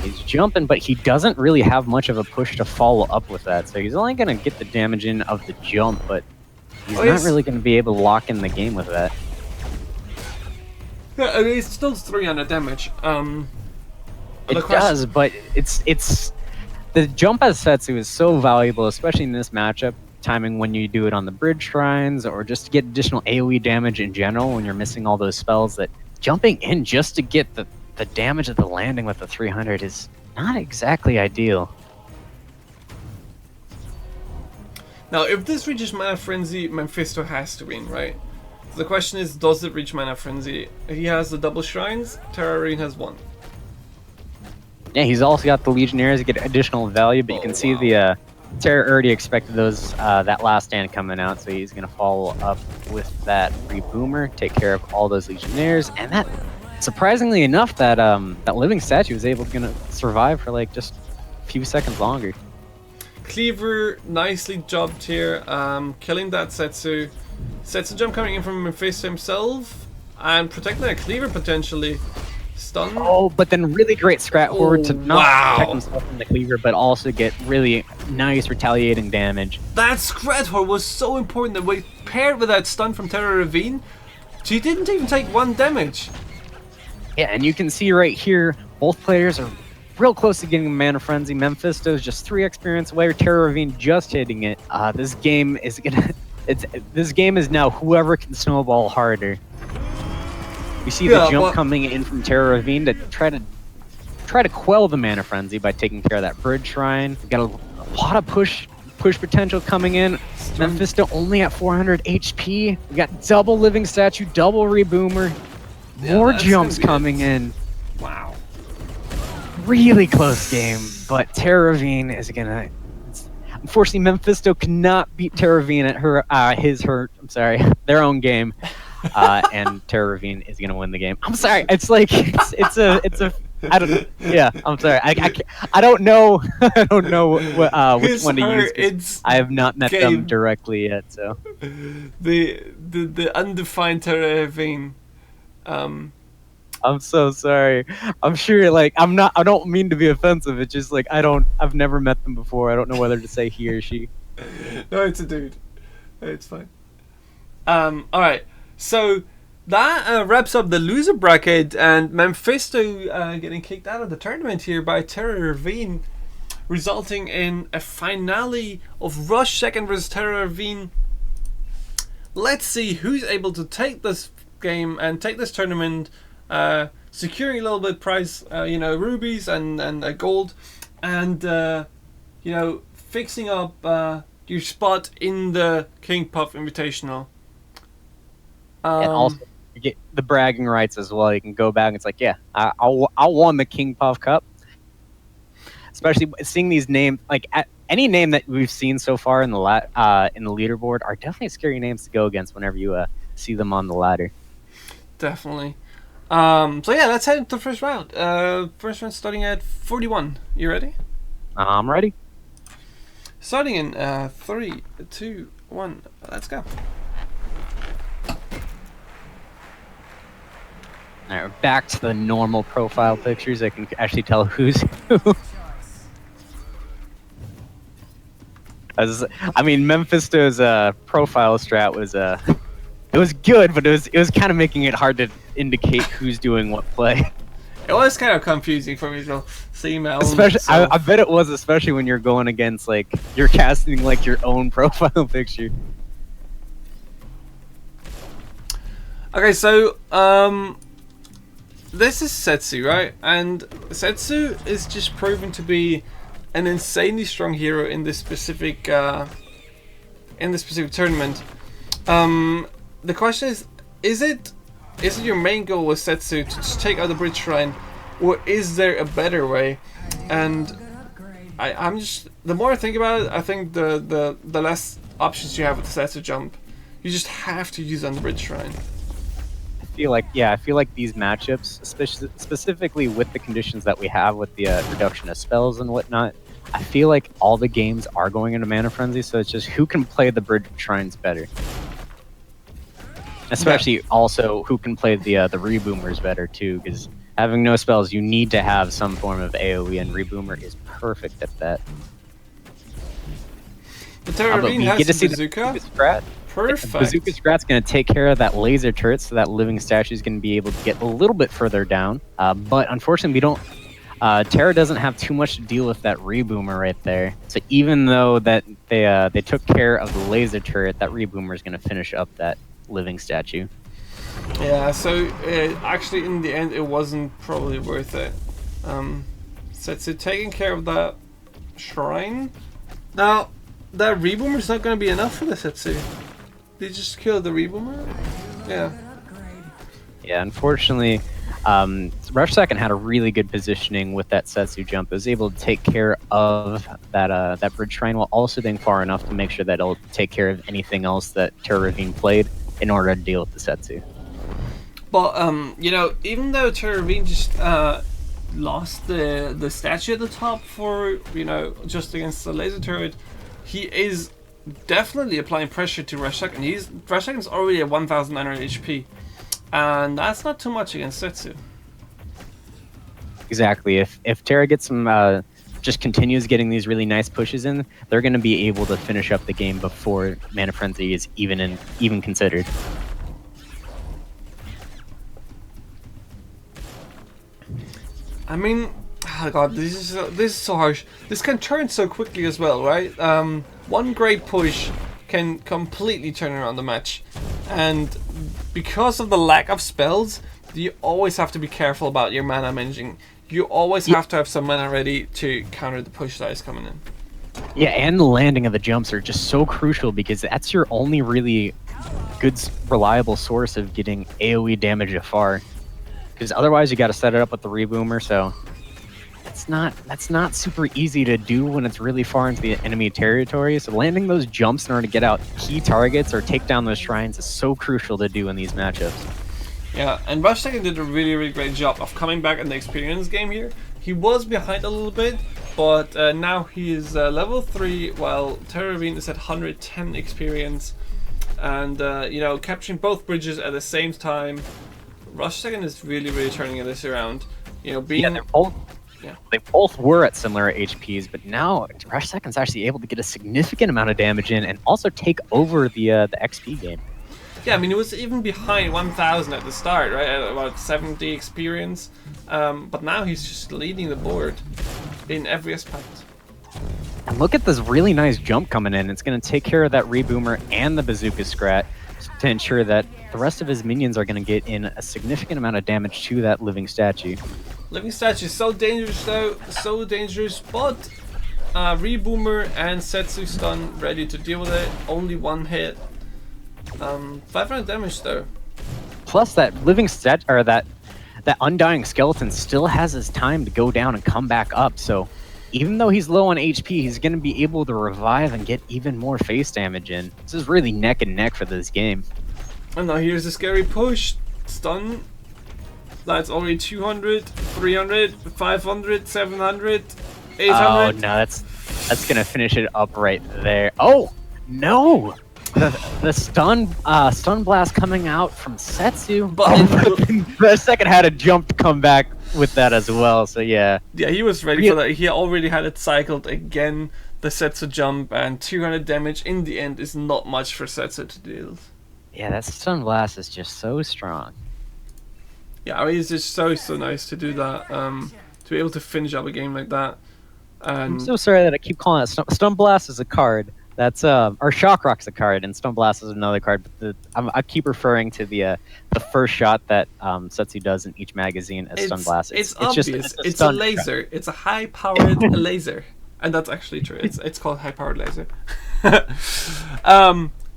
He's jumping, but he doesn't really have much of a push to follow up with that, so he's only going to get the damage in of the jump, but he's not really going to be able to lock in the game with that. Yeah, I mean, it still does 300 damage. It does, but it's the jump as Setsu is so valuable, especially in this matchup, timing when you do it on the bridge shrines, or just to get additional AoE damage in general when you're missing all those spells, that jumping in just to get the damage of the landing with the 300 is not exactly ideal. Now, if this reaches Mana Frenzy, Mephisto has to win, right? So the question is, does it reach Mana Frenzy? He has the double shrines, Terra Arena has 1. Yeah, he's also got the Legionnaires to get additional value, but you can see the Terra already expected those that last stand coming out, so he's going to follow up with that Reboomer, take care of all those Legionnaires, and that, surprisingly enough, that that living statue is able to survive for like just a few seconds longer. Cleaver nicely jobbed here, killing that Setsu. Setsu jump coming in from Mephisto himself and protecting that Cleaver potentially. Stun. Oh, but then really great scrap forward to not protect himself from the Cleaver, but also get really nice retaliating damage. That scrat horde was so important that we paired with that stun from Terra Ravine. She didn't even take 1 damage. Yeah, and you can see right here, both players are real close to getting Mana Frenzy. Mephisto's just 3 experience away, Terra Ravine just hitting it. This game is this game is now whoever can snowball harder. We see the jump coming in from Terra Ravine to try to quell the Mana Frenzy by taking care of that bridge shrine. We got a lot of push potential coming in. Mephisto only at 400 HP. We got double living statue, double reboomer. More jumps coming in. Wow. Really close game, but Terra Ravine is gonna... Unfortunately, Mephisto cannot beat Terra Ravine at their own game. And Terra Ravine is gonna win the game. I'm sorry, it's like it's a I don't, yeah, I'm sorry. I don't know I don't know which one to use. I have not met them directly yet, so the undefined Terra Ravine. I'm so sorry. I'm sure, like, I don't mean to be offensive. It's just like I've never met them before. I don't know whether to say he or she. No, it's a dude. It's fine. All right. So that wraps up the loser bracket, and Mephisto getting kicked out of the tournament here by Terra Ravine, resulting in a finale of Rush second versus Terra Ravine. Let's see who's able to take this game and take this tournament, securing a little bit of prize, rubies and gold, and fixing up your spot in the King Puff Invitational. And also you get the bragging rights as well. You can go back and it's like, yeah, I won the KingPuffCup. Especially seeing these names, like any name that we've seen so far in the leaderboard are definitely scary names to go against whenever you see them on the ladder. Definitely. So yeah, let's head into the first round. First round starting at 41. You ready? I'm ready. Starting in 3, 2, 1. Let's go. All right, back to the normal profile pictures. I can actually tell who's who. I mean, Mephisto's profile strat was it was good, but it was kind of making it hard to indicate who's doing what play. It was kind of confusing for me to see my own. Especially, self. I bet it was, especially when you're going against like you're casting like your own profile picture. Okay, so this is Setsu, right? And Setsu is just proven to be an insanely strong hero in this specific tournament. The question is it your main goal with Setsu to just take out the Bridge Shrine, or is there a better way? And I'm just, the more I think about it, I think the less options you have with the Setsu jump. You just have to use on the Bridge Shrine. I feel like these matchups, especially specifically with the conditions that we have with the reduction of spells and whatnot, I feel like all the games are going into Mana Frenzy, so it's just who can play the Bridge Shrines better. Especially also who can play the Reboomers better too, because having no spells, you need to have some form of AoE, and Reboomer is perfect at that. The Terrorine has get to see bazooka. The Scrat. Perfect. Bazooka Scrat's going to take care of that laser turret, so that living statue is going to be able to get a little bit further down. But unfortunately, we don't. Terra doesn't have too much to deal with that Reboomer right there. So even though that they took care of the laser turret, that Reboomer is going to finish up that living statue. Yeah, so actually in the end it wasn't probably worth it. Setsu taking care of that shrine. Now, that Reboomer's not going to be enough for the Setsu. Did you just kill the Reboomer? Yeah. Yeah, unfortunately, Rush Second had a really good positioning with that Setsu jump. It was able to take care of that Bridge Shrine while also being far enough to make sure that it'll take care of anything else that Terra Ravine played in order to deal with the Setsu. But you know, even though Terra Ravine just lost the statue at the top for, you know, just against the laser turret, he is definitely applying pressure to Rush Second. Rush Second's already at 1,900 HP, and that's not too much against Setsu. Exactly. If Terra gets some just continues getting these really nice pushes in, they're going to be able to finish up the game before Mana Frenzy is even considered. I mean, oh god, this is so harsh. This can turn so quickly as well, right? One great push can completely turn around the match, and because of the lack of spells, you always have to be careful about your mana managing. You always have to have some mana ready to counter the push that is coming in. Yeah, and the landing of the jumps are just so crucial because that's your only really good, reliable source of getting AoE damage afar. Because otherwise, you got to set it up with the Reboomer, so that's not super easy to do when it's really far into the enemy territory. So landing those jumps in order to get out key targets or take down those shrines is so crucial to do in these matchups. Yeah, and Rush Second did a really great job of coming back in the experience game here. He was behind a little bit, but now he is level 3, while Terra Ravine is at 110 experience. And, you know, capturing both bridges at the same time, Rush Second is really turning this around. You know, being... Yeah, they both were at similar HPs, but now Rush Second's actually able to get a significant amount of damage in and also take over the XP game. Yeah, I mean, he was even behind 1,000 at the start, right? At about 70 experience. But now he's just leading the board in every aspect. And look at this really nice jump coming in. It's going to take care of that Reboomer and the Bazooka Scrat to ensure that the rest of his minions are going to get in a significant amount of damage to that living statue. Living statue is so dangerous, though. So dangerous, but Reboomer and Setsu stun ready to deal with it. Only one hit. 500 damage though. Plus that living or that undying skeleton still has his time to go down and come back up. So even though he's low on HP, he's going to be able to revive and get even more face damage in. This is really neck and neck for this game. And now here's a scary push. Stun. That's only 200, 300, 500, 700, Oh 800. no, that's gonna finish it up right there. Oh no! The stun blast coming out from Setsu. But the second had a jump to come back with that as well. So yeah. Yeah, he was ready for that. He already had it cycled again. The Setsu jump and 200 damage in the end is not much for Setsu to deal. Yeah, that stun blast is just so strong. Yeah, I mean, it's just so nice to do that. To be able to finish up a game like that. I'm so sorry that I keep calling it stun blast is a card. That's or shock rock's a card and stun blast is another card. But I keep referring to the first shot that Setsu does in each magazine as stun blast. It's obvious. It's a laser. Shot. It's a high-powered laser, and that's actually true. It's called high-powered laser.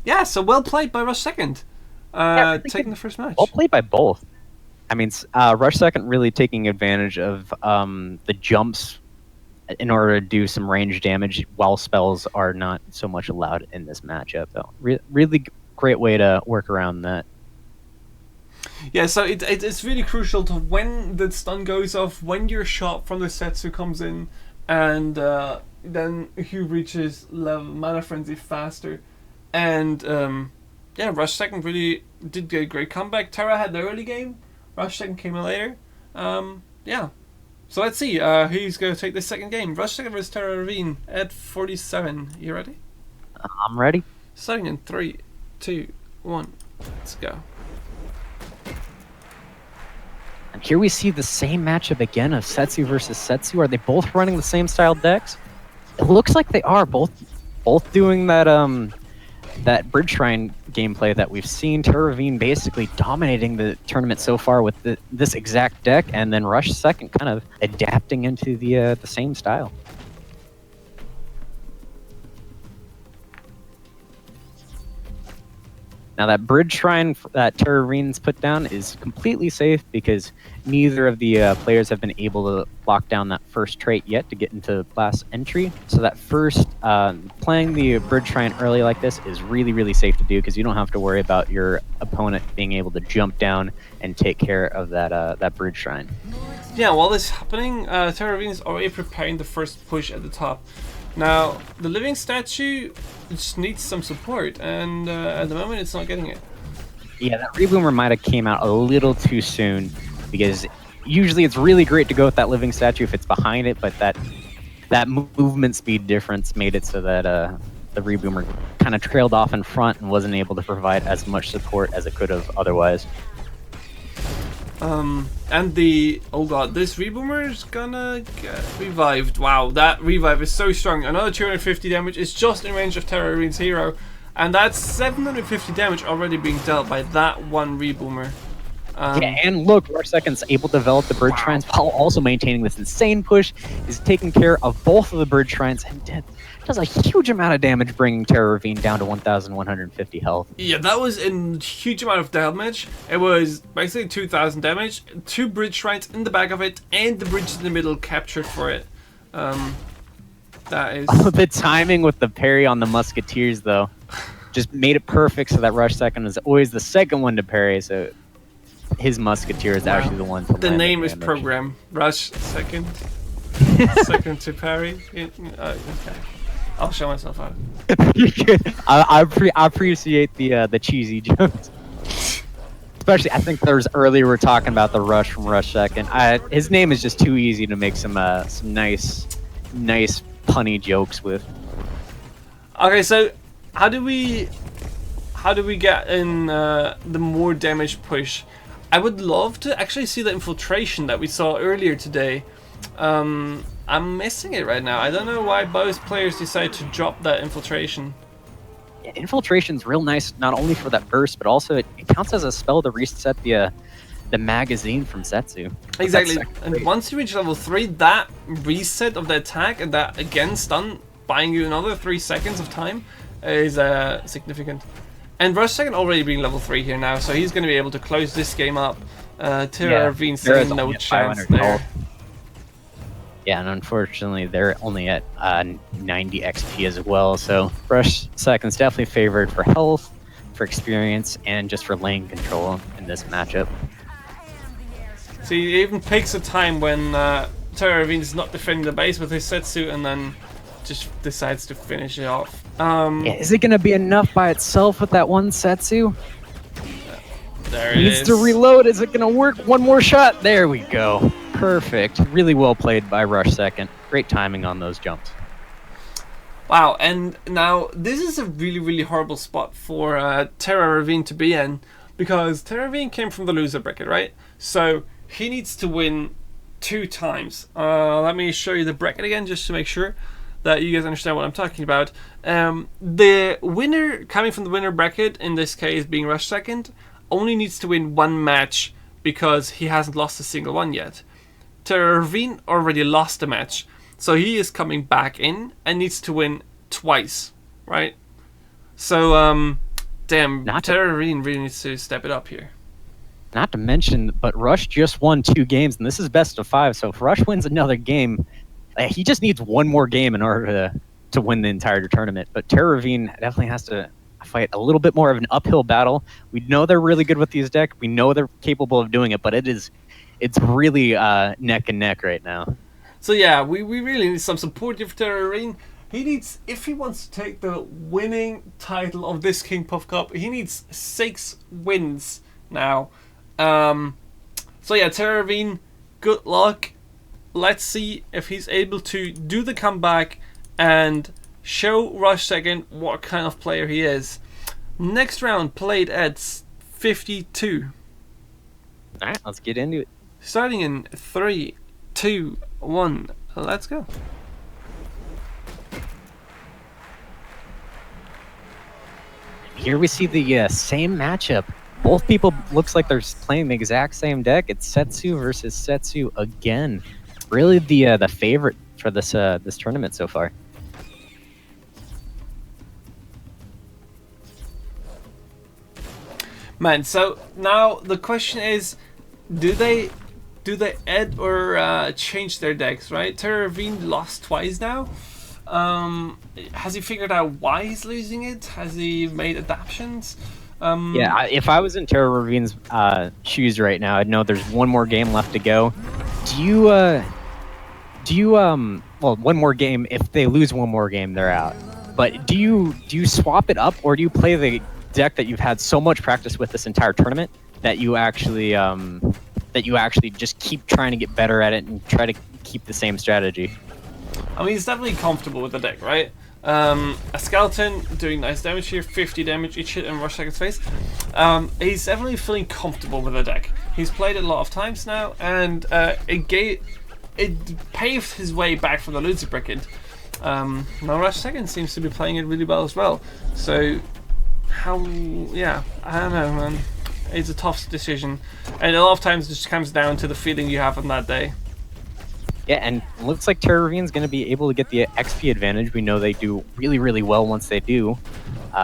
Yeah. So well played by Rush Second. Taking the first match. Well played by both. I mean, Rush Second really taking advantage of the jumps in order to do some range damage while spells are not so much allowed in this matchup. Though, really great way to work around that. Yeah, so it's really crucial to when the stun goes off, when your shot from the Setsu comes in, and then Hugh reaches level Mana Frenzy faster. And yeah, Rush Second really did get a great comeback. Terra had the early game, Rush Second came in later. Yeah. So let's see who's going to take the second game. Rush Second versus Terra Ravine at 47. You ready? I'm ready. Starting in 3, 2, 1. Let's go. And here we see the same matchup again of Setsu versus Setsu. Are they both running the same style decks? It looks like they are both doing that that Bridge Shrine gameplay that we've seen. Terra Ravine basically dominating the tournament so far with this exact deck, and then Rush Second kind of adapting into the same style. Now that Bridge Shrine that Terra Ravine's put down is completely safe because neither of the players have been able to lock down that first trait yet to get into last entry. So that first, playing the Bridge Shrine early like this is really, really safe to do because you don't have to worry about your opponent being able to jump down and take care of that Bridge Shrine. Yeah, while this is happening, Terra Ravine is already preparing the first push at the top. Now, the living statue just needs some support, and at the moment it's not getting it. Yeah, that Reboomer might have came out a little too soon, because usually it's really great to go with that living statue if it's behind it, but that movement speed difference made it so that the Reboomer kind of trailed off in front and wasn't able to provide as much support as it could have otherwise. And oh god, this Reboomer is gonna get revived. Wow, that revive is so strong. Another 250 damage is just in range of Terra Ravine's hero, and that's 750 damage already being dealt by that one Reboomer. Yeah, and look, Rush Second's able to develop the Bridge Shrines while also maintaining this insane push, is taking care of both of the Bridge Shrines, and does a huge amount of damage, bringing Terra Ravine down to 1,150 health. Yeah, that was a huge amount of damage. It was basically 2,000 damage, 2 Bridge Shrines in the back of it, and the bridge in the middle captured for it. That is... Oh, the timing with the parry on the Musketeers, though, just made it perfect so that Rush Second is always the second one to parry, so his Musketeer is actually the one to The land name the is damage. program. Rush Second. Second to parry. Okay. I'll show myself out. I appreciate the cheesy jokes. Especially, I think there's earlier we're talking about the Rush from Rush Second. His name is just too easy to make some nice punny jokes with. Okay, so how do we get in the more damage push? I would love to actually see the infiltration that we saw earlier today. I'm missing it right now. I don't know why both players decided to drop that infiltration. Yeah, infiltration's real nice, not only for that burst, but also it counts as a spell to reset the magazine from Setsu. Exactly. And once you reach level 3, that reset of the attack and that again stun, buying you another 3 seconds of time, is significant. And Rush Second already being level 3 here now, so he's going to be able to close this game up. Terra Ravine saying no chance there. Yeah, and unfortunately, they're only at 90 XP as well, so Rush Second's definitely favored for health, for experience, and just for lane control in this matchup. So he even picks a time when Terra Ravine is not defending the base with his Setsu, and then just decides to finish it off. Yeah, is it gonna be enough by itself with that one Setsu? There it Needs is. to reload. Is it gonna work? One more shot. There we go. Perfect. Really well played by Rush second. Great timing on those jumps. Wow, and now this is a really, really horrible spot for Terra Ravine to be in, because Terra Ravine came from the loser bracket, right? So he needs to win 2 times. Let me show you the bracket again just to make sure that you guys understand what I'm talking about. The winner coming from the winner bracket, in this case being Rush second, only needs to win 1 match because he hasn't lost a single one yet. Terra Ravine already lost a match, so he is coming back in and needs to win twice, right? So, damn, Terra Ravine really needs to step it up here. Not to mention, but Rush just won 2 games, and this is best of 5. So if Rush wins another game, he just needs one more game in order to win the entire tournament. But Terra Ravine definitely has to fight a little bit more of an uphill battle. We know they're really good with these decks. We know they're capable of doing it, but it's really neck and neck right now. So yeah, we really need some support here for Terra Ravine. He needs, if he wants to take the winning title of this KingPuffCup, he needs 6 wins now. So yeah, Terra Ravine, good luck. Let's see if he's able to do the comeback and show Rush second what kind of player he is. Next round played at 52. Alright, let's get into it. Starting in 3, 2, 1, let's go. Here we see the same matchup. Both people looks like they're playing the exact same deck. It's Setsu versus Setsu again. Really the favorite for this tournament so far. Man, so now the question is, do they add or change their decks, right? Terra Ravine lost twice now. Has he figured out why he's losing it? Has he made adaptations? Yeah, if I was in Terra Ravine's shoes right now, I'd know there's one more game left to go. Do you well, one more game. If they lose one more game, they're out. But do you swap it up, or do you play the deck that you've had so much practice with this entire tournament that you actually just keep trying to get better at it and try to keep the same strategy? I mean, he's definitely comfortable with the deck, right? A skeleton doing nice damage here, 50 damage each hit in Rush second's face. He's definitely feeling comfortable with the deck. He's played it a lot of times now, and it paved his way back from the loser bracket. Now Rush second seems to be playing it really well as well. So, I don't know, man. It's a tough decision, and a lot of times it just comes down to the feeling you have on that day. Yeah, and it looks like Terra Ravine's going to be able to get the XP advantage. We know they do really, really well once they do.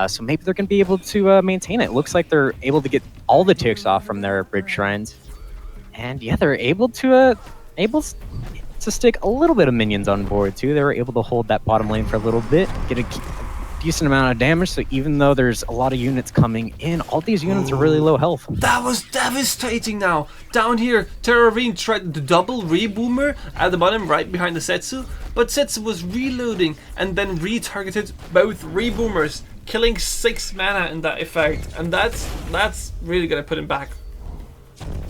So maybe they're going to be able to maintain it. Looks like they're able to get all the ticks off from their bridge shrines. And yeah, they're able to stick a little bit of minions on board too. They were able to hold that bottom lane for a little bit, get a decent amount of damage. So even though there's a lot of units coming in, all these units are really low health. That was devastating now. Down here, Terra Ravine tried the double reboomer at the bottom right behind the Setsu, but Setsu was reloading and then retargeted both reboomers, killing 6 mana in that effect, and that's really gonna put him back.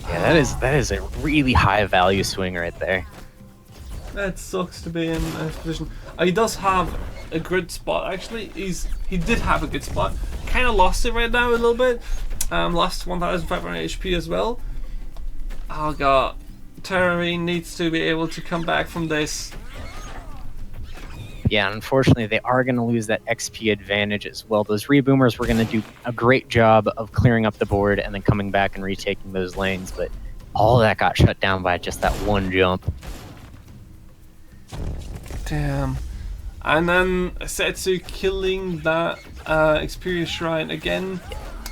Yeah, that is a really high value swing right there. That sucks to be in this position. He does have a good spot, actually. He did have a good spot. Kind of lost it right now a little bit. Lost 1,500 HP as well. Oh god. Terra Ravine needs to be able to come back from this. Yeah, unfortunately, they are going to lose that XP advantage as well. Those reboomers were going to do a great job of clearing up the board and then coming back and retaking those lanes, but all that got shut down by just that one jump. Damn. And then Setsu killing that experience shrine again.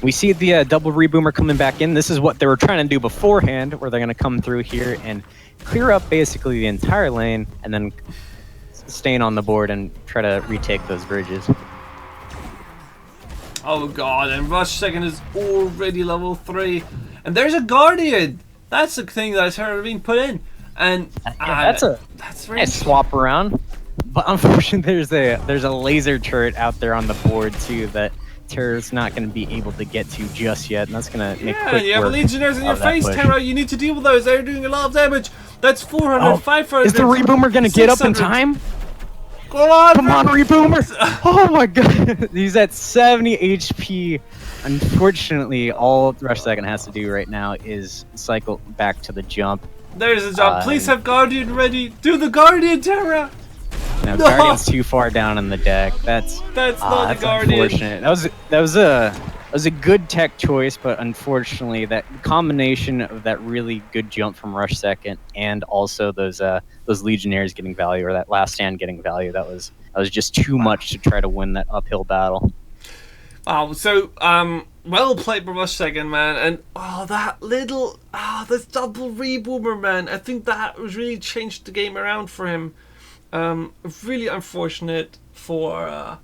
We see the double reboomer coming back in. This is what they were trying to do beforehand, where they're going to come through here and clear up basically the entire lane and then staying on the board and try to retake those bridges. Oh god, and Rush second is already level 3. And there's a Guardian! That's the thing that Terra being put in, and that's very nice swap around. But unfortunately, there's a laser turret out there on the board too that Terra's not going to be able to get to just yet, and that's going to make quick you have work Legionnaires in your of that face, push. Terra. You need to deal with those. They're doing a lot of damage. That's 400, 500. Is the Reboomer going to get up in time? Come on, Come on, Reboomer! Oh my god! He's at 70 HP. Unfortunately, all Rush Second has to do right now is cycle back to the jump. There's a jump. Please have Guardian ready. Do the Guardian, Terra. No, No. Guardian's too far down in the deck. That's not that's the Guardian. unfortunate. That was a good tech choice, but unfortunately, that combination of that really good jump from Rush Second and also those Legionnaires getting value, or that last stand getting value, that was just too much to try to win that uphill battle. Wow. So well played by Rush Second, man. And this double Reboomer, man. I think that really changed the game around for him. Really unfortunate for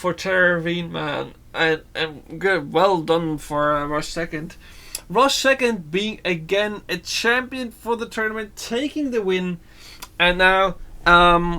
Terravine, man, and good, well done for Rush Second. Rush Second being again a champion for the tournament, taking the win, and now